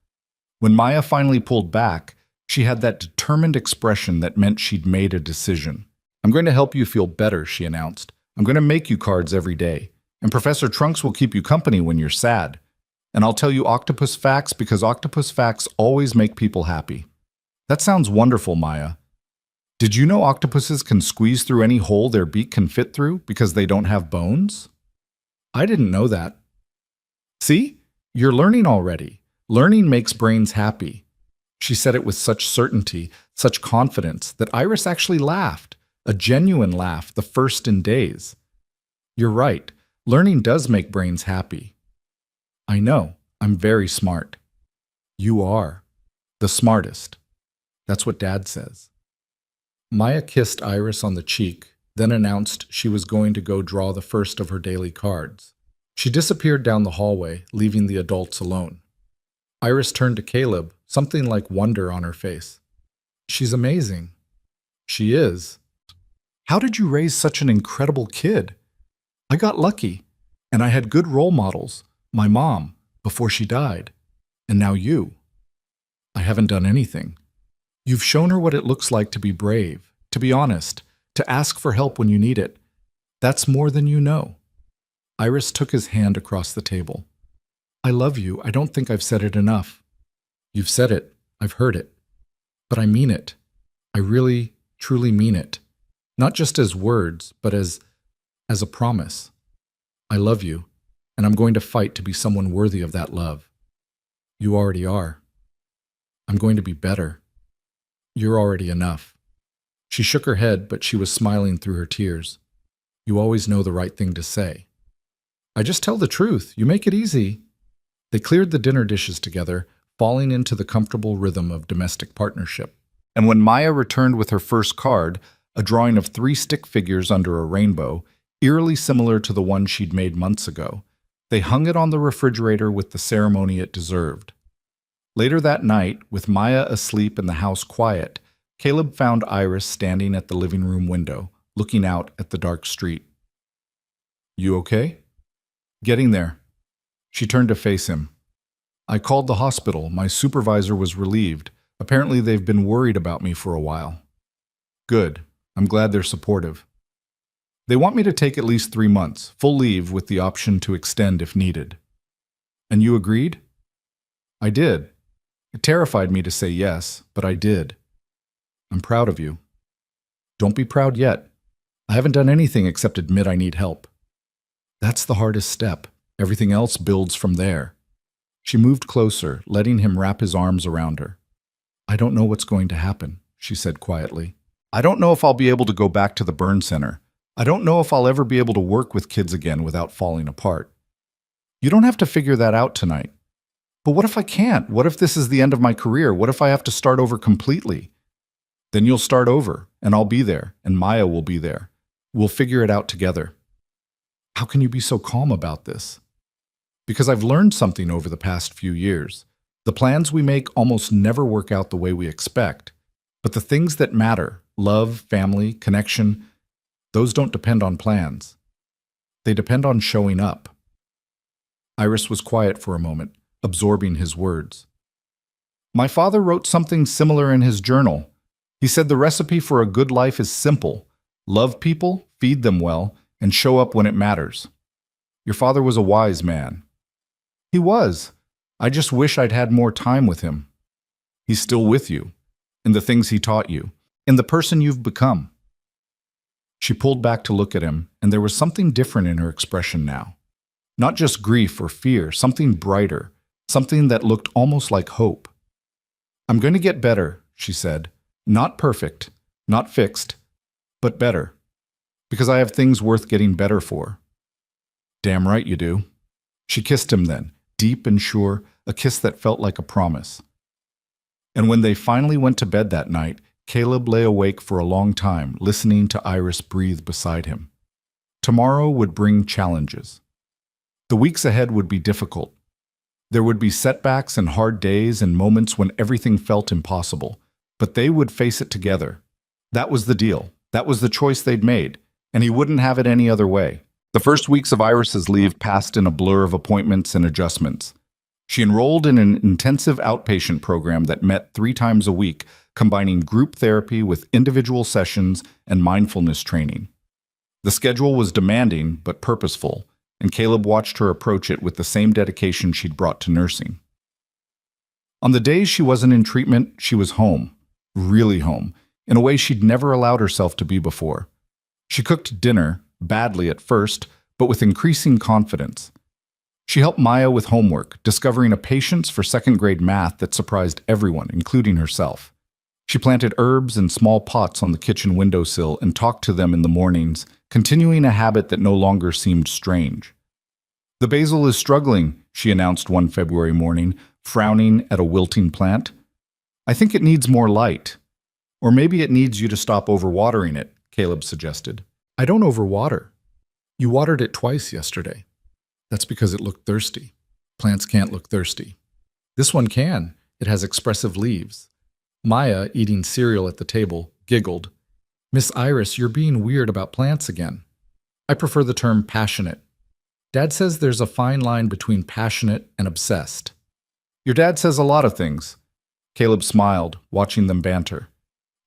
When Maya finally pulled back, she had that determined expression that meant she'd made a decision. I'm going to help you feel better, she announced. I'm going to make you cards every day, and Professor Trunks will keep you company when you're sad. And I'll tell you octopus facts because octopus facts always make people happy. That sounds wonderful, Maya. Did you know octopuses can squeeze through any hole their beak can fit through because they don't have bones? I didn't know that. See? You're learning already. Learning makes brains happy. She said it with such certainty, such confidence, that Iris actually laughed, a genuine laugh, the first in days. You're right. Learning does make brains happy. I know. I'm very smart. You are. The smartest. That's what Dad says. Maya kissed Iris on the cheek, then announced she was going to go draw the first of her daily cards. She disappeared down the hallway, leaving the adults alone. Iris turned to Caleb, something like wonder on her face. She's amazing. She is. How did you raise such an incredible kid? I got lucky, and I had good role models. My mom, before she died, and now you. I haven't done anything. You've shown her what it looks like to be brave, to be honest, to ask for help when you need it. That's more than you know. Iris took his hand across the table. I love you. I don't think I've said it enough. You've said it. I've heard it. But I mean it. I really, truly mean it. Not just as words, but as a promise. I love you, and I'm going to fight to be someone worthy of that love. You already are. I'm going to be better. You're already enough. She shook her head, but she was smiling through her tears. You always know the right thing to say. I just tell the truth. You make it easy. They cleared the dinner dishes together, falling into the comfortable rhythm of domestic partnership. And when Maya returned with her first card, a drawing of 3 stick figures under a rainbow, eerily similar to the one she'd made months ago, they hung it on the refrigerator with the ceremony it deserved. Later that night, with Maya asleep and the house quiet, Caleb found Iris standing at the living room window, looking out at the dark street. You okay? Getting there. She turned to face him. I called the hospital. My supervisor was relieved. Apparently they've been worried about me for a while. Good. I'm glad they're supportive. They want me to take at least 3 months, full leave with the option to extend if needed. And you agreed? I did. It terrified me to say yes, but I did. I'm proud of you. Don't be proud yet. I haven't done anything except admit I need help. That's the hardest step. Everything else builds from there. She moved closer, letting him wrap his arms around her. I don't know what's going to happen, she said quietly. I don't know if I'll be able to go back to the burn center. I don't know if I'll ever be able to work with kids again without falling apart. You don't have to figure that out tonight. But what if I can't? What if this is the end of my career? What if I have to start over completely? Then you'll start over, and I'll be there, and Maya will be there. We'll figure it out together. How can you be so calm about this? Because I've learned something over the past few years. The plans we make almost never work out the way we expect. But the things that matter, love, family, connection, those don't depend on plans. They depend on showing up. Iris was quiet for a moment, absorbing his words. My father wrote something similar in his journal. He said the recipe for a good life is simple. Love people, feed them well, and show up when it matters. Your father was a wise man. He was. I just wish I'd had more time with him. He's still with you, in the things he taught you, in the person you've become. She pulled back to look at him, and there was something different in her expression now. Not just grief or fear, something brighter, something that looked almost like hope. I'm going to get better, she said. Not perfect, not fixed, but better. Because I have things worth getting better for. Damn right you do. She kissed him then, deep and sure, a kiss that felt like a promise. And when they finally went to bed that night, Caleb lay awake for a long time, listening to Iris breathe beside him. Tomorrow would bring challenges. The weeks ahead would be difficult. There would be setbacks and hard days and moments when everything felt impossible. But they would face it together. That was the deal. That was the choice they'd made, and he wouldn't have it any other way. The first weeks of Iris's leave passed in a blur of appointments and adjustments. She enrolled in an intensive outpatient program that met 3 times a week, combining group therapy with individual sessions and mindfulness training. The schedule was demanding but purposeful, and Caleb watched her approach it with the same dedication she'd brought to nursing. On the days she wasn't in treatment, she was home. Really home, in a way she'd never allowed herself to be before. She cooked dinner, badly at first, but with increasing confidence. She helped Maya with homework, discovering a patience for second-grade math that surprised everyone, including herself. She planted herbs in small pots on the kitchen windowsill and talked to them in the mornings, continuing a habit that no longer seemed strange. The basil is struggling, she announced one February morning, frowning at a wilting plant. I think it needs more light. Or maybe it needs you to stop overwatering it, Caleb suggested. I don't overwater. You watered it twice yesterday. That's because it looked thirsty. Plants can't look thirsty. This one can. It has expressive leaves. Maya, eating cereal at the table, giggled. Miss Iris, you're being weird about plants again. I prefer the term passionate. Dad says there's a fine line between passionate and obsessed. Your dad says a lot of things. Caleb smiled, watching them banter.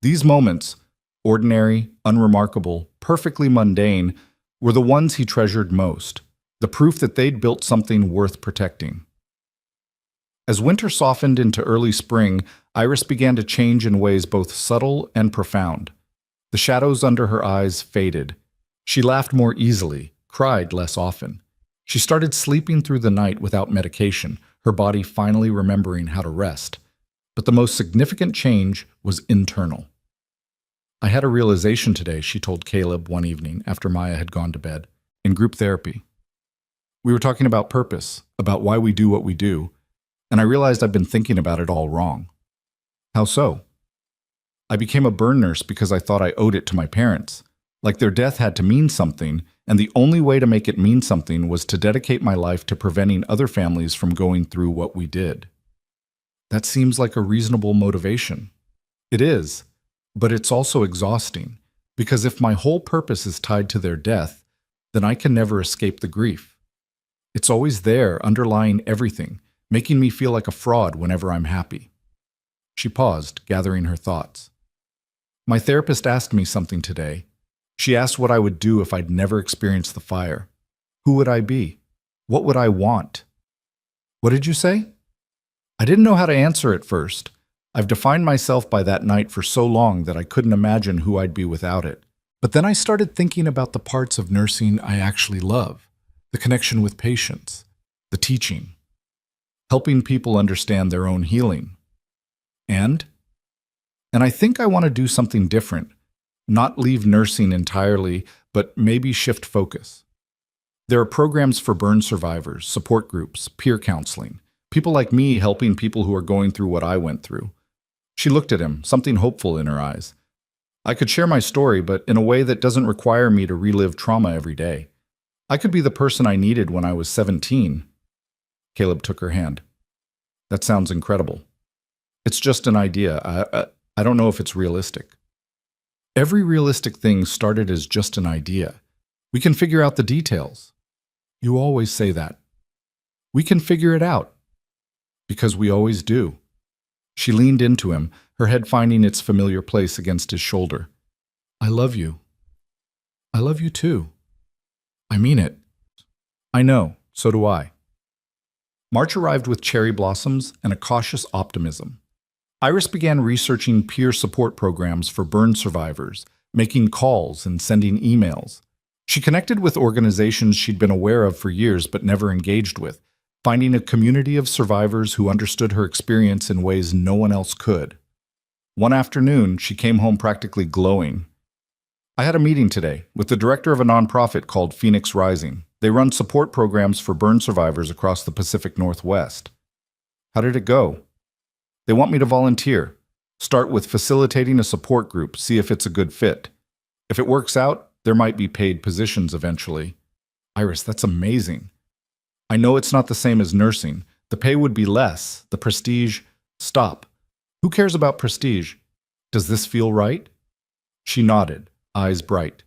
These moments, ordinary, unremarkable, perfectly mundane, were the ones he treasured most, the proof that they'd built something worth protecting. As winter softened into early spring, Iris began to change in ways both subtle and profound. The shadows under her eyes faded. She laughed more easily, cried less often. She started sleeping through the night without medication, her body finally remembering how to rest. But the most significant change was internal. I had a realization today, she told Caleb one evening after Maya had gone to bed, in group therapy. We were talking about purpose, about why we do what we do, and I realized I've been thinking about it all wrong. How so? I became a burn nurse because I thought I owed it to my parents, like their death had to mean something, and the only way to make it mean something was to dedicate my life to preventing other families from going through what we did. That seems like a reasonable motivation. It is, but it's also exhausting, because if my whole purpose is tied to their death, then I can never escape the grief. It's always there, underlying everything, making me feel like a fraud whenever I'm happy. She paused, gathering her thoughts. My therapist asked me something today. She asked what I would do if I'd never experienced the fire. Who would I be? What would I want? What did you say? I didn't know how to answer at first. I've defined myself by that night for so long that I couldn't imagine who I'd be without it. But then I started thinking about the parts of nursing I actually love, the connection with patients, the teaching, helping people understand their own healing. And I think I want to do something different, not leave nursing entirely, but maybe shift focus. There are programs for burn survivors, support groups, peer counseling, People like me helping people who are going through what I went through. She looked at him, something hopeful in her eyes. I could share my story, but in a way that doesn't require me to relive trauma every day. I could be the person I needed when I was 17. Caleb took her hand. That sounds incredible. It's just an idea. I don't know if it's realistic. Every realistic thing started as just an idea. We can figure out the details. You always say that. We can figure it out. Because we always do. She leaned into him, her head finding its familiar place against his shoulder. I love you. I love you too. I mean it. I know, so do I. March arrived with cherry blossoms and a cautious optimism. Iris began researching peer support programs for burn survivors, making calls and sending emails. She connected with organizations she'd been aware of for years but never engaged with, finding a community of survivors who understood her experience in ways no one else could. One afternoon, she came home practically glowing. I had a meeting today with the director of a nonprofit called Phoenix Rising. They run support programs for burn survivors across the Pacific Northwest. How did it go? They want me to volunteer. Start with facilitating a support group, see if it's a good fit. If it works out, there might be paid positions eventually. Iris, that's amazing. I know it's not the same as nursing. The pay would be less. The prestige. Stop. Who cares about prestige? Does this feel right? She nodded, eyes bright.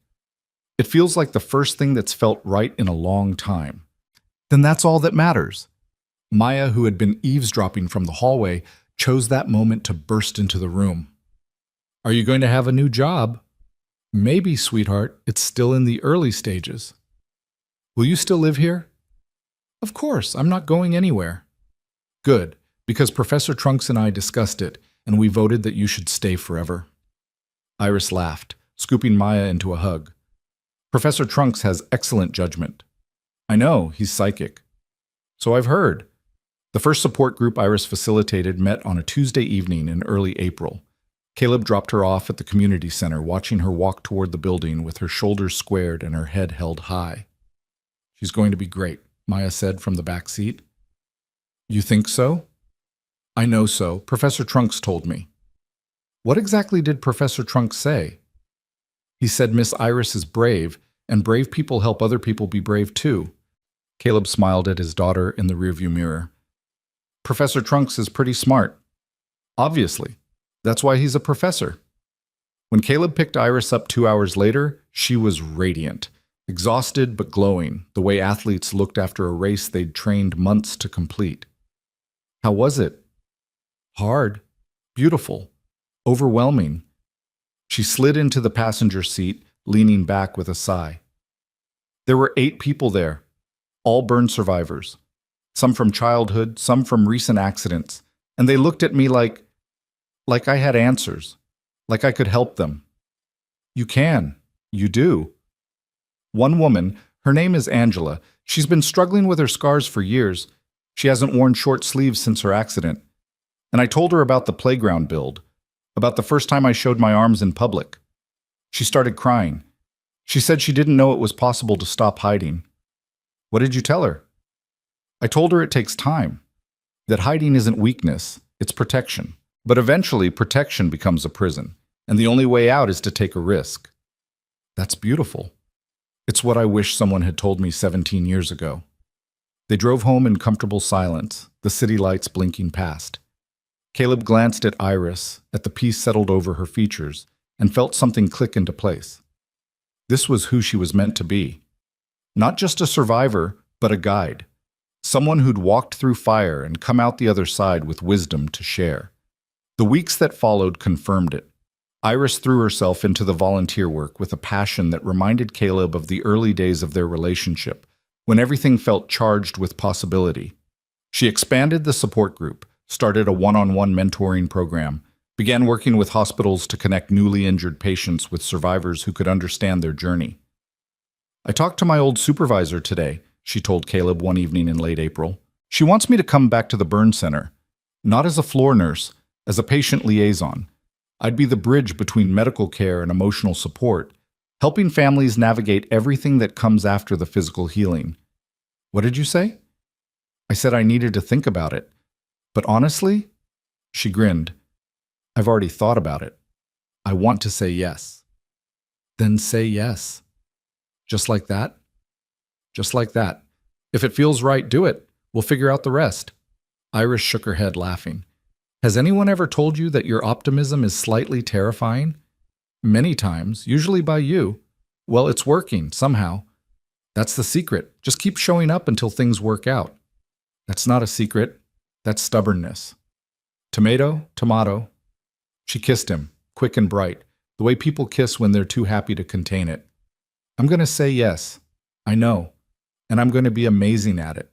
It feels like the first thing that's felt right in a long time. Then that's all that matters. Maya, who had been eavesdropping from the hallway, chose that moment to burst into the room. Are you going to have a new job? Maybe, sweetheart. It's still in the early stages. Will you still live here? Of course, I'm not going anywhere. Good, because Professor Trunks and I discussed it, and we voted that you should stay forever. Iris laughed, scooping Maya into a hug. Professor Trunks has excellent judgment. I know, he's psychic. So I've heard. The first support group Iris facilitated met on a Tuesday evening in early April. Caleb dropped her off at the community center, watching her walk toward the building with her shoulders squared and her head held high. She's going to be great, Maya said from the back seat. You think so? I know so. Professor Trunks told me. What exactly did Professor Trunks say? He said Miss Iris is brave, and brave people help other people be brave too. Caleb smiled at his daughter in the rearview mirror. Professor Trunks is pretty smart. Obviously. That's why he's a professor. When Caleb picked Iris up 2 hours later, she was radiant, exhausted but glowing, the way athletes looked after a race they'd trained months to complete. How was it? Hard, beautiful, overwhelming. She slid into the passenger seat, leaning back with a sigh. There were 8 people there, all burn survivors, some from childhood, some from recent accidents, and they looked at me like I had answers, like I could help them. You can. You do. One woman, her name is Angela, she's been struggling with her scars for years. She hasn't worn short sleeves since her accident. And I told her about the playground build, about the first time I showed my arms in public. She started crying. She said she didn't know it was possible to stop hiding. What did you tell her? I told her it takes time, that hiding isn't weakness, it's protection. But eventually, protection becomes a prison, and the only way out is to take a risk. That's beautiful. It's what I wish someone had told me 17 years ago. They drove home in comfortable silence, the city lights blinking past. Caleb glanced at Iris, at the peace settled over her features, and felt something click into place. This was who she was meant to be. Not just a survivor, but a guide. Someone who'd walked through fire and come out the other side with wisdom to share. The weeks that followed confirmed it. Iris threw herself into the volunteer work with a passion that reminded Caleb of the early days of their relationship, when everything felt charged with possibility. She expanded the support group, started a one-on-one mentoring program, began working with hospitals to connect newly injured patients with survivors who could understand their journey. I talked to my old supervisor today, she told Caleb one evening in late April. She wants me to come back to the burn center, not as a floor nurse, as a patient liaison. I'd be the bridge between medical care and emotional support, helping families navigate everything that comes after the physical healing. What did you say? I said I needed to think about it. But honestly, she grinned, I've already thought about it. I want to say yes. Then say yes. Just like that? Just like that. If it feels right, do it. We'll figure out the rest. Iris shook her head, laughing. Has anyone ever told you that your optimism is slightly terrifying? Many times, usually by you. Well, it's working, somehow. That's the secret. Just keep showing up until things work out. That's not a secret. That's stubbornness. Tomato, tomato. She kissed him, quick and bright, the way people kiss when they're too happy to contain it. I'm going to say yes. I know. And I'm going to be amazing at it.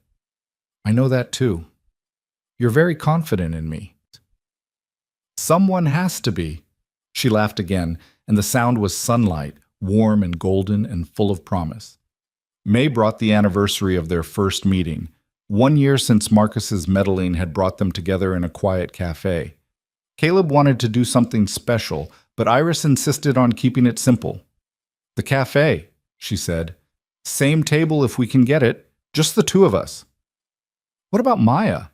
I know that too. You're very confident in me. Someone has to be. She laughed again, and the sound was sunlight, warm and golden and full of promise. May brought the anniversary of their first meeting. 1 year since Marcus's meddling had brought them together in a quiet cafe. Caleb wanted to do something special, but Iris insisted on keeping it simple. The cafe, she said. Same table if we can get it, just the two of us. What about Maya?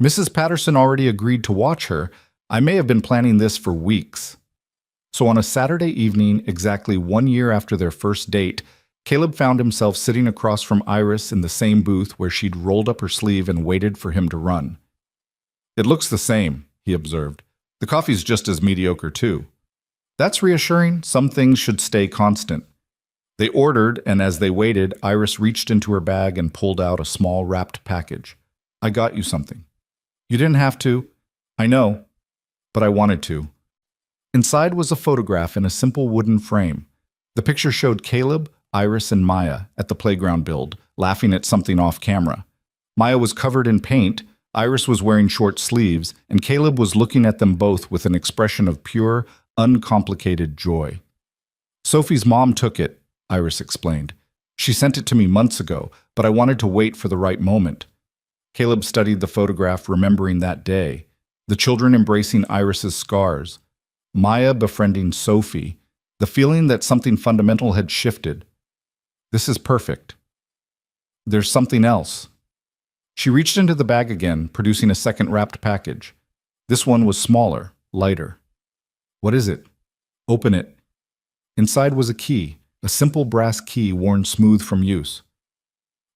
Mrs. Patterson already agreed to watch her. I may have been planning this for weeks. So on a Saturday evening, exactly 1 year after their first date, Caleb found himself sitting across from Iris in the same booth where she'd rolled up her sleeve and waited for him to run. It looks the same, he observed. The coffee's just as mediocre, too. That's reassuring. Some things should stay constant. They ordered, and as they waited, Iris reached into her bag and pulled out a small wrapped package. I got you something. You didn't have to. I know. But I wanted to. Inside was a photograph in a simple wooden frame. The picture showed Caleb, Iris, and Maya at the playground build, laughing at something off camera. Maya was covered in paint, Iris was wearing short sleeves, and Caleb was looking at them both with an expression of pure, uncomplicated joy. Sophie's mom took it, Iris explained. She sent it to me months ago, but I wanted to wait for the right moment. Caleb studied the photograph, remembering that day. The children embracing Iris's scars. Maya befriending Sophie. The feeling that something fundamental had shifted. This is perfect. There's something else. She reached into the bag again, producing a second wrapped package. This one was smaller, lighter. What is it? Open it. Inside was a key, a simple brass key worn smooth from use.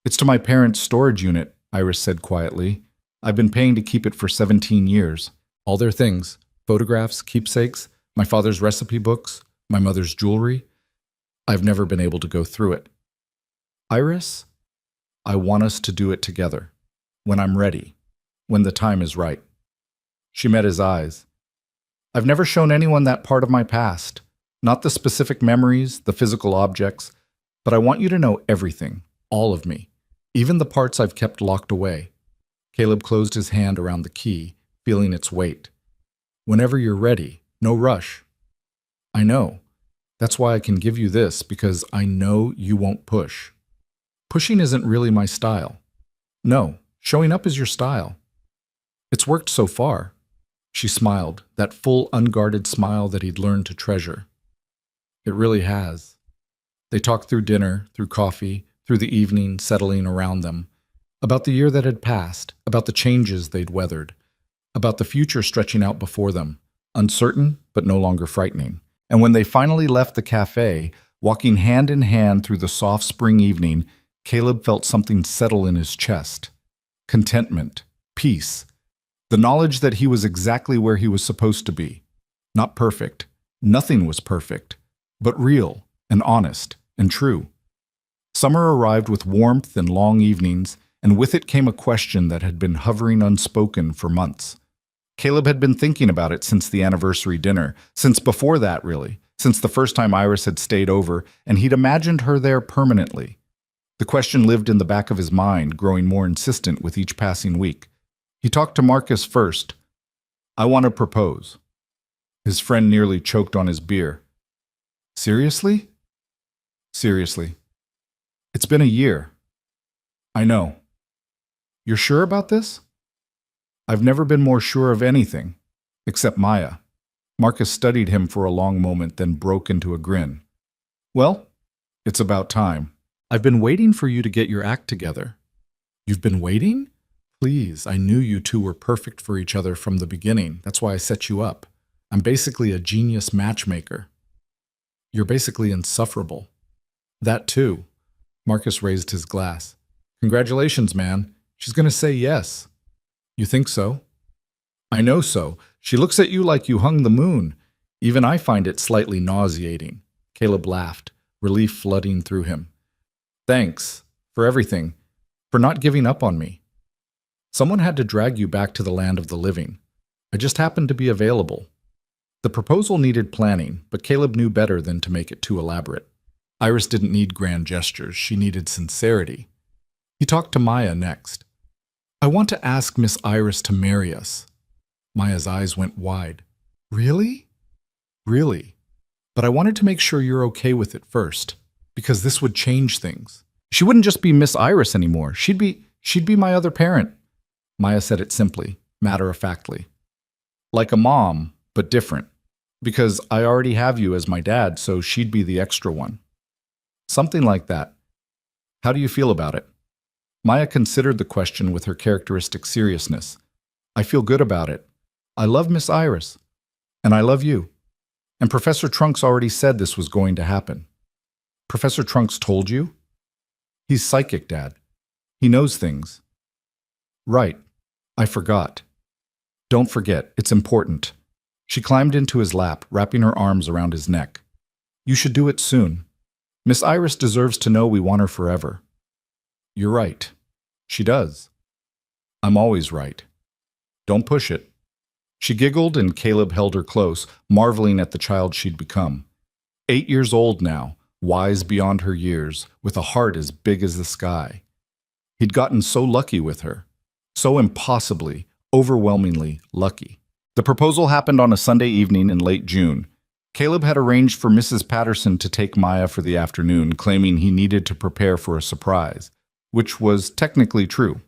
It's to my parents' storage unit, Iris said quietly. I've been paying to keep it for 17 years. All their things, photographs, keepsakes, my father's recipe books, my mother's jewelry. I've never been able to go through it. Iris, I want us to do it together. When I'm ready. When the time is right. She met his eyes. I've never shown anyone that part of my past. Not the specific memories, the physical objects, but I want you to know everything, all of me, even the parts I've kept locked away. Caleb closed his hand around the key, feeling its weight. Whenever you're ready, no rush. I know. That's why I can give you this, because I know you won't push. Pushing isn't really my style. No, showing up is your style. It's worked so far. She smiled, that full, unguarded smile that he'd learned to treasure. It really has. They talked through dinner, through coffee, through the evening settling around them, about the year that had passed, about the changes they'd weathered, about the future stretching out before them, uncertain but no longer frightening. And when they finally left the cafe, walking hand in hand through the soft spring evening, Caleb felt something settle in his chest. Contentment, peace, the knowledge that he was exactly where he was supposed to be. Not perfect. Nothing was perfect, but real and honest and true. Summer arrived with warmth and long evenings, and with it came a question that had been hovering unspoken for months. Caleb had been thinking about it since the anniversary dinner, since before that, really, since the first time Iris had stayed over, and he'd imagined her there permanently. The question lived in the back of his mind, growing more insistent with each passing week. He talked to Marcus first. I want to propose. His friend nearly choked on his beer. Seriously? Seriously. It's been a year. I know. You're sure about this? I've never been more sure of anything, except Maya. Marcus studied him for a long moment, then broke into a grin. Well, it's about time. I've been waiting for you to get your act together. You've been waiting? Please, I knew you two were perfect for each other from the beginning. That's why I set you up. I'm basically a genius matchmaker. You're basically insufferable. That too. Marcus raised his glass. Congratulations, man. She's going to say yes. You think so? I know so. She looks at you like you hung the moon. Even I find it slightly nauseating. Caleb laughed, relief flooding through him. Thanks for everything, for not giving up on me. Someone had to drag you back to the land of the living. I just happened to be available. The proposal needed planning, but Caleb knew better than to make it too elaborate. Iris didn't need grand gestures, she needed sincerity. He talked to Maya next. I want to ask Miss Iris to marry us. Maya's eyes went wide. Really? Really. But I wanted to make sure you're okay with it first, because this would change things. She wouldn't just be Miss Iris anymore. She'd be my other parent. Maya said it simply, matter-of-factly. Like a mom, but different. Because I already have you as my dad, so she'd be the extra one. Something like that. How do you feel about it? Maya considered the question with her characteristic seriousness. I feel good about it. I love Miss Iris. And I love you. And Professor Trunks already said this was going to happen. Professor Trunks told you? He's psychic, Dad. He knows things. Right. I forgot. Don't forget, it's important. She climbed into his lap, wrapping her arms around his neck. You should do it soon. Miss Iris deserves to know we want her forever. You're right. She does. I'm always right. Don't push it. She giggled and Caleb held her close, marveling at the child she'd become. 8 years old now, wise beyond her years, with a heart as big as the sky. He'd gotten so lucky with her. So impossibly, overwhelmingly lucky. The proposal happened on a Sunday evening in late June. Caleb had arranged for Mrs. Patterson to take Maya for the afternoon, claiming he needed to prepare for a surprise, which was technically true.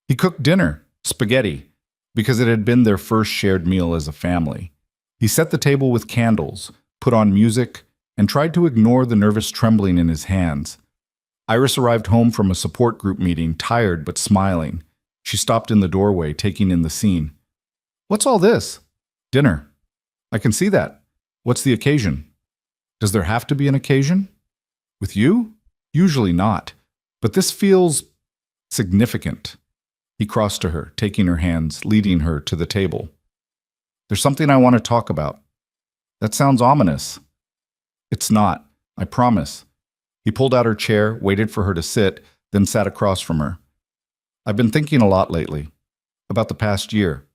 He cooked dinner, spaghetti, because it had been their first shared meal as a family. He set the table with candles, put on music, and tried to ignore the nervous trembling in his hands. Iris arrived home from a support group meeting, tired but smiling. She stopped in the doorway, taking in the scene. What's all this? Dinner. I can see that. What's the occasion? Does there have to be an occasion? With you? Usually not. But this feels significant. He crossed to her, taking her hands, leading her to the table. There's something I want to talk about. That sounds ominous. It's not, I promise. He pulled out her chair, waited for her to sit, then sat across from her. I've been thinking a lot lately. About the past year.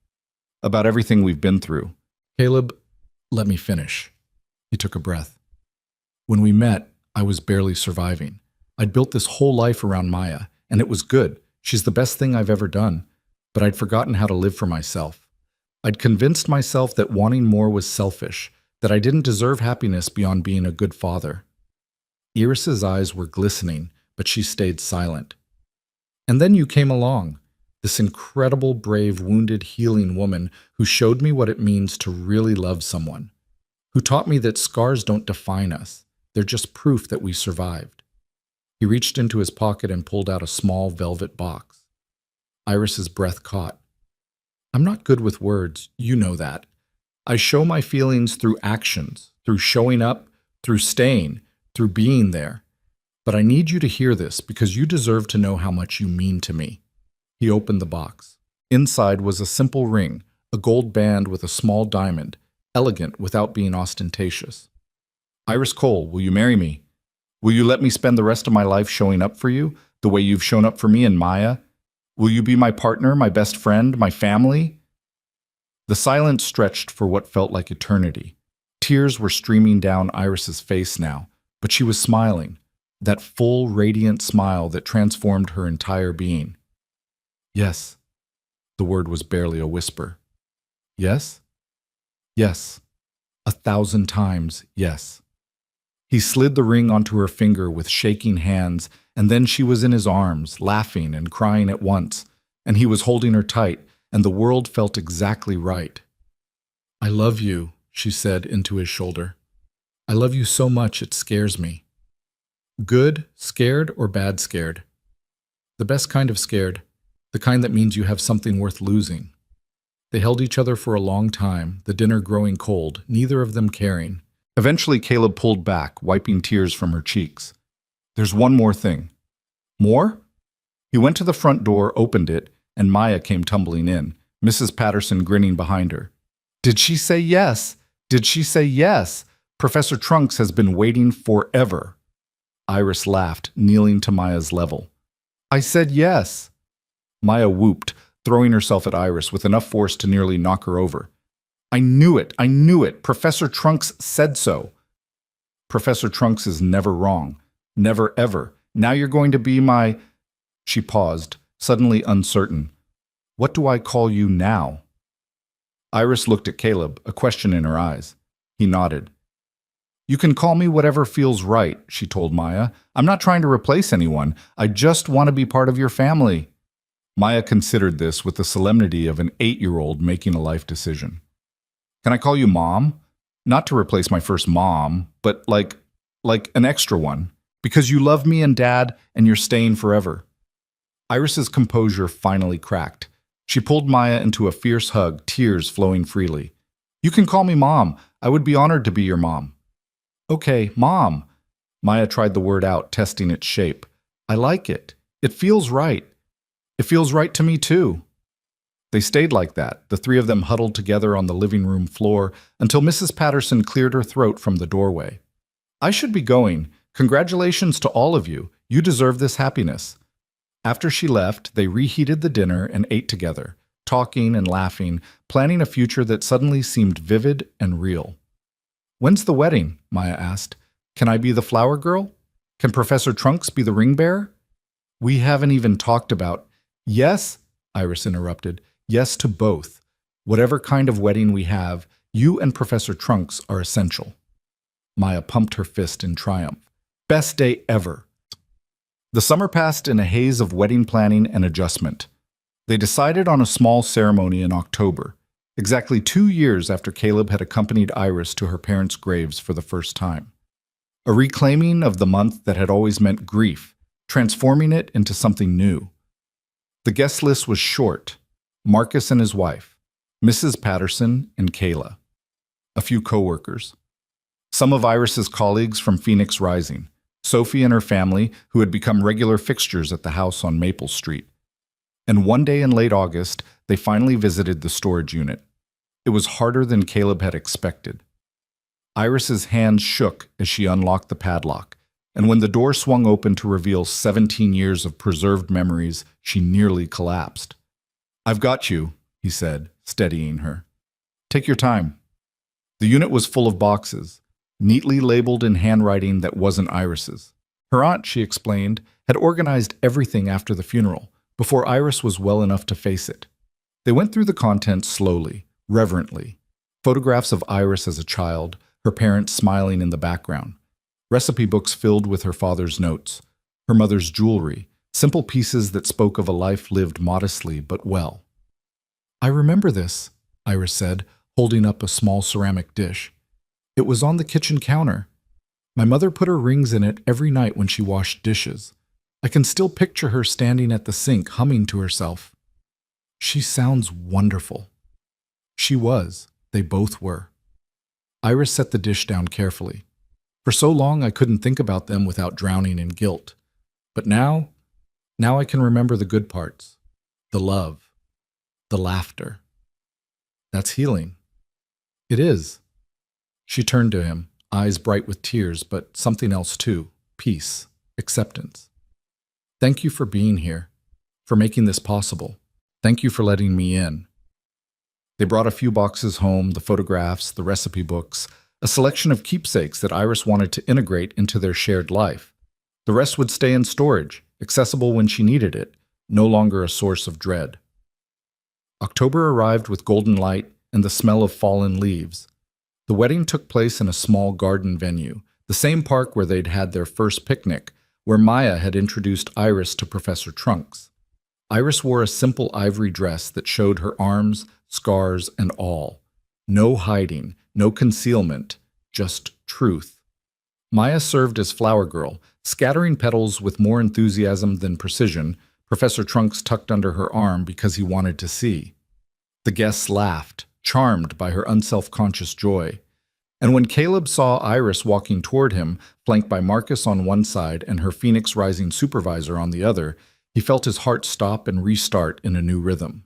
About everything we've been through. Caleb, let me finish. He took a breath. When we met, I was barely surviving. I'd built this whole life around Maya, and it was good. She's the best thing I've ever done. But I'd forgotten how to live for myself. I'd convinced myself that wanting more was selfish, that I didn't deserve happiness beyond being a good father. Iris's eyes were glistening, but she stayed silent. And then you came along, this incredible, brave, wounded, healing woman who showed me what it means to really love someone, who taught me that scars don't define us, they're just proof that we survived. He reached into his pocket and pulled out a small velvet box. Iris's breath caught. I'm not good with words, you know that. I show my feelings through actions, through showing up, through staying, through being there. But I need you to hear this because you deserve to know how much you mean to me. He opened the box. Inside was a simple ring, a gold band with a small diamond, elegant without being ostentatious. Iris Cole, will you marry me? Will you let me spend the rest of my life showing up for you, the way you've shown up for me and Maya? Will you be my partner, my best friend, my family? The silence stretched for what felt like eternity. Tears were streaming down Iris's face now, but she was smiling, that full, radiant smile that transformed her entire being. Yes. The word was barely a whisper. Yes? Yes. 1,000 times yes. He slid the ring onto her finger with shaking hands, and then she was in his arms, laughing and crying at once, and he was holding her tight, and the world felt exactly right. I love you, she said into his shoulder. I love you so much it scares me. Good, scared, or bad scared? The best kind of scared. The kind that means you have something worth losing. They held each other for a long time, the dinner growing cold, neither of them caring. Eventually, Caleb pulled back, wiping tears from her cheeks. There's one more thing. More? He went to the front door, opened it, and Maya came tumbling in, Mrs. Patterson grinning behind her. Did she say yes? Did she say yes? Professor Trunks has been waiting forever. Iris laughed, kneeling to Maya's level. I said yes. Maya whooped, throwing herself at Iris with enough force to nearly knock her over. I knew it, I knew it. Professor Trunks said so. Professor Trunks is never wrong. Never ever. Now you're going to be my… She paused, suddenly uncertain. What do I call you now? Iris looked at Caleb, a question in her eyes. He nodded. You can call me whatever feels right, she told Maya. I'm not trying to replace anyone. I just want to be part of your family. Maya considered this with the solemnity of an 8-year-old making a life decision. Can I call you Mom? Not to replace my first mom, but like an extra one. Because you love me and Dad, and you're staying forever. Iris's composure finally cracked. She pulled Maya into a fierce hug, tears flowing freely. You can call me Mom. I would be honored to be your mom. Okay, Mom. Maya tried the word out, testing its shape. I like it. It feels right. It feels right to me, too. They stayed like that, the three of them huddled together on the living room floor, until Mrs. Patterson cleared her throat from the doorway. I should be going. Congratulations to all of you. You deserve this happiness. After she left, they reheated the dinner and ate together, talking and laughing, planning a future that suddenly seemed vivid and real. When's the wedding? Maya asked. Can I be the flower girl? Can Professor Trunks be the ring bearer? We haven't even talked about… Yes, Iris interrupted. Yes to both. Whatever kind of wedding we have, you and Professor Trunks are essential. Maya pumped her fist in triumph. Best day ever. The summer passed in a haze of wedding planning and adjustment. They decided on a small ceremony in October, exactly 2 years after Caleb had accompanied Iris to her parents' graves for the first time. A reclaiming of the month that had always meant grief, transforming it into something new. The guest list was short. Marcus and his wife, Mrs. Patterson and Kayla. A few co-workers. Some of Iris's colleagues from Phoenix Rising, Sophie and her family, who had become regular fixtures at the house on Maple Street. And one day in late August, they finally visited the storage unit. It was harder than Caleb had expected. Iris's hands shook as she unlocked the padlock, and when the door swung open to reveal 17 years of preserved memories, she nearly collapsed. I've got you, he said, steadying her. Take your time. The unit was full of boxes, neatly labeled in handwriting that wasn't Iris's. Her aunt, she explained, had organized everything after the funeral, before Iris was well enough to face it. They went through the contents slowly, reverently. Photographs of Iris as a child, her parents smiling in the background. Recipe books filled with her father's notes. Her mother's jewelry, simple pieces that spoke of a life lived modestly but well. I remember this, Iris said, holding up a small ceramic dish. It was on the kitchen counter. My mother put her rings in it every night when she washed dishes. I can still picture her standing at the sink humming to herself. She sounds wonderful. She was. They both were. Iris set the dish down carefully. For so long I couldn't think about them without drowning in guilt. But now I can remember the good parts. The love. The laughter. That's healing. It is. She turned to him, eyes bright with tears, but something else too. Peace. Acceptance. Thank you for being here, for making this possible. Thank you for letting me in. They brought a few boxes home, the photographs, the recipe books, a selection of keepsakes that Iris wanted to integrate into their shared life. The rest would stay in storage, accessible when she needed it, no longer a source of dread. October arrived with golden light and the smell of fallen leaves. The wedding took place in a small garden venue, the same park where they'd had their first picnic, where Maya had introduced Iris to Professor Trunks. Iris wore a simple ivory dress that showed her arms, scars, and all. No hiding, no concealment, just truth. Maya served as flower girl, scattering petals with more enthusiasm than precision, Professor Trunks tucked under her arm because he wanted to see. The guests laughed, charmed by her unself-conscious joy. And when Caleb saw Iris walking toward him, flanked by Marcus on one side and her Phoenix Rising supervisor on the other, he felt his heart stop and restart in a new rhythm.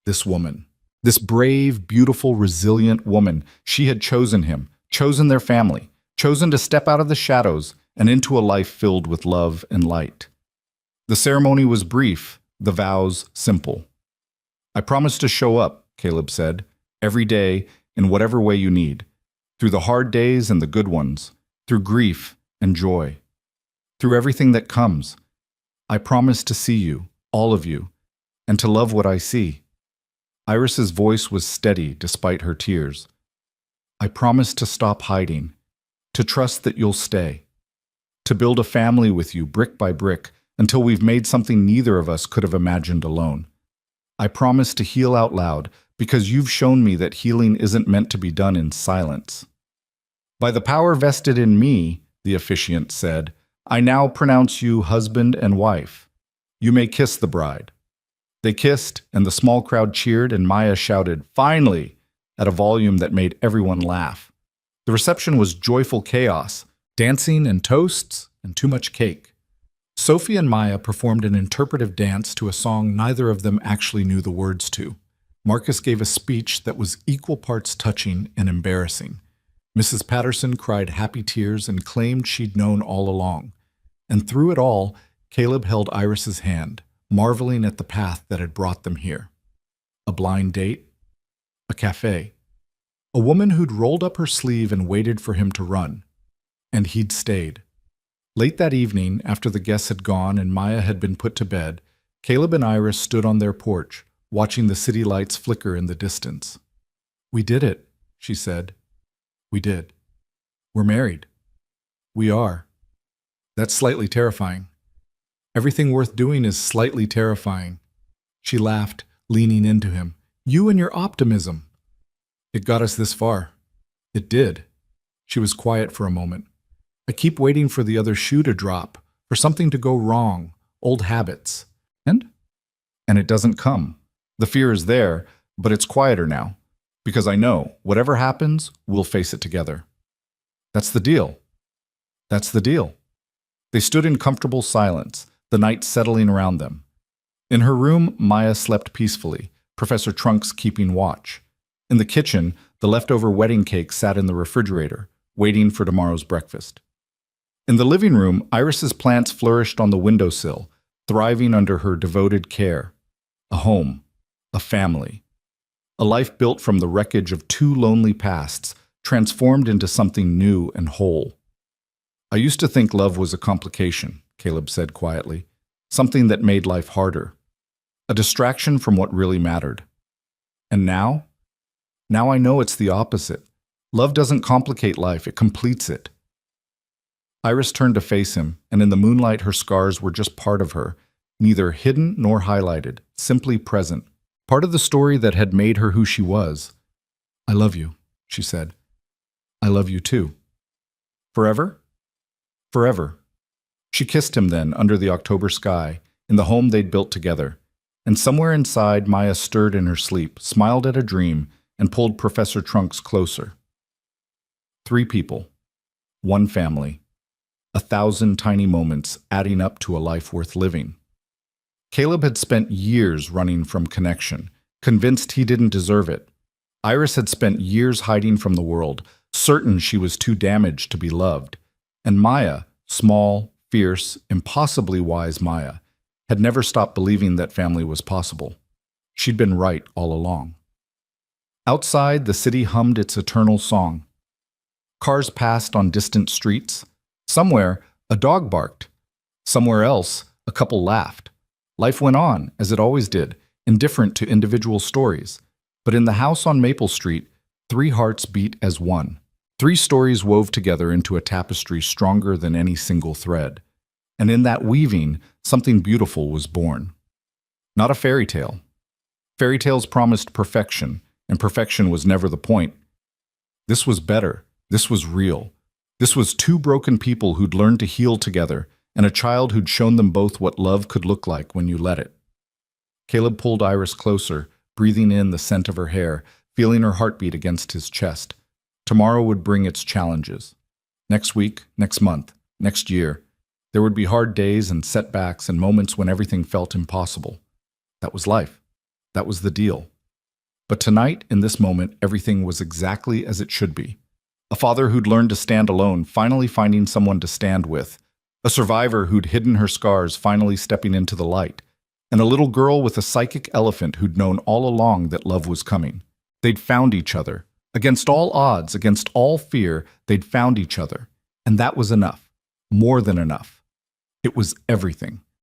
This woman, this brave, beautiful, resilient woman, she had chosen him, chosen their family, chosen to step out of the shadows and into a life filled with love and light. The ceremony was brief, the vows simple. "I promise to show up," Caleb said, "every day in whatever way you need, through the hard days and the good ones, through grief and joy, through everything that comes. I promise to see you, all of you, and to love what I see." Iris's voice was steady despite her tears. "I promise to stop hiding, to trust that you'll stay, to build a family with you brick by brick until we've made something neither of us could have imagined alone. I promise to heal out loud because you've shown me that healing isn't meant to be done in silence." "By the power vested in me," the officiant said, "I now pronounce you husband and wife. You may kiss the bride." They kissed, and the small crowd cheered, and Maya shouted, "Finally!" at a volume that made everyone laugh. The reception was joyful chaos, dancing and toasts, and too much cake. Sophie and Maya performed an interpretive dance to a song neither of them actually knew the words to. Marcus gave a speech that was equal parts touching and embarrassing. Mrs. Patterson cried happy tears and claimed she'd known all along. And through it all, Caleb held Iris's hand, marveling at the path that had brought them here. A blind date, a cafe, a woman who'd rolled up her sleeve and waited for him to run. And he'd stayed. Late that evening, after the guests had gone and Maya had been put to bed, Caleb and Iris stood on their porch, watching the city lights flicker in the distance. "We did it," she said. "We did. We're married. We are. That's slightly terrifying. Everything worth doing is slightly terrifying." She laughed, leaning into him. "You and your optimism. It got us this far." "It did." She was quiet for a moment. "I keep waiting for the other shoe to drop, for something to go wrong, old habits. And it doesn't come. The fear is there, but it's quieter now, because I know, whatever happens, we'll face it together." "That's the deal." "That's the deal." They stood in comfortable silence, the night settling around them. In her room, Maya slept peacefully, Professor Trunks keeping watch. In the kitchen, the leftover wedding cake sat in the refrigerator, waiting for tomorrow's breakfast. In the living room, Iris's plants flourished on the windowsill, thriving under her devoted care. A home, a family. A life built from the wreckage of two lonely pasts, transformed into something new and whole. "I used to think love was a complication," Caleb said quietly, "something that made life harder. A distraction from what really mattered. And now? Now I know it's the opposite. Love doesn't complicate life, it completes it." Iris turned to face him, and in the moonlight her scars were just part of her, neither hidden nor highlighted, simply present. Part of the story that had made her who she was. "I love you," she said. "I love you too." "Forever?" "Forever." She kissed him then, under the October sky, in the home they'd built together. And somewhere inside, Maya stirred in her sleep, smiled at a dream, and pulled Professor Trunks closer. 3 people. 1 family. 1,000 tiny moments adding up to a life worth living. Caleb had spent years running from connection, convinced he didn't deserve it. Iris had spent years hiding from the world, certain she was too damaged to be loved. And Maya, small, fierce, impossibly wise Maya, had never stopped believing that family was possible. She'd been right all along. Outside, the city hummed its eternal song. Cars passed on distant streets. Somewhere, a dog barked. Somewhere else, a couple laughed. Life went on, as it always did, indifferent to individual stories. But in the house on Maple Street, 3 hearts beat as one. 3 stories wove together into a tapestry stronger than any single thread. And in that weaving, something beautiful was born. Not a fairy tale. Fairy tales promised perfection, and perfection was never the point. This was better. This was real. This was 2 broken people who'd learned to heal together and a child who'd shown them both what love could look like when you let it. Caleb pulled Iris closer, breathing in the scent of her hair, feeling her heartbeat against his chest. Tomorrow would bring its challenges. Next week, next month, next year, there would be hard days and setbacks and moments when everything felt impossible. That was life. That was the deal. But tonight, in this moment, everything was exactly as it should be. A father who'd learned to stand alone, finally finding someone to stand with. A survivor who'd hidden her scars, finally stepping into the light. And a little girl with a psychic elephant who'd known all along that love was coming. They'd found each other. Against all odds, against all fear, they'd found each other. And that was enough. More than enough. It was everything.